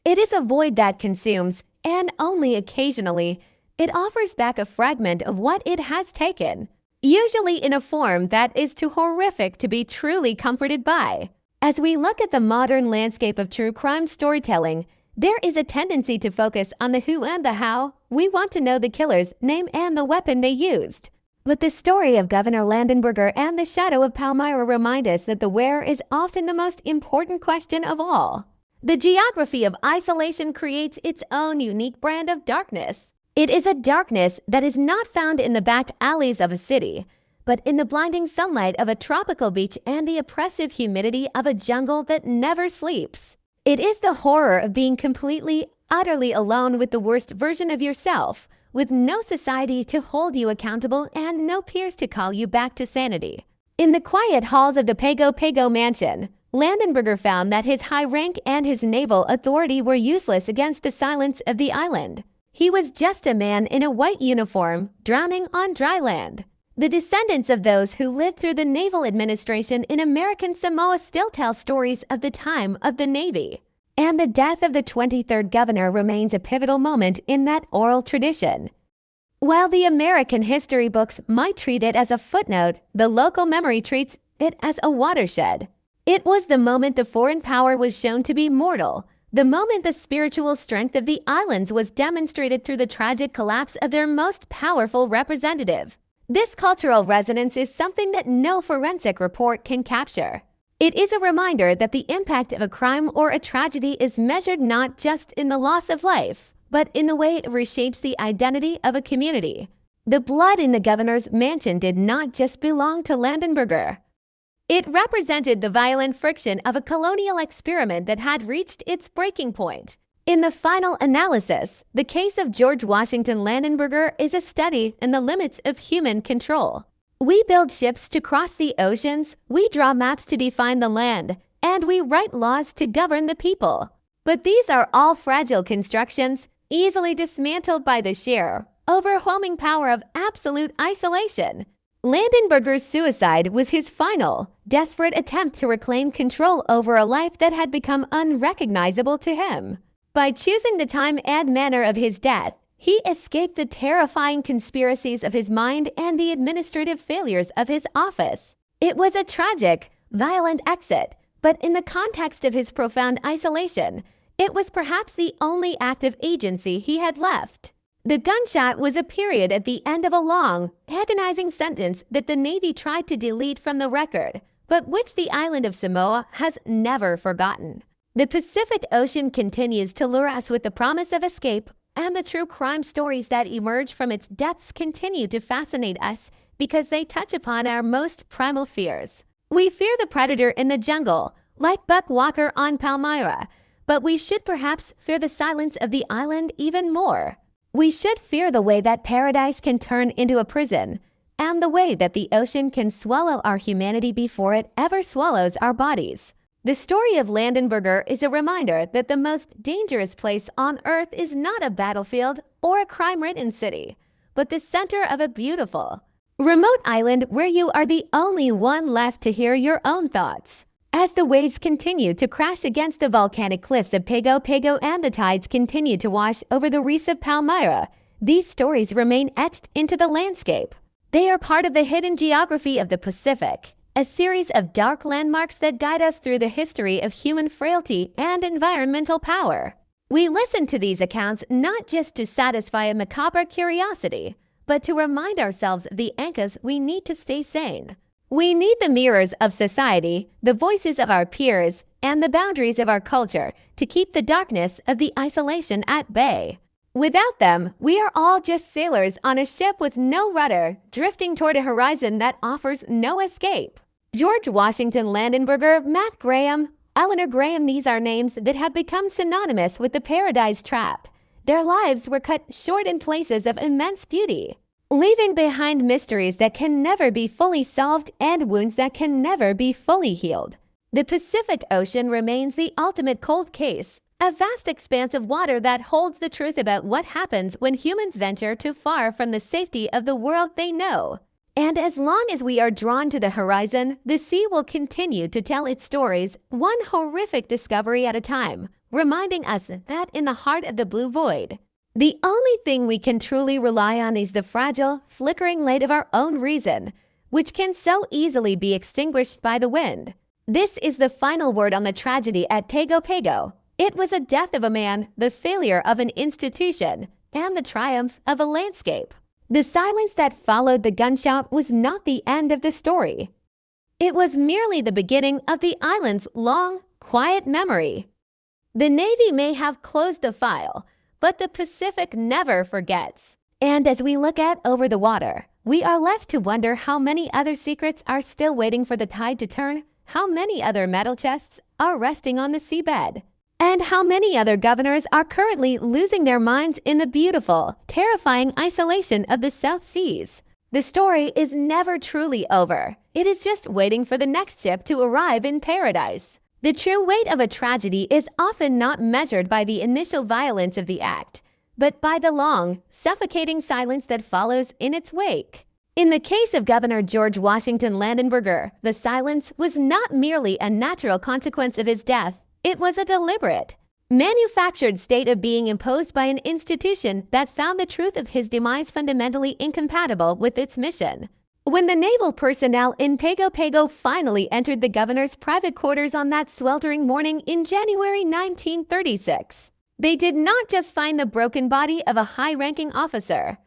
It is a void that consumes, and only occasionally, it offers back a fragment of what it has taken, usually in a form that is too horrific to be truly comforted by. As we look at the modern landscape of true crime storytelling, there is a tendency to focus on the who and the how. We want to know the killer's name and the weapon they used. But the story of Governor Landenberger and the shadow of Palmyra remind us that the where is often the most important question of all. The geography of isolation creates its own unique brand of darkness. It is a darkness that is not found in the back alleys of a city, but in the blinding sunlight of a tropical beach and the oppressive humidity of a jungle that never sleeps. It is the horror of being completely, utterly alone with the worst version of yourself, with no society to hold you accountable and no peers to call you back to sanity. In the quiet halls of the Pago Pago mansion, Landenberger found that his high rank and his naval authority were useless against the silence of the island. He was just a man in a white uniform, drowning on dry land. The descendants of those who lived through the naval administration in American Samoa still tell stories of the time of the Navy. And the death of the 23rd governor remains a pivotal moment in that oral tradition. While the American history books might treat it as a footnote, the local memory treats it as a watershed. It was the moment the foreign power was shown to be mortal, the moment the spiritual strength of the islands was demonstrated through the tragic collapse of their most powerful representative. This cultural resonance is something that no forensic report can capture. It is a reminder that the impact of a crime or a tragedy is measured not just in the loss of life, but in the way it reshapes the identity of a community. The blood in the governor's mansion did not just belong to Landenberger. It represented the violent friction of a colonial experiment that had reached its breaking point. In the final analysis, the case of George Washington Landenberger is a study in the limits of human control. We build ships to cross the oceans, we draw maps to define the land, and we write laws to govern the people. But these are all fragile constructions, easily dismantled by the sheer, overwhelming power of absolute isolation. Landenberger's suicide was his final, desperate attempt to reclaim control over a life that had become unrecognizable to him. By choosing the time and manner of his death, he escaped the terrifying conspiracies of his mind and the administrative failures of his office. It was a tragic, violent exit, but in the context of his profound isolation, it was perhaps the only active agency he had left. The gunshot was a period at the end of a long, agonizing sentence that the Navy tried to delete from the record, but which the island of Samoa has never forgotten. The Pacific Ocean continues to lure us with the promise of escape, and the true crime stories that emerge from its depths continue to fascinate us because they touch upon our most primal fears. We fear the predator in the jungle, like Buck Walker on Palmyra, but we should perhaps fear the silence of the island even more. We should fear the way that paradise can turn into a prison, and the way that the ocean can swallow our humanity before it ever swallows our bodies. The story of Landenberger is a reminder that the most dangerous place on Earth is not a battlefield or a crime-ridden city, but the center of a beautiful, remote island where you are the only one left to hear your own thoughts. As the waves continue to crash against the volcanic cliffs of Pago Pago and the tides continue to wash over the reefs of Palmyra, these stories remain etched into the landscape. They are part of the hidden geography of the Pacific, a series of dark landmarks that guide us through the history of human frailty and environmental power. We listen to these accounts not just to satisfy a macabre curiosity, but to remind ourselves of the anchors we need to stay sane. We need the mirrors of society, the voices of our peers, and the boundaries of our culture to keep the darkness of the isolation at bay. Without them, we are all just sailors on a ship with no rudder, drifting toward a horizon that offers no escape. George Washington Landenberger, Matt Graham, Eleanor Graham, these are names that have become synonymous with the Paradise Trap. Their lives were cut short in places of immense beauty, leaving behind mysteries that can never be fully solved and wounds that can never be fully healed. The Pacific Ocean remains the ultimate cold case, a vast expanse of water that holds the truth about what happens when humans venture too far from the safety of the world they know. And as long as we are drawn to the horizon, the sea will continue to tell its stories, one horrific discovery at a time, reminding us that in the heart of the blue void, the only thing we can truly rely on is the fragile, flickering light of our own reason, which can so easily be extinguished by the wind. This is the final word on the tragedy at Pago Pago. It was a death of a man, the failure of an institution, and the triumph of a landscape. The silence that followed the gunshot was not the end of the story. It was merely the beginning of the island's long, quiet memory. The Navy may have closed the file, but the Pacific never forgets. And as we look out over the water, we are left to wonder how many other secrets are still waiting for the tide to turn, how many other metal chests are resting on the seabed, and how many other governors are currently losing their minds in the beautiful, terrifying isolation of the South Seas. The story is never truly over. It is just waiting for the next ship to arrive in paradise. The true weight of a tragedy is often not measured by the initial violence of the act, but by the long, suffocating silence that follows in its wake. In the case of Governor George Washington Landenberger, the silence was not merely a natural consequence of his death. It was a deliberate, manufactured state of being imposed by an institution that found the truth of his demise fundamentally incompatible with its mission. When the naval personnel in Pago Pago finally entered the governor's private quarters on that sweltering morning in January 1936, they did not just find the broken body of a high-ranking officer.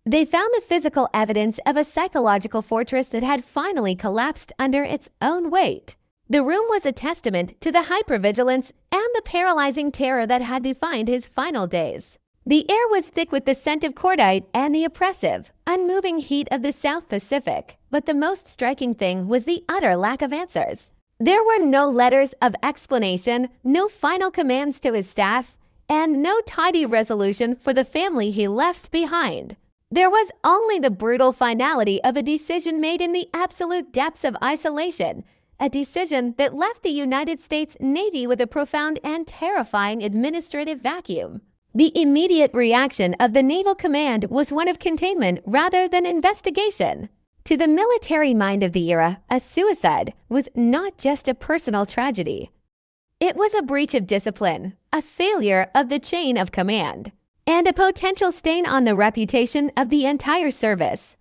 They found the physical evidence of a psychological fortress that had finally collapsed under its own weight. The room was a testament to the hypervigilance and the paralyzing terror that had defined his final days. The air was thick with the scent of cordite and the oppressive, unmoving heat of the South Pacific, but the most striking thing was the utter lack of answers. There were no letters of explanation, no final commands to his staff, and no tidy resolution for the family he left behind. There was only the brutal finality of a decision made in the absolute depths of isolation, a decision that left the United States Navy with a profound and terrifying administrative vacuum. The immediate reaction of the Naval Command was one of containment rather than investigation. To the military mind of the era, a suicide was not just a personal tragedy. It was a breach of discipline, a failure of the chain of command, and a potential stain on the reputation of the entire service.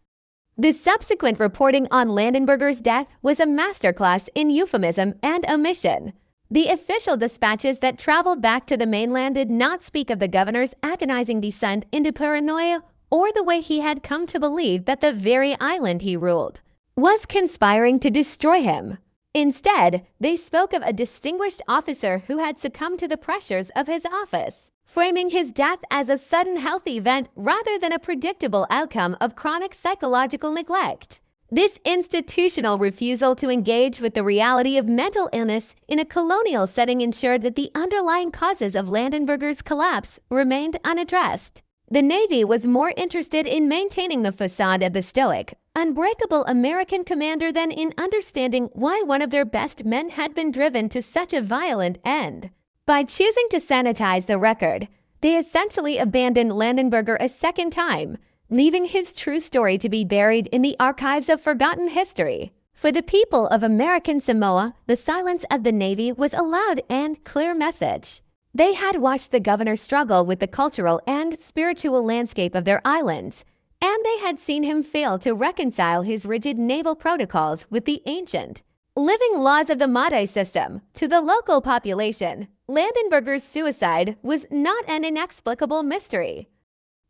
The subsequent reporting on Landenberger's death was a masterclass in euphemism and omission. The official dispatches that traveled back to the mainland did not speak of the governor's agonizing descent into paranoia or the way he had come to believe that the very island he ruled was conspiring to destroy him. Instead, they spoke of a distinguished officer who had succumbed to the pressures of his office, framing his death as a sudden health event rather than a predictable outcome of chronic psychological neglect. This institutional refusal to engage with the reality of mental illness in a colonial setting ensured that the underlying causes of Landenberger's collapse remained unaddressed. The Navy was more interested in maintaining the facade of the stoic, unbreakable American commander than in understanding why one of their best men had been driven to such a violent end. By choosing to sanitize the record, they essentially abandoned Landenberger a second time, leaving his true story to be buried in the archives of forgotten history. For the people of American Samoa, the silence of the Navy was a loud and clear message. They had watched the governor struggle with the cultural and spiritual landscape of their islands, and they had seen him fail to reconcile his rigid naval protocols with the ancient, living laws of the Mate system. To the local population, Landenberger's suicide was not an inexplicable mystery.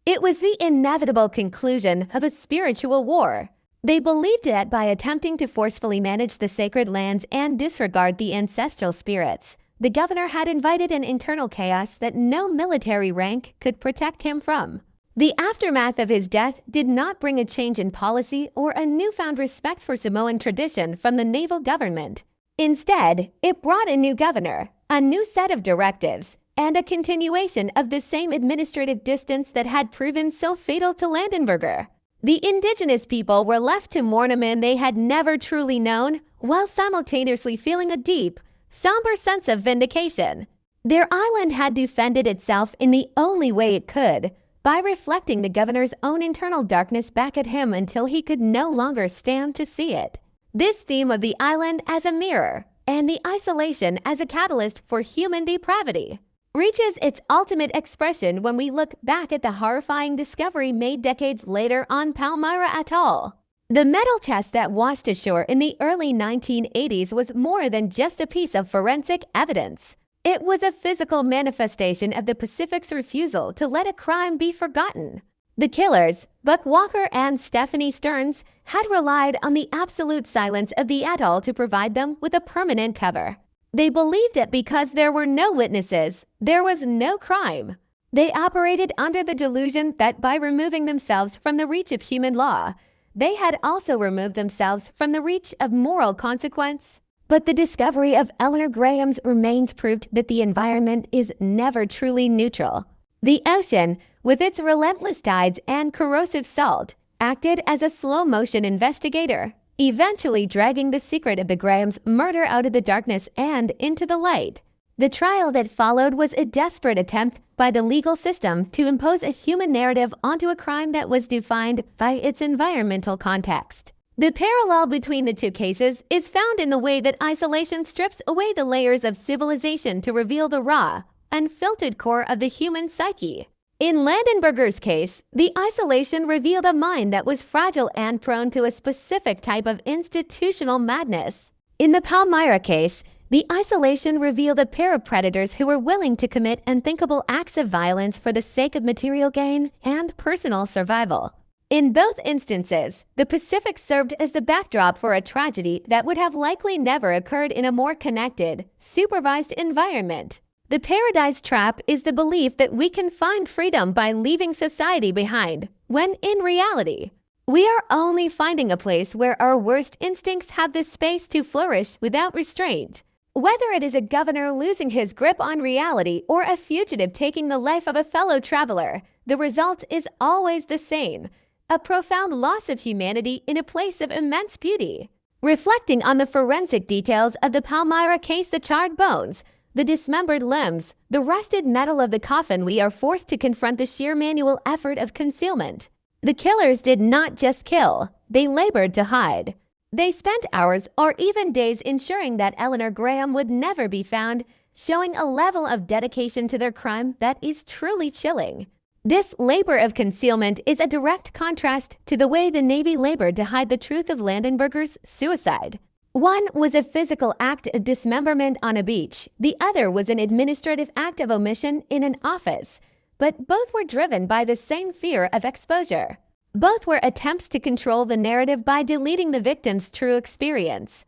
It was the inevitable conclusion of a spiritual war. They believed that by attempting to forcefully manage the sacred lands and disregard the ancestral spirits, the governor had invited an internal chaos that no military rank could protect him from. The aftermath of his death did not bring a change in policy or a newfound respect for Samoan tradition from the naval government. Instead, it brought a new governor, a new set of directives, and a continuation of the same administrative distance that had proven so fatal to Landenberger. The indigenous people were left to mourn a man they had never truly known, while simultaneously feeling a deep, somber sense of vindication. Their island had defended itself in the only way it could, by reflecting the governor's own internal darkness back at him until he could no longer stand to see it. This theme of the island as a mirror, and the isolation as a catalyst for human depravity, reaches its ultimate expression when we look back at the horrifying discovery made decades later on Palmyra Atoll. The metal chest that washed ashore in the early 1980s was more than just a piece of forensic evidence. It was a physical manifestation of the Pacific's refusal to let a crime be forgotten. The killers, Buck Walker and Stephanie Stearns, had relied on the absolute silence of the atoll to provide them with a permanent cover. They believed that because there were no witnesses, there was no crime. They operated under the delusion that by removing themselves from the reach of human law, they had also removed themselves from the reach of moral consequence. But the discovery of Eleanor Graham's remains proved that the environment is never truly neutral. The ocean, with its relentless tides and corrosive salt, acted as a slow-motion investigator, eventually dragging the secret of the Grahams' murder out of the darkness and into the light. The trial that followed was a desperate attempt by the legal system to impose a human narrative onto a crime that was defined by its environmental context. The parallel between the two cases is found in the way that isolation strips away the layers of civilization to reveal the raw, unfiltered core of the human psyche. In Landenberger's case, the isolation revealed a mind that was fragile and prone to a specific type of institutional madness. In the Palmyra case, the isolation revealed a pair of predators who were willing to commit unthinkable acts of violence for the sake of material gain and personal survival. In both instances, the Pacific served as the backdrop for a tragedy that would have likely never occurred in a more connected, supervised environment. The Paradise Trap is the belief that we can find freedom by leaving society behind, when in reality, we are only finding a place where our worst instincts have the space to flourish without restraint. Whether it is a governor losing his grip on reality or a fugitive taking the life of a fellow traveler, the result is always the same: a profound loss of humanity in a place of immense beauty. reflecting on the forensic details of the Palmyra case, the charred bones, the dismembered limbs, the rusted metal of the coffin. We are forced to confront the sheer manual effort of concealment. The killers did not just kill, they labored to hide. They spent hours or even days ensuring that Eleanor Graham would never be found, showing a level of dedication to their crime that is truly chilling. This labor of concealment is a direct contrast to the way the Navy labored to hide the truth of Landenberger's suicide. One was a physical act of dismemberment on a beach. The other was an administrative act of omission in an office. But both were driven by the same fear of exposure. Both were attempts to control the narrative by deleting the victim's true experience.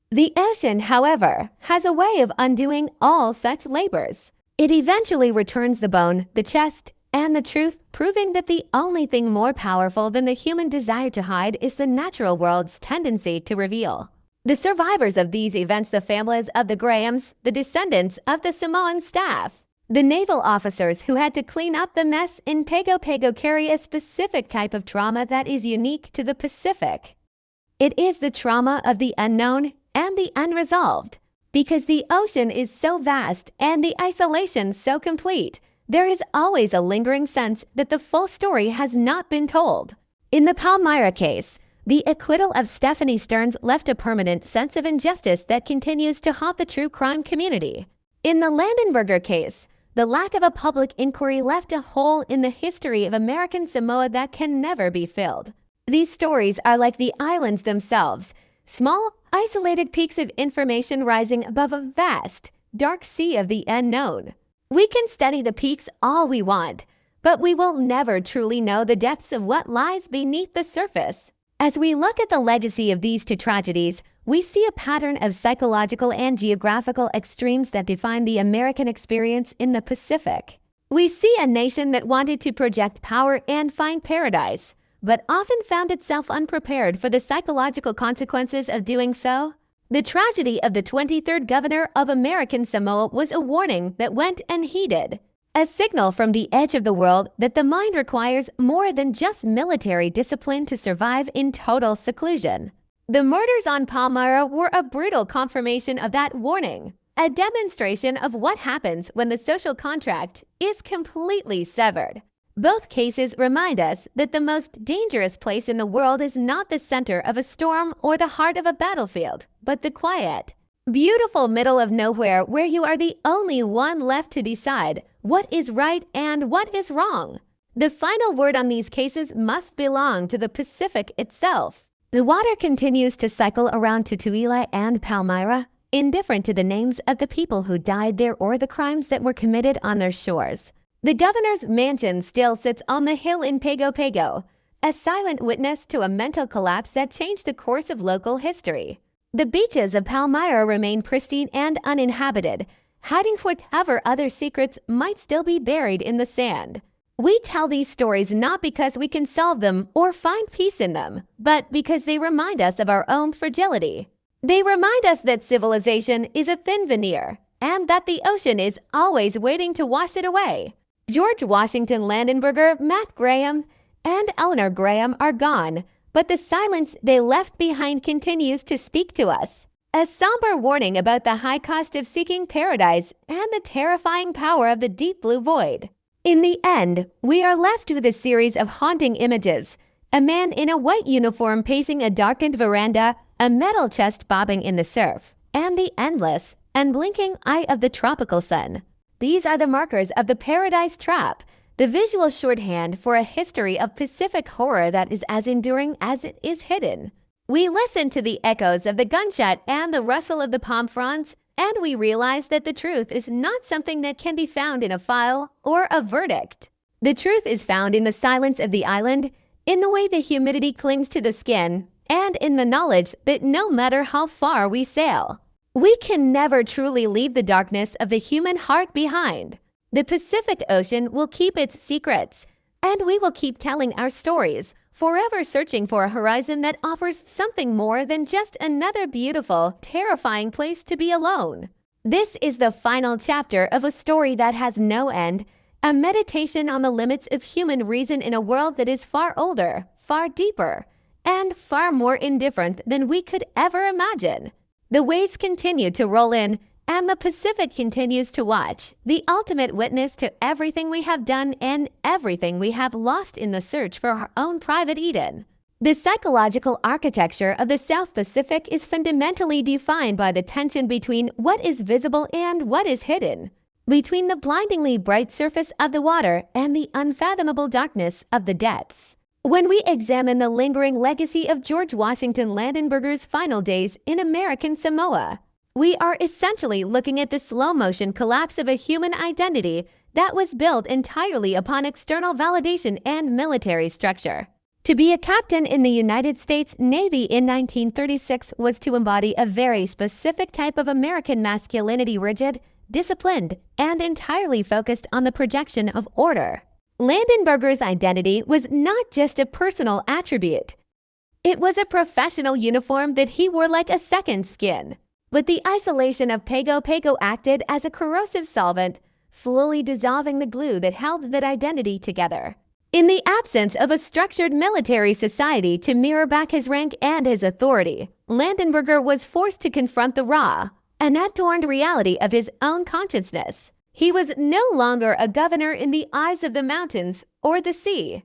The ocean, however, has a way of undoing all such labors. It eventually returns the bone, the chest, and the truth, proving that the only thing more powerful than the human desire to hide is the natural world's tendency to reveal. The survivors of these events, the families of the Grahams, the descendants of the Samoan staff, the naval officers who had to clean up the mess in Pago Pago, carry a specific type of trauma that is unique to the Pacific. It is the trauma of the unknown and the unresolved. Because the ocean is so vast and the isolation so complete, there is always a lingering sense that the full story has not been told. In the Palmyra case, the acquittal of Stephanie Stearns left a permanent sense of injustice that continues to haunt the true crime community. In the Landenberger case, the lack of a public inquiry left a hole in the history of American Samoa that can never be filled. These stories are like the islands themselves, small, isolated peaks of information rising above a vast, dark sea of the unknown. We can study the peaks all we want, but we will never truly know the depths of what lies beneath the surface. As we look at the legacy of these two tragedies, we see a pattern of psychological and geographical extremes that define the American experience in the Pacific. We see a nation that wanted to project power and find paradise, but often found itself unprepared for the psychological consequences of doing so. The tragedy of the 23rd governor of American Samoa was a warning that went unheeded, a signal from the edge of the world that the mind requires more than just military discipline to survive in total seclusion. The murders on Palmyra were a brutal confirmation of that warning, a demonstration of what happens when the social contract is completely severed. Both cases remind us that the most dangerous place in the world is not the center of a storm or the heart of a battlefield, but the quiet, beautiful middle of nowhere where you are the only one left to decide what is right and what is wrong. The final word on these cases must belong to the Pacific itself. The water continues to cycle around Tutuila and Palmyra, indifferent to the names of the people who died there or the crimes that were committed on their shores. The governor's mansion still sits on the hill in Pago Pago, a silent witness to a mental collapse that changed the course of local history. The beaches of Palmyra remain pristine and uninhabited, hiding whatever other secrets might still be buried in the sand. We tell these stories not because we can solve them or find peace in them, but because they remind us of our own fragility. They remind us that civilization is a thin veneer, and that the ocean is always waiting to wash it away. George Washington Landenberger, Matt Graham, and Eleanor Graham are gone, but the silence they left behind continues to speak to us. A somber warning about the high cost of seeking paradise and the terrifying power of the deep blue void. In the end, we are left with a series of haunting images. A man in a white uniform pacing a darkened veranda, a metal chest bobbing in the surf, and the endless and blinking eye of the tropical sun. These are the markers of the Paradise Trap, the visual shorthand for a history of Pacific horror that is as enduring as it is hidden. We listen to the echoes of the gunshot and the rustle of the palm fronds, and we realize that the truth is not something that can be found in a file or a verdict. The truth is found in the silence of the island, in the way the humidity clings to the skin, and in the knowledge that no matter how far we sail, we can never truly leave the darkness of the human heart behind. The Pacific Ocean will keep its secrets, and we will keep telling our stories, forever searching for a horizon that offers something more than just another beautiful, terrifying place to be alone. This is the final chapter of a story that has no end, a meditation on the limits of human reason in a world that is far older, far deeper, and far more indifferent than we could ever imagine. The waves continue to roll in, and the Pacific continues to watch, the ultimate witness to everything we have done and everything we have lost in the search for our own private Eden. The psychological architecture of the South Pacific is fundamentally defined by the tension between what is visible and what is hidden, between the blindingly bright surface of the water and the unfathomable darkness of the depths. When we examine the lingering legacy of George Washington Landenberger's final days in American Samoa, we are essentially looking at the slow-motion collapse of a human identity that was built entirely upon external validation and military structure. To be a captain in the United States Navy in 1936 was to embody a very specific type of American masculinity, rigid, disciplined, and entirely focused on the projection of order. Landenberger's identity was not just a personal attribute. It was a professional uniform that he wore like a second skin. But the isolation of Pago Pago acted as a corrosive solvent, slowly dissolving the glue that held that identity together. In the absence of a structured military society to mirror back his rank and his authority, Landenberger was forced to confront the raw, unadorned reality of his own consciousness. He was no longer a governor in the eyes of the mountains or the sea.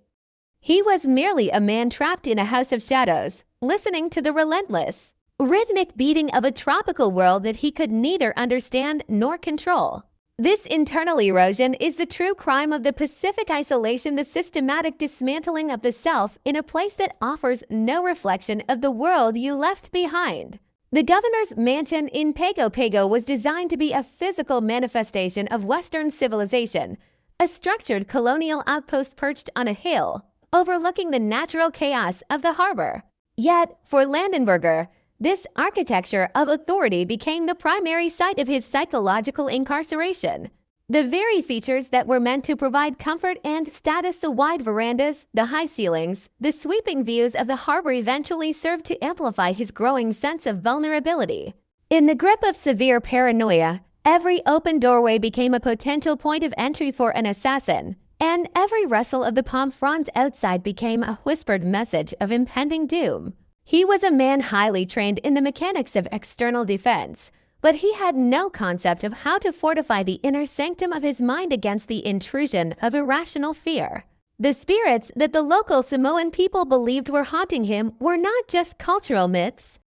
He was merely a man trapped in a house of shadows, listening to the relentless, rhythmic beating of a tropical world that he could neither understand nor control. This internal erosion is the true crime of the Pacific isolation, the systematic dismantling of the self in a place that offers no reflection of the world you left behind. The governor's mansion in Pago Pago was designed to be a physical manifestation of Western civilization, a structured colonial outpost perched on a hill, overlooking the natural chaos of the harbor. Yet, for Landenberger, this architecture of authority became the primary site of his psychological incarceration. The very features that were meant to provide comfort and status, the wide verandas, the high ceilings, the sweeping views of the harbor, eventually served to amplify his growing sense of vulnerability. In the grip of severe paranoia, every open doorway became a potential point of entry for an assassin, and every rustle of the palm fronds outside became a whispered message of impending doom. He was a man highly trained in the mechanics of external defense, but he had no concept of how to fortify the inner sanctum of his mind against the intrusion of irrational fear. The spirits that the local Samoan people believed were haunting him were not just cultural myths.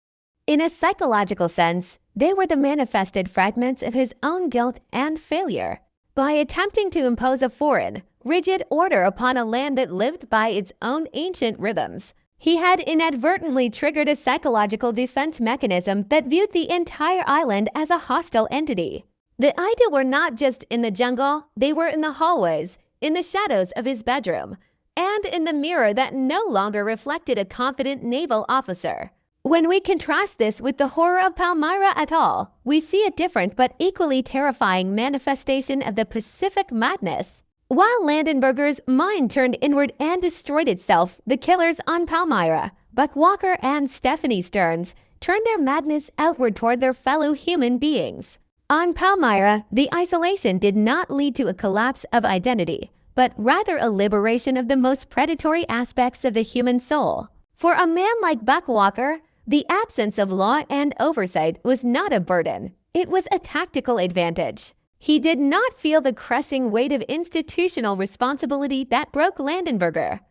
In a psychological sense, they were the manifested fragments of his own guilt and failure. By attempting to impose a foreign, rigid order upon a land that lived by its own ancient rhythms, he had inadvertently triggered a psychological defense mechanism that viewed the entire island as a hostile entity. The Aita were not just in the jungle, they were in the hallways, in the shadows of his bedroom, and in the mirror that no longer reflected a confident naval officer. When we contrast this with the horror of Palmyra Atoll, we see a different but equally terrifying manifestation of the Pacific madness. While Landenberger's mind turned inward and destroyed itself, the killers on Palmyra, Buck Walker and Stephanie Stearns, turned their madness outward toward their fellow human beings. On Palmyra, the isolation did not lead to a collapse of identity, but rather a liberation of the most predatory aspects of the human soul. For a man like Buck Walker, the absence of law and oversight was not a burden. It was a tactical advantage. He did not feel the crushing weight of institutional responsibility that broke Landenberger.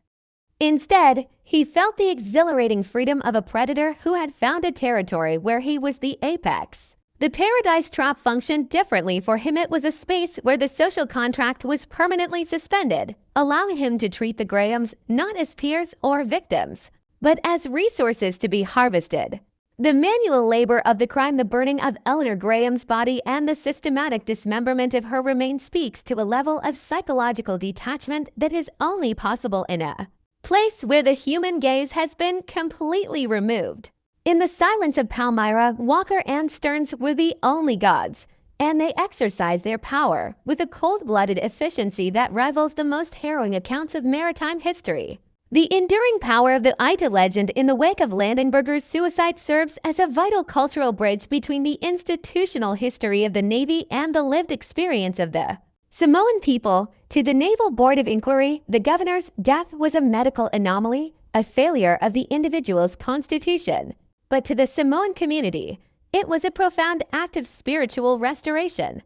Instead, he felt the exhilarating freedom of a predator who had found a territory where he was the apex. The paradise trap functioned differently for him. It was a space where the social contract was permanently suspended, allowing him to treat the Grahams not as peers or victims, but as resources to be harvested. The manual labor of the crime, the burning of Eleanor Graham's body, and the systematic dismemberment of her remains speaks to a level of psychological detachment that is only possible in a place where the human gaze has been completely removed. In the silence of Palmyra, Walker and Stearns were the only gods, and they exercised their power with a cold-blooded efficiency that rivals the most harrowing accounts of maritime history. The enduring power of the Aita legend in the wake of Landenberger's suicide serves as a vital cultural bridge between the institutional history of the Navy and the lived experience of the Samoan people. To the Naval Board of Inquiry, the governor's death was a medical anomaly. a failure of the individual's constitution. But to the Samoan community, it was a profound act of spiritual restoration.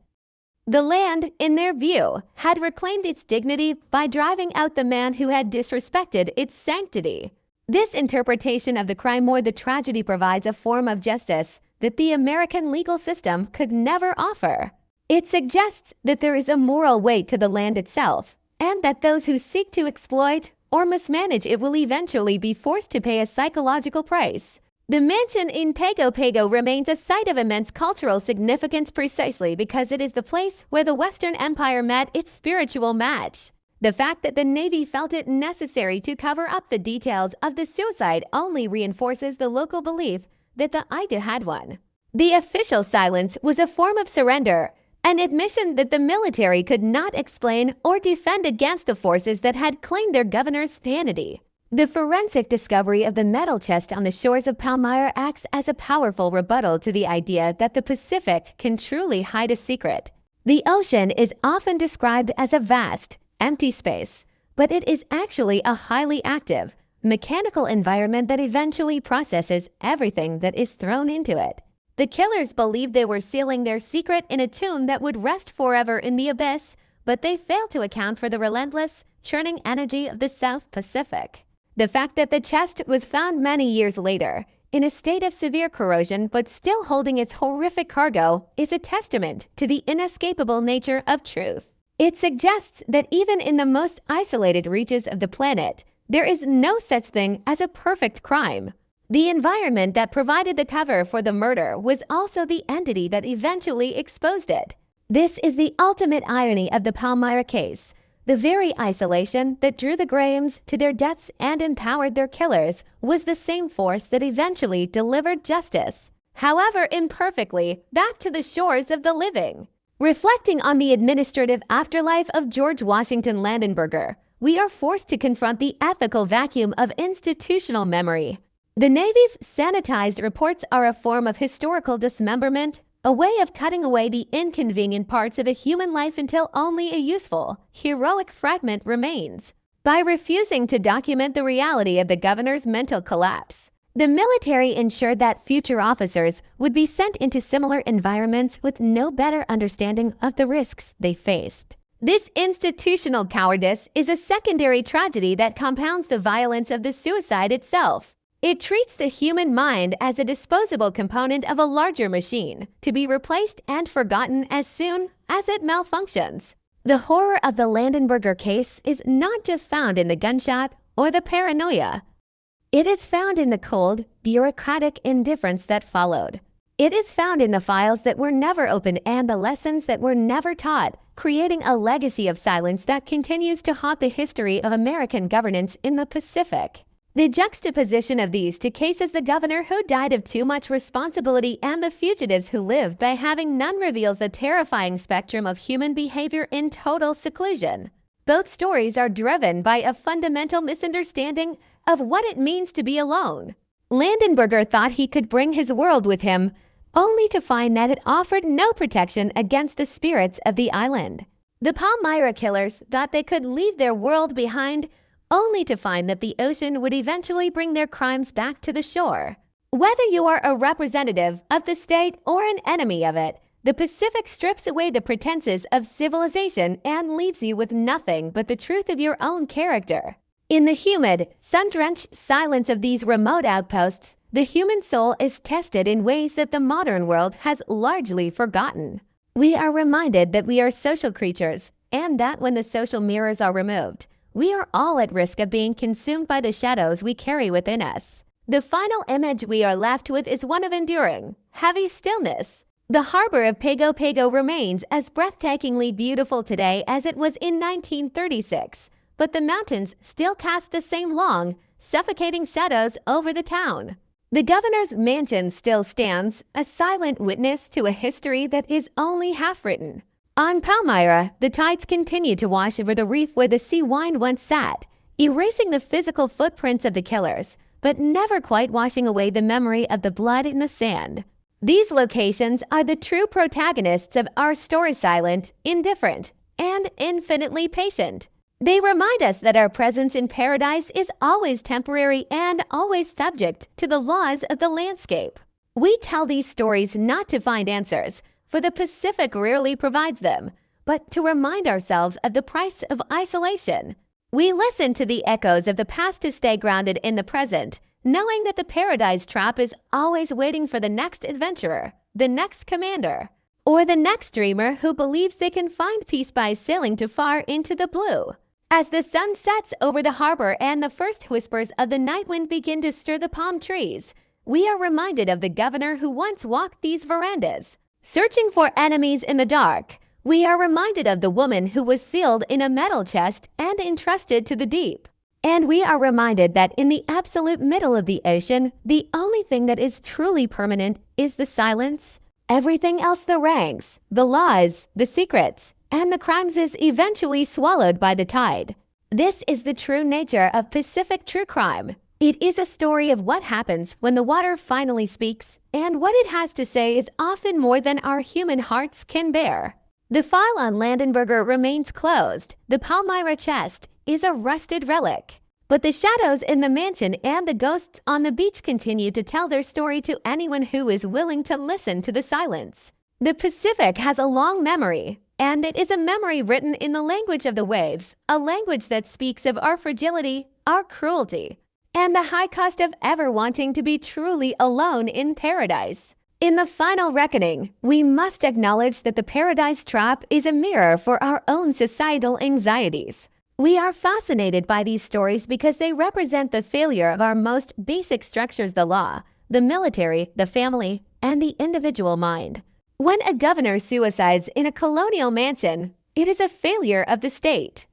The land, in their view, had reclaimed its dignity by driving out the man who had disrespected its sanctity. This interpretation of the crime or the tragedy provides a form of justice that the American legal system could never offer. It suggests that there is a moral weight to the land itself, and that those who seek to exploit or mismanage it will eventually be forced to pay a psychological price. The mansion in Pago Pago remains a site of immense cultural significance precisely because it is the place where the Western Empire met its spiritual match. The fact that the Navy felt it necessary to cover up the details of the suicide only reinforces the local belief that the Aida had one. The official silence was a form of surrender, an admission that the military could not explain or defend against the forces that had claimed their governor's sanity. The forensic discovery of the metal chest on the shores of Palmyra acts as a powerful rebuttal to the idea that the Pacific can truly hide a secret. The ocean is often described as a vast, empty space, but it is actually a highly active, mechanical environment that eventually processes everything that is thrown into it. The killers believed they were sealing their secret in a tomb that would rest forever in the abyss, but they failed to account for the relentless, churning energy of the South Pacific. The fact that the chest was found many years later, in a state of severe corrosion but still holding its horrific cargo, is a testament to the inescapable nature of truth. It suggests that even in the most isolated reaches of the planet, there is no such thing as a perfect crime. The environment that provided the cover for the murder was also the entity that eventually exposed it. This is the ultimate irony of the Palmyra case. The very isolation that drew the Grahams to their deaths and empowered their killers was the same force that eventually delivered justice, however imperfectly, back to the shores of the living. Reflecting on the administrative afterlife of George Washington Landenberger, we are forced to confront the ethical vacuum of institutional memory. The Navy's sanitized reports are a form of historical dismemberment, a way of cutting away the inconvenient parts of a human life until only a useful, heroic fragment remains. By refusing to document the reality of the governor's mental collapse, the military ensured that future officers would be sent into similar environments with no better understanding of the risks they faced. This institutional cowardice is a secondary tragedy that compounds the violence of the suicide itself. It treats the human mind as a disposable component of a larger machine, to be replaced and forgotten as soon as it malfunctions. The horror of the Landenberger case is not just found in the gunshot or the paranoia. It is found in the cold, bureaucratic indifference that followed. It is found in the files that were never opened and the lessons that were never taught, creating a legacy of silence that continues to haunt the history of American governance in the Pacific. The juxtaposition of these two cases, the governor who died of too much responsibility and the fugitives who lived by having none, reveals the terrifying spectrum of human behavior in total seclusion. Both stories are driven by a fundamental misunderstanding of what it means to be alone. Landenberger thought he could bring his world with him, only to find that it offered no protection against the spirits of the island. The Palmyra killers thought they could leave their world behind, only to find that the ocean would eventually bring their crimes back to the shore. Whether you are a representative of the state or an enemy of it, the Pacific strips away the pretenses of civilization and leaves you with nothing but the truth of your own character. In the humid, sun-drenched silence of these remote outposts, the human soul is tested in ways that the modern world has largely forgotten. We are reminded that we are social creatures, and that when the social mirrors are removed, we are all at risk of being consumed by the shadows we carry within us. The final image we are left with is one of enduring, heavy stillness. The harbor of Pago Pago remains as breathtakingly beautiful today as it was in 1936, but the mountains still cast the same long, suffocating shadows over the town. The governor's mansion still stands, a silent witness to a history that is only half written. On Palmyra, the tides continue to wash over the reef where the sea wind once sat, erasing the physical footprints of the killers, but never quite washing away the memory of the blood in the sand. These locations are the true protagonists of our story: silent, indifferent, and infinitely patient. They remind us that our presence in paradise is always temporary and always subject to the laws of the landscape. We tell these stories not to find answers, for the Pacific rarely provides them, but to remind ourselves of the price of isolation. We listen to the echoes of the past to stay grounded in the present, knowing that the paradise trap is always waiting for the next adventurer, the next commander, or the next dreamer who believes they can find peace by sailing too far into the blue. As the sun sets over the harbor and the first whispers of the night wind begin to stir the palm trees, we are reminded of the governor who once walked these verandas. Searching for enemies in the dark, we are reminded of the woman who was sealed in a metal chest and entrusted to the deep. And we are reminded that in the absolute middle of the ocean, the only thing that is truly permanent is the silence. Everything else, the ranks, the lies, the secrets, and the crimes is eventually swallowed by the tide. This is the true nature of Pacific true crime. It is a story of what happens when the water finally speaks, and what it has to say is often more than our human hearts can bear. The file on Landenberger remains closed. The Palmyra chest is a rusted relic. But the shadows in the mansion and the ghosts on the beach continue to tell their story to anyone who is willing to listen to the silence. The Pacific has a long memory, and it is a memory written in the language of the waves, a language that speaks of our fragility, our cruelty, and the high cost of ever wanting to be truly alone in paradise. In the final reckoning, we must acknowledge that the paradise trap is a mirror for our own societal anxieties. We are fascinated by these stories because they represent the failure of our most basic structures: the law, the military, the family, and the individual mind. When a governor suicides in a colonial mansion, it is a failure of the state.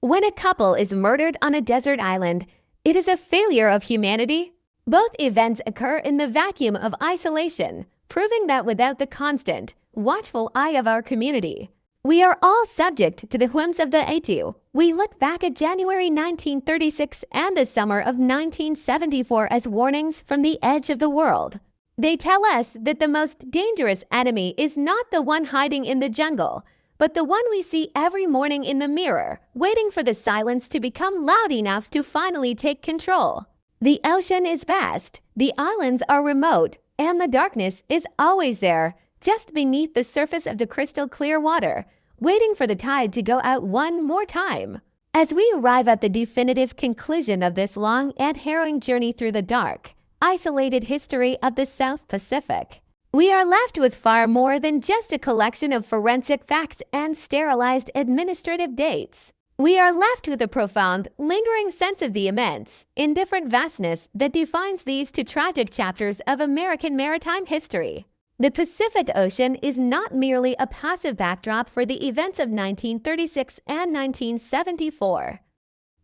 When a couple is murdered on a desert island, it is a failure of humanity. Both events occur in the vacuum of isolation, proving that without the constant, watchful eye of our community, we are all subject to the whims of the Atu. We look back at January 1936 and the summer of 1974 as warnings from the edge of the world. They tell us that the most dangerous enemy is not the one hiding in the jungle, but the one we see every morning in the mirror, waiting for the silence to become loud enough to finally take control. The ocean is vast, the islands are remote, and the darkness is always there, just beneath the surface of the crystal clear water, waiting for the tide to go out one more time. As we arrive at the definitive conclusion of this long and harrowing journey through the dark, isolated history of the South Pacific, we are left with far more than just a collection of forensic facts and sterilized administrative dates. We are left with a profound, lingering sense of the immense, indifferent vastness that defines these two tragic chapters of American maritime history. The Pacific Ocean is not merely a passive backdrop for the events of 1936 and 1974.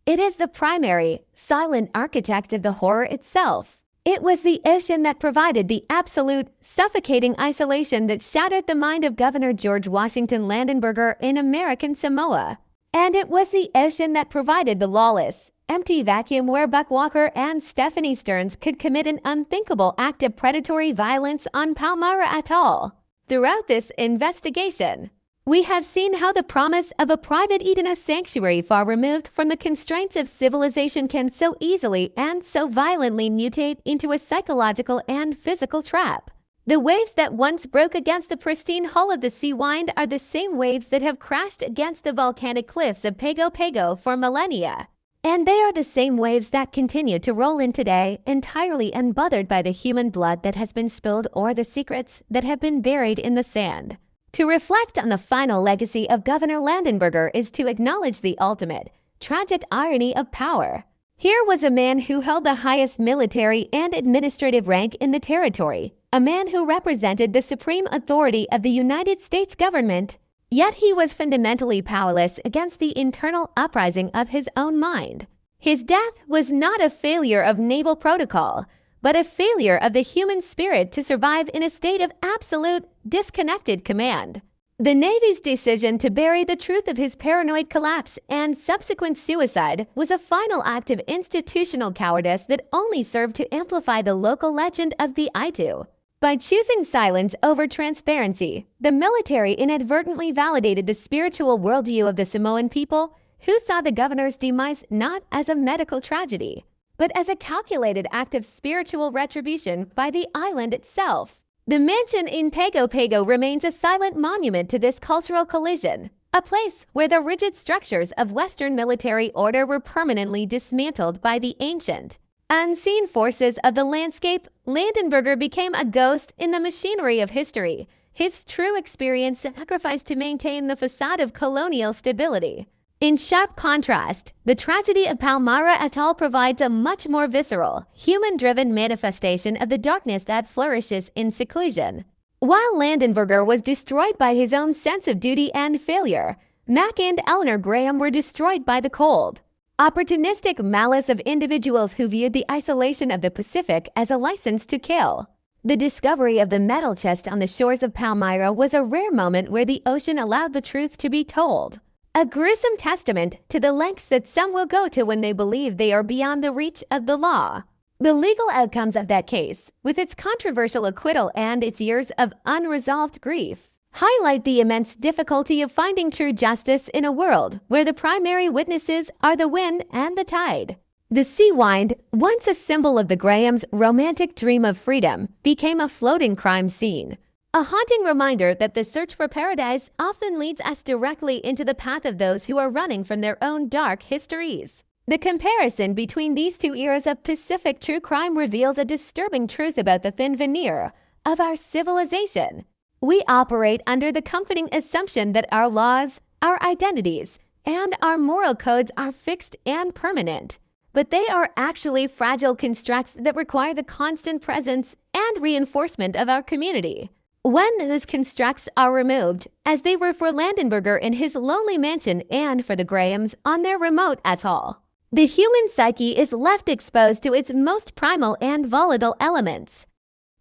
It is the primary, silent architect of the horror itself. It was the ocean that provided the absolute, suffocating isolation that shattered the mind of Governor George Washington Landenberger in American Samoa. And it was the ocean that provided the lawless, empty vacuum where Buck Walker and Stephanie Stearns could commit an unthinkable act of predatory violence on Palmyra Atoll. Throughout this investigation, we have seen how the promise of a private Eden sanctuary far removed from the constraints of civilization can so easily and so violently mutate into a psychological and physical trap. The waves that once broke against the pristine hull of the Sea Wind are the same waves that have crashed against the volcanic cliffs of Pago Pago for millennia. And they are the same waves that continue to roll in today, entirely unbothered by the human blood that has been spilled or the secrets that have been buried in the sand. To reflect on the final legacy of Governor Landenberger is to acknowledge the ultimate, tragic irony of power. Here was a man who held the highest military and administrative rank in the territory, a man who represented the supreme authority of the United States government, yet he was fundamentally powerless against the internal uprising of his own mind. His death was not a failure of naval protocol, but a failure of the human spirit to survive in a state of absolute, disconnected command. The Navy's decision to bury the truth of his paranoid collapse and subsequent suicide was a final act of institutional cowardice that only served to amplify the local legend of the Aitu. By choosing silence over transparency, the military inadvertently validated the spiritual worldview of the Samoan people, who saw the governor's demise not as a medical tragedy, but as a calculated act of spiritual retribution by the island itself. The mansion in Pago Pago remains a silent monument to this cultural collision, a place where the rigid structures of Western military order were permanently dismantled by the ancient, unseen forces of the landscape. Landenberger became a ghost in the machinery of history, his true experience sacrificed to maintain the facade of colonial stability. In sharp contrast, the tragedy of Palmyra Atoll provides a much more visceral, human-driven manifestation of the darkness that flourishes in seclusion. While Landenberger was destroyed by his own sense of duty and failure, Mac and Eleanor Graham were destroyed by the cold, opportunistic malice of individuals who viewed the isolation of the Pacific as a license to kill. The discovery of the metal chest on the shores of Palmyra was a rare moment where the ocean allowed the truth to be told. A gruesome testament to the lengths that some will go to when they believe they are beyond the reach of the law. The legal outcomes of that case, with its controversial acquittal and its years of unresolved grief, highlight the immense difficulty of finding true justice in a world where the primary witnesses are the wind and the tide. The sea wind, once a symbol of the Grahams' romantic dream of freedom, became a floating crime scene. A haunting reminder that the search for paradise often leads us directly into the path of those who are running from their own dark histories. The comparison between these two eras of Pacific true crime reveals a disturbing truth about the thin veneer of our civilization. We operate under the comforting assumption that our laws, our identities, and our moral codes are fixed and permanent. But they are actually fragile constructs that require the constant presence and reinforcement of our community. When those constructs are removed, as they were for Landenberger in his lonely mansion and for the Grahams on their remote atoll, the human psyche is left exposed to its most primal and volatile elements.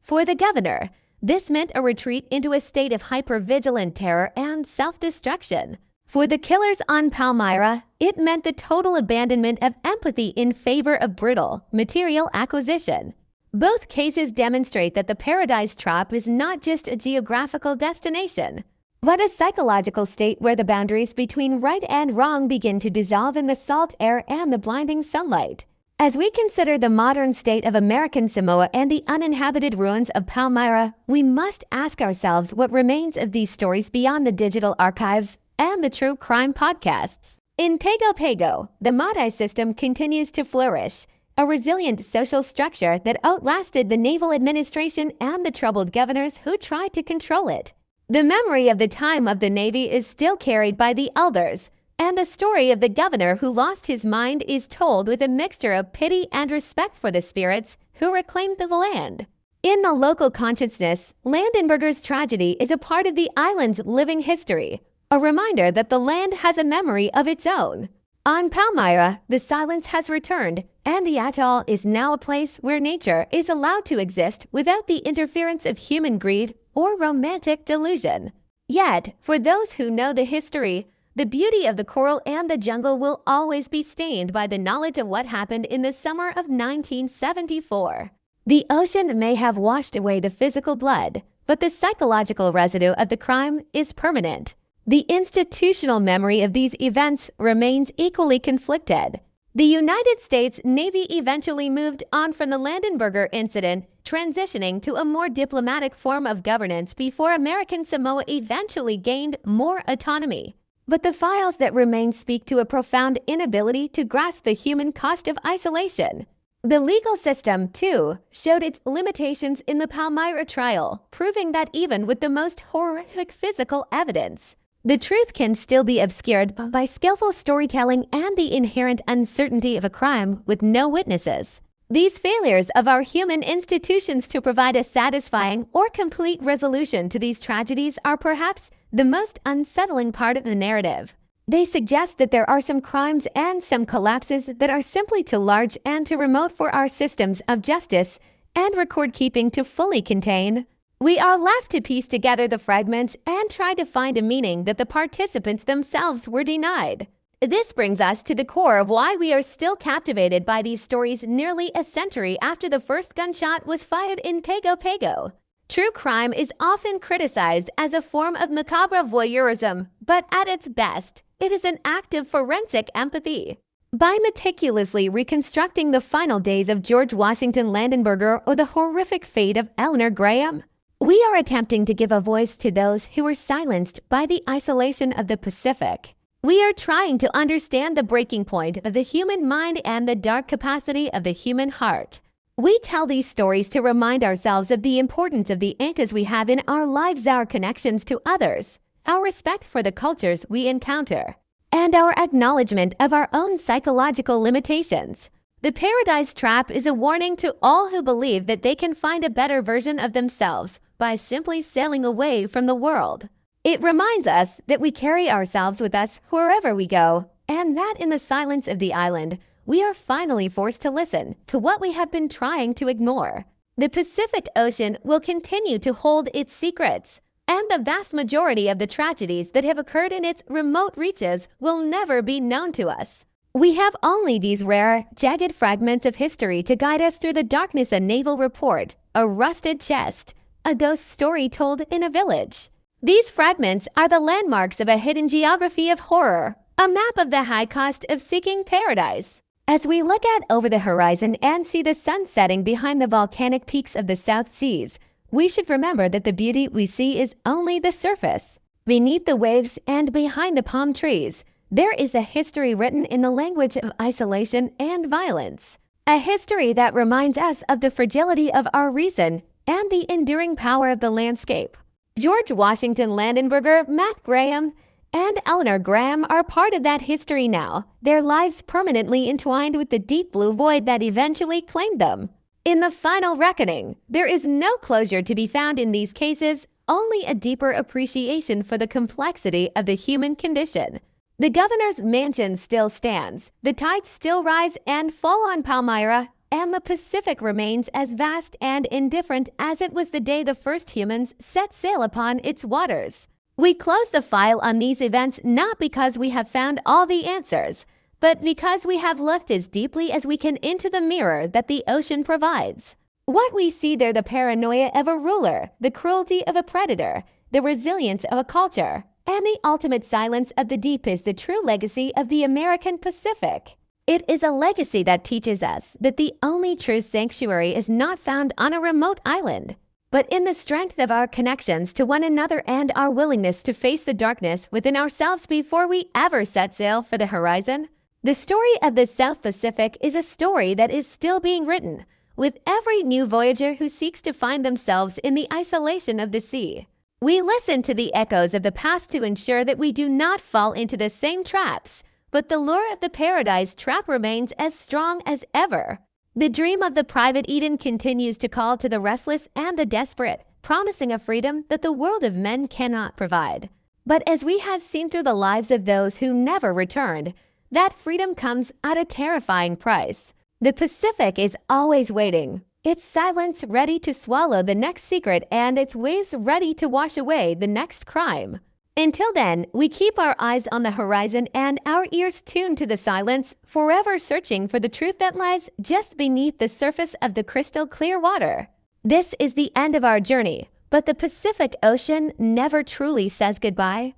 For the governor, this meant a retreat into a state of hypervigilant terror and self-destruction. For the killers on Palmyra, it meant the total abandonment of empathy in favor of brutal, material acquisition. Both cases demonstrate that the paradise trap is not just a geographical destination, but a psychological state where the boundaries between right and wrong begin to dissolve in the salt air and the blinding sunlight. As we consider the modern state of American Samoa and the uninhabited ruins of Palmyra, we must ask ourselves what remains of these stories beyond the digital archives and the true crime podcasts. In Pago Pago, the Matai system continues to flourish, a resilient social structure that outlasted the naval administration and the troubled governors who tried to control it. The memory of the time of the Navy is still carried by the elders, and the story of the governor who lost his mind is told with a mixture of pity and respect for the spirits who reclaimed the land. In the local consciousness, Landenberger's tragedy is a part of the island's living history, a reminder that the land has a memory of its own. On Palmyra, the silence has returned, and the atoll is now a place where nature is allowed to exist without the interference of human greed or romantic delusion. Yet, for those who know the history, the beauty of the coral and the jungle will always be stained by the knowledge of what happened in the summer of 1974. The ocean may have washed away the physical blood, but the psychological residue of the crime is permanent. The institutional memory of these events remains equally conflicted. The United States Navy eventually moved on from the Landenberger incident, transitioning to a more diplomatic form of governance before American Samoa eventually gained more autonomy. But the files that remain speak to a profound inability to grasp the human cost of isolation. The legal system, too, showed its limitations in the Palmyra trial, proving that even with the most horrific physical evidence, the truth can still be obscured by skillful storytelling and the inherent uncertainty of a crime with no witnesses. These failures of our human institutions to provide a satisfying or complete resolution to these tragedies are perhaps the most unsettling part of the narrative. They suggest that there are some crimes and some collapses that are simply too large and too remote for our systems of justice and record keeping to fully contain. We are left to piece together the fragments and try to find a meaning that the participants themselves were denied. This brings us to the core of why we are still captivated by these stories nearly a century after the first gunshot was fired in Pago Pago. True crime is often criticized as a form of macabre voyeurism, but at its best, it is an act of forensic empathy. By meticulously reconstructing the final days of George Washington Landenberger or the horrific fate of Eleanor Graham, we are attempting to give a voice to those who were silenced by the isolation of the Pacific. We are trying to understand the breaking point of the human mind and the dark capacity of the human heart. We tell these stories to remind ourselves of the importance of the anchors we have in our lives, our connections to others, our respect for the cultures we encounter, and our acknowledgement of our own psychological limitations. The Paradise Trap is a warning to all who believe that they can find a better version of themselves by simply sailing away from the world. It reminds us that we carry ourselves with us wherever we go, and that in the silence of the island, we are finally forced to listen to what we have been trying to ignore. The Pacific Ocean will continue to hold its secrets, and the vast majority of the tragedies that have occurred in its remote reaches will never be known to us. We have only these rare, jagged fragments of history to guide us through the darkness: a naval report, a rusted chest, a ghost story told in a village. These fragments are the landmarks of a hidden geography of horror, a map of the high cost of seeking paradise. As we look out over the horizon and see the sun setting behind the volcanic peaks of the South Seas, we should remember that the beauty we see is only the surface. Beneath the waves and behind the palm trees, there is a history written in the language of isolation and violence. A history that reminds us of the fragility of our reason and the enduring power of the landscape. George Washington Landenberger, Matt Graham, and Eleanor Graham are part of that history now, their lives permanently entwined with the deep blue void that eventually claimed them. In the final reckoning, there is no closure to be found in these cases, only a deeper appreciation for the complexity of the human condition. The governor's mansion still stands, the tides still rise and fall on Palmyra, and the Pacific remains as vast and indifferent as it was the day the first humans set sail upon its waters. We close the file on these events not because we have found all the answers, but because we have looked as deeply as we can into the mirror that the ocean provides. What we see there: the paranoia of a ruler, the cruelty of a predator, the resilience of a culture, and the ultimate silence of the deep is the true legacy of the American Pacific. It is a legacy that teaches us that the only true sanctuary is not found on a remote island, but in the strength of our connections to one another and our willingness to face the darkness within ourselves before we ever set sail for the horizon. The story of the South Pacific is a story that is still being written, with every new voyager who seeks to find themselves in the isolation of the sea. We listen to the echoes of the past to ensure that we do not fall into the same traps, but the lure of the Paradise Trap remains as strong as ever. The dream of the private Eden continues to call to the restless and the desperate, promising a freedom that the world of men cannot provide. But as we have seen through the lives of those who never returned, that freedom comes at a terrifying price. The Pacific is always waiting, its silence ready to swallow the next secret and its waves ready to wash away the next crime. Until then, we keep our eyes on the horizon and our ears tuned to the silence, forever searching for the truth that lies just beneath the surface of the crystal clear water. This is the end of our journey, but the Pacific Ocean never truly says goodbye.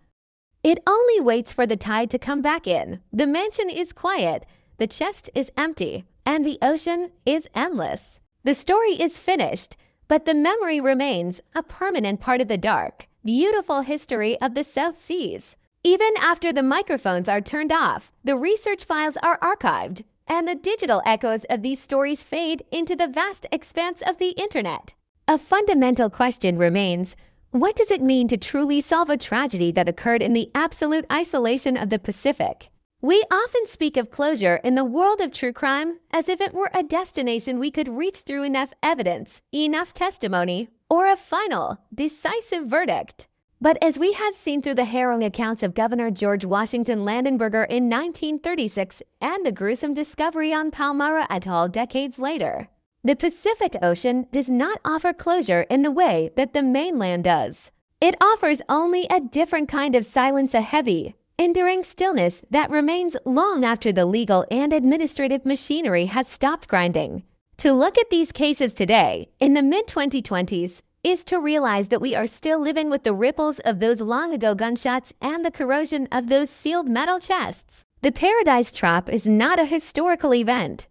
It only waits for the tide to come back in. The mansion is quiet, the chest is empty, and the ocean is endless. The story is finished, but the memory remains, a permanent part of the dark, beautiful history of the South Seas. Even after the microphones are turned off, the research files are archived, and the digital echoes of these stories fade into the vast expanse of the internet. A fundamental question remains: what does it mean to truly solve a tragedy that occurred in the absolute isolation of the Pacific? We often speak of closure in the world of true crime as if it were a destination we could reach through enough evidence, enough testimony, or a final, decisive verdict. But as we have seen through the harrowing accounts of Governor George Washington Landenberger in 1936 and the gruesome discovery on Palmyra Atoll decades later, the Pacific Ocean does not offer closure in the way that the mainland does. It offers only a different kind of silence, a heavy, enduring stillness that remains long after the legal and administrative machinery has stopped grinding. To look at these cases today, in the mid-2020s, is to realize that we are still living with the ripples of those long ago gunshots and the corrosion of those sealed metal chests. The Paradise Trap is not a historical event.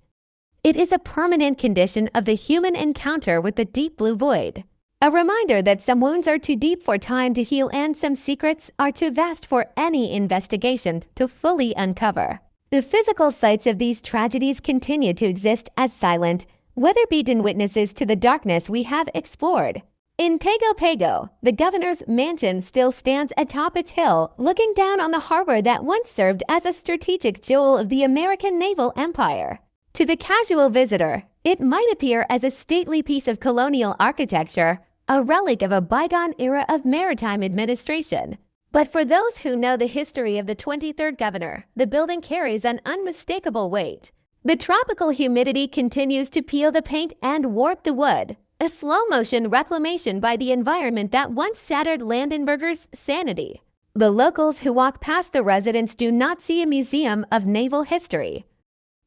It is a permanent condition of the human encounter with the deep blue void. A reminder that some wounds are too deep for time to heal and some secrets are too vast for any investigation to fully uncover. The physical sites of these tragedies continue to exist as silent, weather-beaten witnesses to the darkness we have explored. In Pago Pago, the governor's mansion still stands atop its hill, looking down on the harbor that once served as a strategic jewel of the American naval empire. To the casual visitor, it might appear as a stately piece of colonial architecture, a relic of a bygone era of maritime administration. But for those who know the history of the 23rd governor, the building carries an unmistakable weight. The tropical humidity continues to peel the paint and warp the wood, a slow-motion reclamation by the environment that once shattered Landenberger's sanity. The locals who walk past the residence do not see a museum of naval history.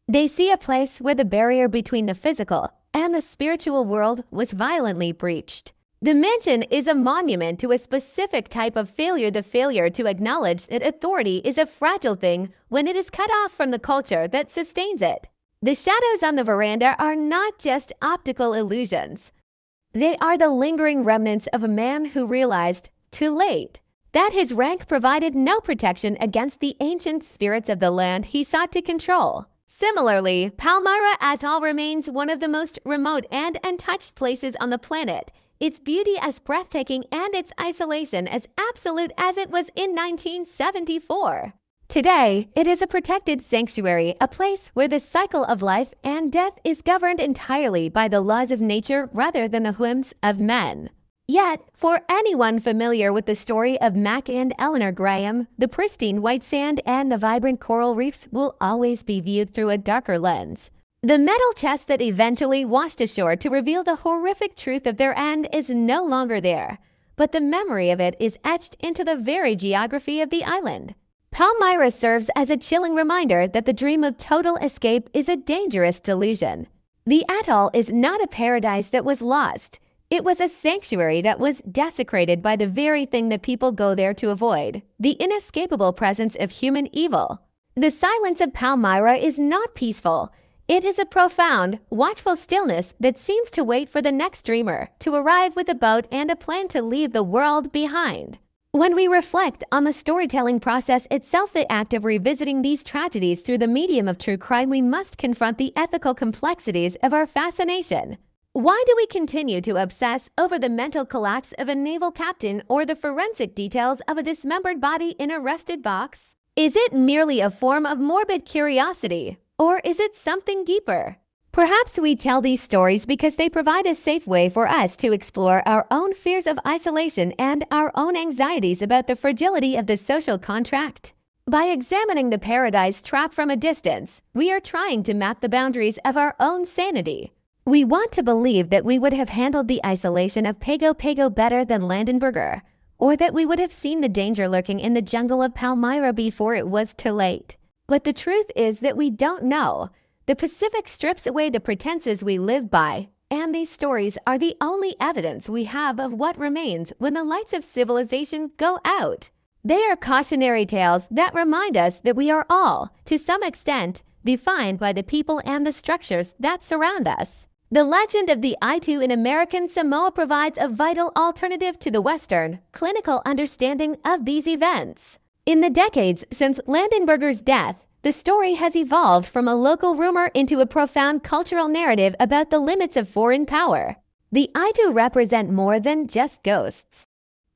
They see a place where the barrier between the physical and the spiritual world was violently breached. The mansion is a monument to a specific type of failure, the failure to acknowledge that authority is a fragile thing when it is cut off from the culture that sustains it. The shadows on the veranda are not just optical illusions. They are the lingering remnants of a man who realized, too late, that his rank provided no protection against the ancient spirits of the land he sought to control. Similarly, Palmyra Atoll remains one of the most remote and untouched places on the planet, its beauty as breathtaking and its isolation as absolute as it was in 1974. Today, it is a protected sanctuary, a place where the cycle of life and death is governed entirely by the laws of nature rather than the whims of men. Yet, for anyone familiar with the story of Mac and Eleanor Graham, the pristine white sand and the vibrant coral reefs will always be viewed through a darker lens. The metal chest that eventually washed ashore to reveal the horrific truth of their end is no longer there, but the memory of it is etched into the very geography of the island. Palmyra serves as a chilling reminder that the dream of total escape is a dangerous delusion. The atoll is not a paradise that was lost. It was a sanctuary that was desecrated by the very thing that people go there to avoid, the inescapable presence of human evil. The silence of Palmyra is not peaceful. It is a profound, watchful stillness that seems to wait for the next dreamer to arrive with a boat and a plan to leave the world behind. When we reflect on the storytelling process itself, the act of revisiting these tragedies through the medium of true crime, we must confront the ethical complexities of our fascination. Why do we continue to obsess over the mental collapse of a naval captain or the forensic details of a dismembered body in a rusted box? Is it merely a form of morbid curiosity? Or is it something deeper? Perhaps we tell these stories because they provide a safe way for us to explore our own fears of isolation and our own anxieties about the fragility of the social contract. By examining the Paradise Trap from a distance, we are trying to map the boundaries of our own sanity. We want to believe that we would have handled the isolation of Pago Pago better than Landenberger, or that we would have seen the danger lurking in the jungle of Palmyra before it was too late. But the truth is that we don't know. The Pacific strips away the pretenses we live by, and these stories are the only evidence we have of what remains when the lights of civilization go out. They are cautionary tales that remind us that we are all, to some extent, defined by the people and the structures that surround us. The legend of the Aitu in American Samoa provides a vital alternative to the Western, clinical understanding of these events. In the decades since Landenberger's death, the story has evolved from a local rumor into a profound cultural narrative about the limits of foreign power. The Aitu represent more than just ghosts.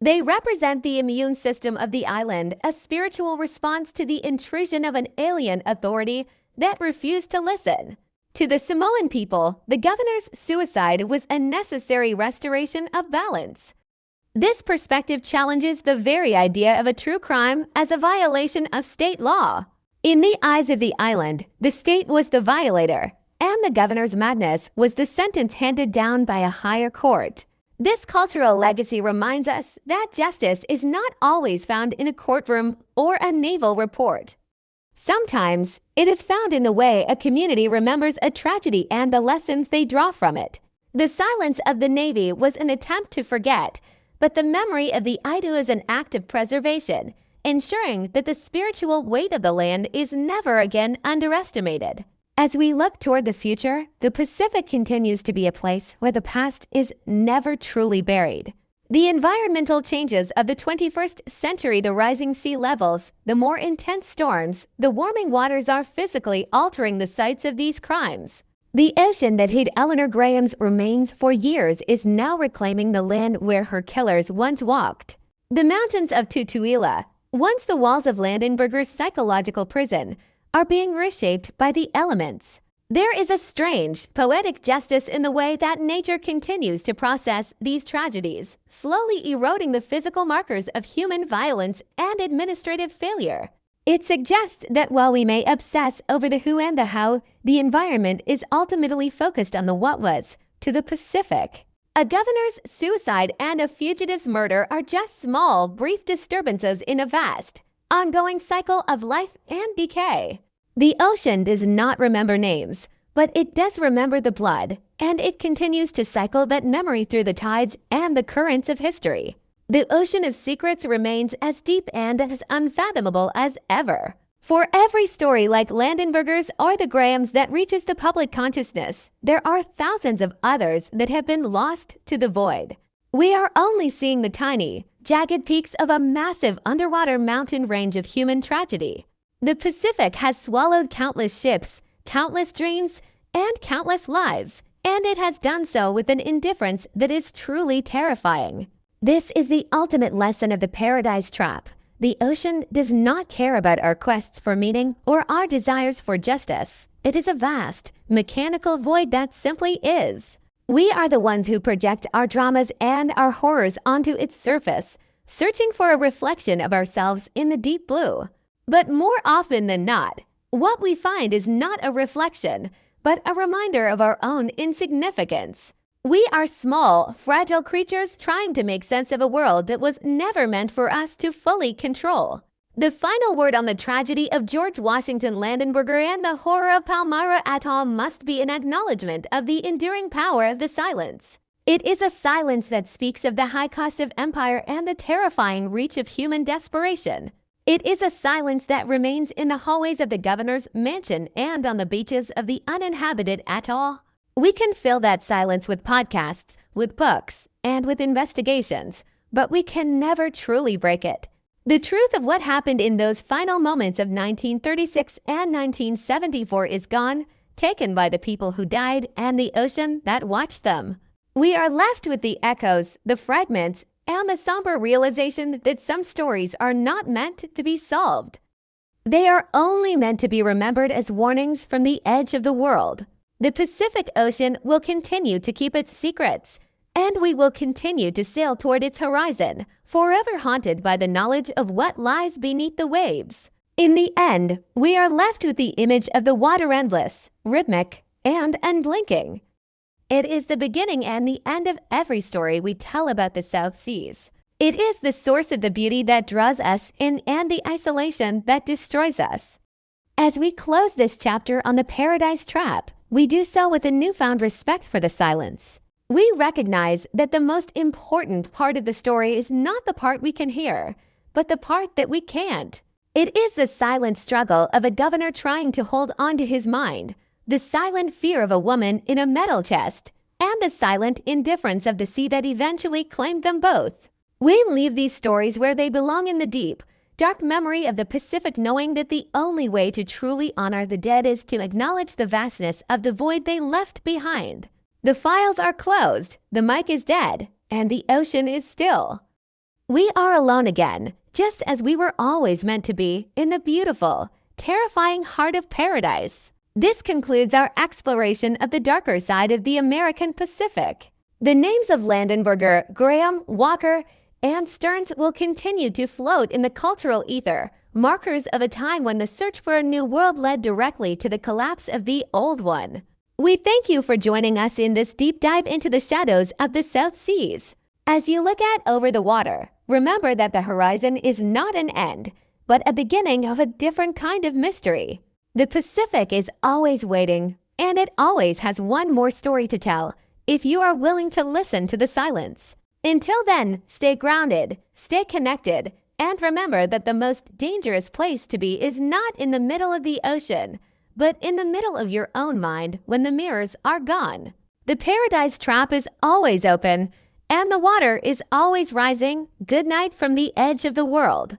They represent the immune system of the island, a spiritual response to the intrusion of an alien authority that refused to listen. To the Samoan people, the governor's suicide was a necessary restoration of balance. This perspective challenges the very idea of a true crime as a violation of state law. In the eyes of the island, the state was the violator, and the governor's madness was the sentence handed down by a higher court. This cultural legacy reminds us that justice is not always found in a courtroom or a naval report. Sometimes, it is found in the way a community remembers a tragedy and the lessons they draw from it. The silence of the Navy was an attempt to forget, but the memory of the Idu is an act of preservation, ensuring that the spiritual weight of the land is never again underestimated. As we look toward the future, the Pacific continues to be a place where the past is never truly buried. The environmental changes of the 21st century, the rising sea levels, the more intense storms, the warming waters are physically altering the sites of these crimes. The ocean that hid Eleanor Graham's remains for years is now reclaiming the land where her killers once walked. The mountains of Tutuila, once the walls of Landenberger's psychological prison, are being reshaped by the elements. There is a strange, poetic justice in the way that nature continues to process these tragedies, slowly eroding the physical markers of human violence and administrative failure. It suggests that while we may obsess over the who and the how, the environment is ultimately focused on the what was, to the Pacific. A governor's suicide and a fugitive's murder are just small, brief disturbances in a vast, ongoing cycle of life and decay. The ocean does not remember names, but it does remember the blood, and it continues to cycle that memory through the tides and the currents of history. The ocean of secrets remains as deep and as unfathomable as ever. For every story like Landenberger's or the Grahams that reaches the public consciousness, there are thousands of others that have been lost to the void. We are only seeing the tiny, jagged peaks of a massive underwater mountain range of human tragedy. The Pacific has swallowed countless ships, countless dreams, and countless lives, and it has done so with an indifference that is truly terrifying. This is the ultimate lesson of the Paradise Trap. The ocean does not care about our quests for meaning or our desires for justice. It is a vast, mechanical void that simply is. We are the ones who project our dramas and our horrors onto its surface, searching for a reflection of ourselves in the deep blue. But more often than not, what we find is not a reflection, but a reminder of our own insignificance. We are small, fragile creatures trying to make sense of a world that was never meant for us to fully control. The final word on the tragedy of George Washington Landenberger and the horror of Palmyra Atoll must be an acknowledgement of the enduring power of the silence. It is a silence that speaks of the high cost of empire and the terrifying reach of human desperation. It is a silence that remains in the hallways of the governor's mansion and on the beaches of the uninhabited atoll. We can fill that silence with podcasts, with books, and with investigations, but we can never truly break it. The truth of what happened in those final moments of 1936 and 1974 is gone, taken by the people who died and the ocean that watched them. We are left with the echoes, the fragments, and the somber realization that some stories are not meant to be solved. They are only meant to be remembered as warnings from the edge of the world. The Pacific Ocean will continue to keep its secrets, and we will continue to sail toward its horizon, forever haunted by the knowledge of what lies beneath the waves. In the end, we are left with the image of the water endless, rhythmic, and unblinking. It is the beginning and the end of every story we tell about the South Seas. It is the source of the beauty that draws us in and the isolation that destroys us. As we close this chapter on the Paradise Trap, we do so with a newfound respect for the silence. We recognize that the most important part of the story is not the part we can hear, but the part that we can't. It is the silent struggle of a governor trying to hold on to his mind, the silent fear of a woman in a metal chest, and the silent indifference of the sea that eventually claimed them both. We leave these stories where they belong in the deep, dark memory of the Pacific, knowing that the only way to truly honor the dead is to acknowledge the vastness of the void they left behind. The files are closed, the mic is dead, and the ocean is still. We are alone again, just as we were always meant to be, in the beautiful, terrifying heart of paradise. This concludes our exploration of the darker side of the American Pacific. The names of Landenberger, Graham, Walker, and Stearns will continue to float in the cultural ether, markers of a time when the search for a new world led directly to the collapse of the old one. We thank you for joining us in this deep dive into the shadows of the South Seas. As you look out over the water, remember that the horizon is not an end, but a beginning of a different kind of mystery. The Pacific is always waiting, and it always has one more story to tell, if you are willing to listen to the silence. Until then, stay grounded, stay connected, and remember that the most dangerous place to be is not in the middle of the ocean, but in the middle of your own mind when the mirrors are gone. The paradise trap is always open, and the water is always rising. Good night from the edge of the world.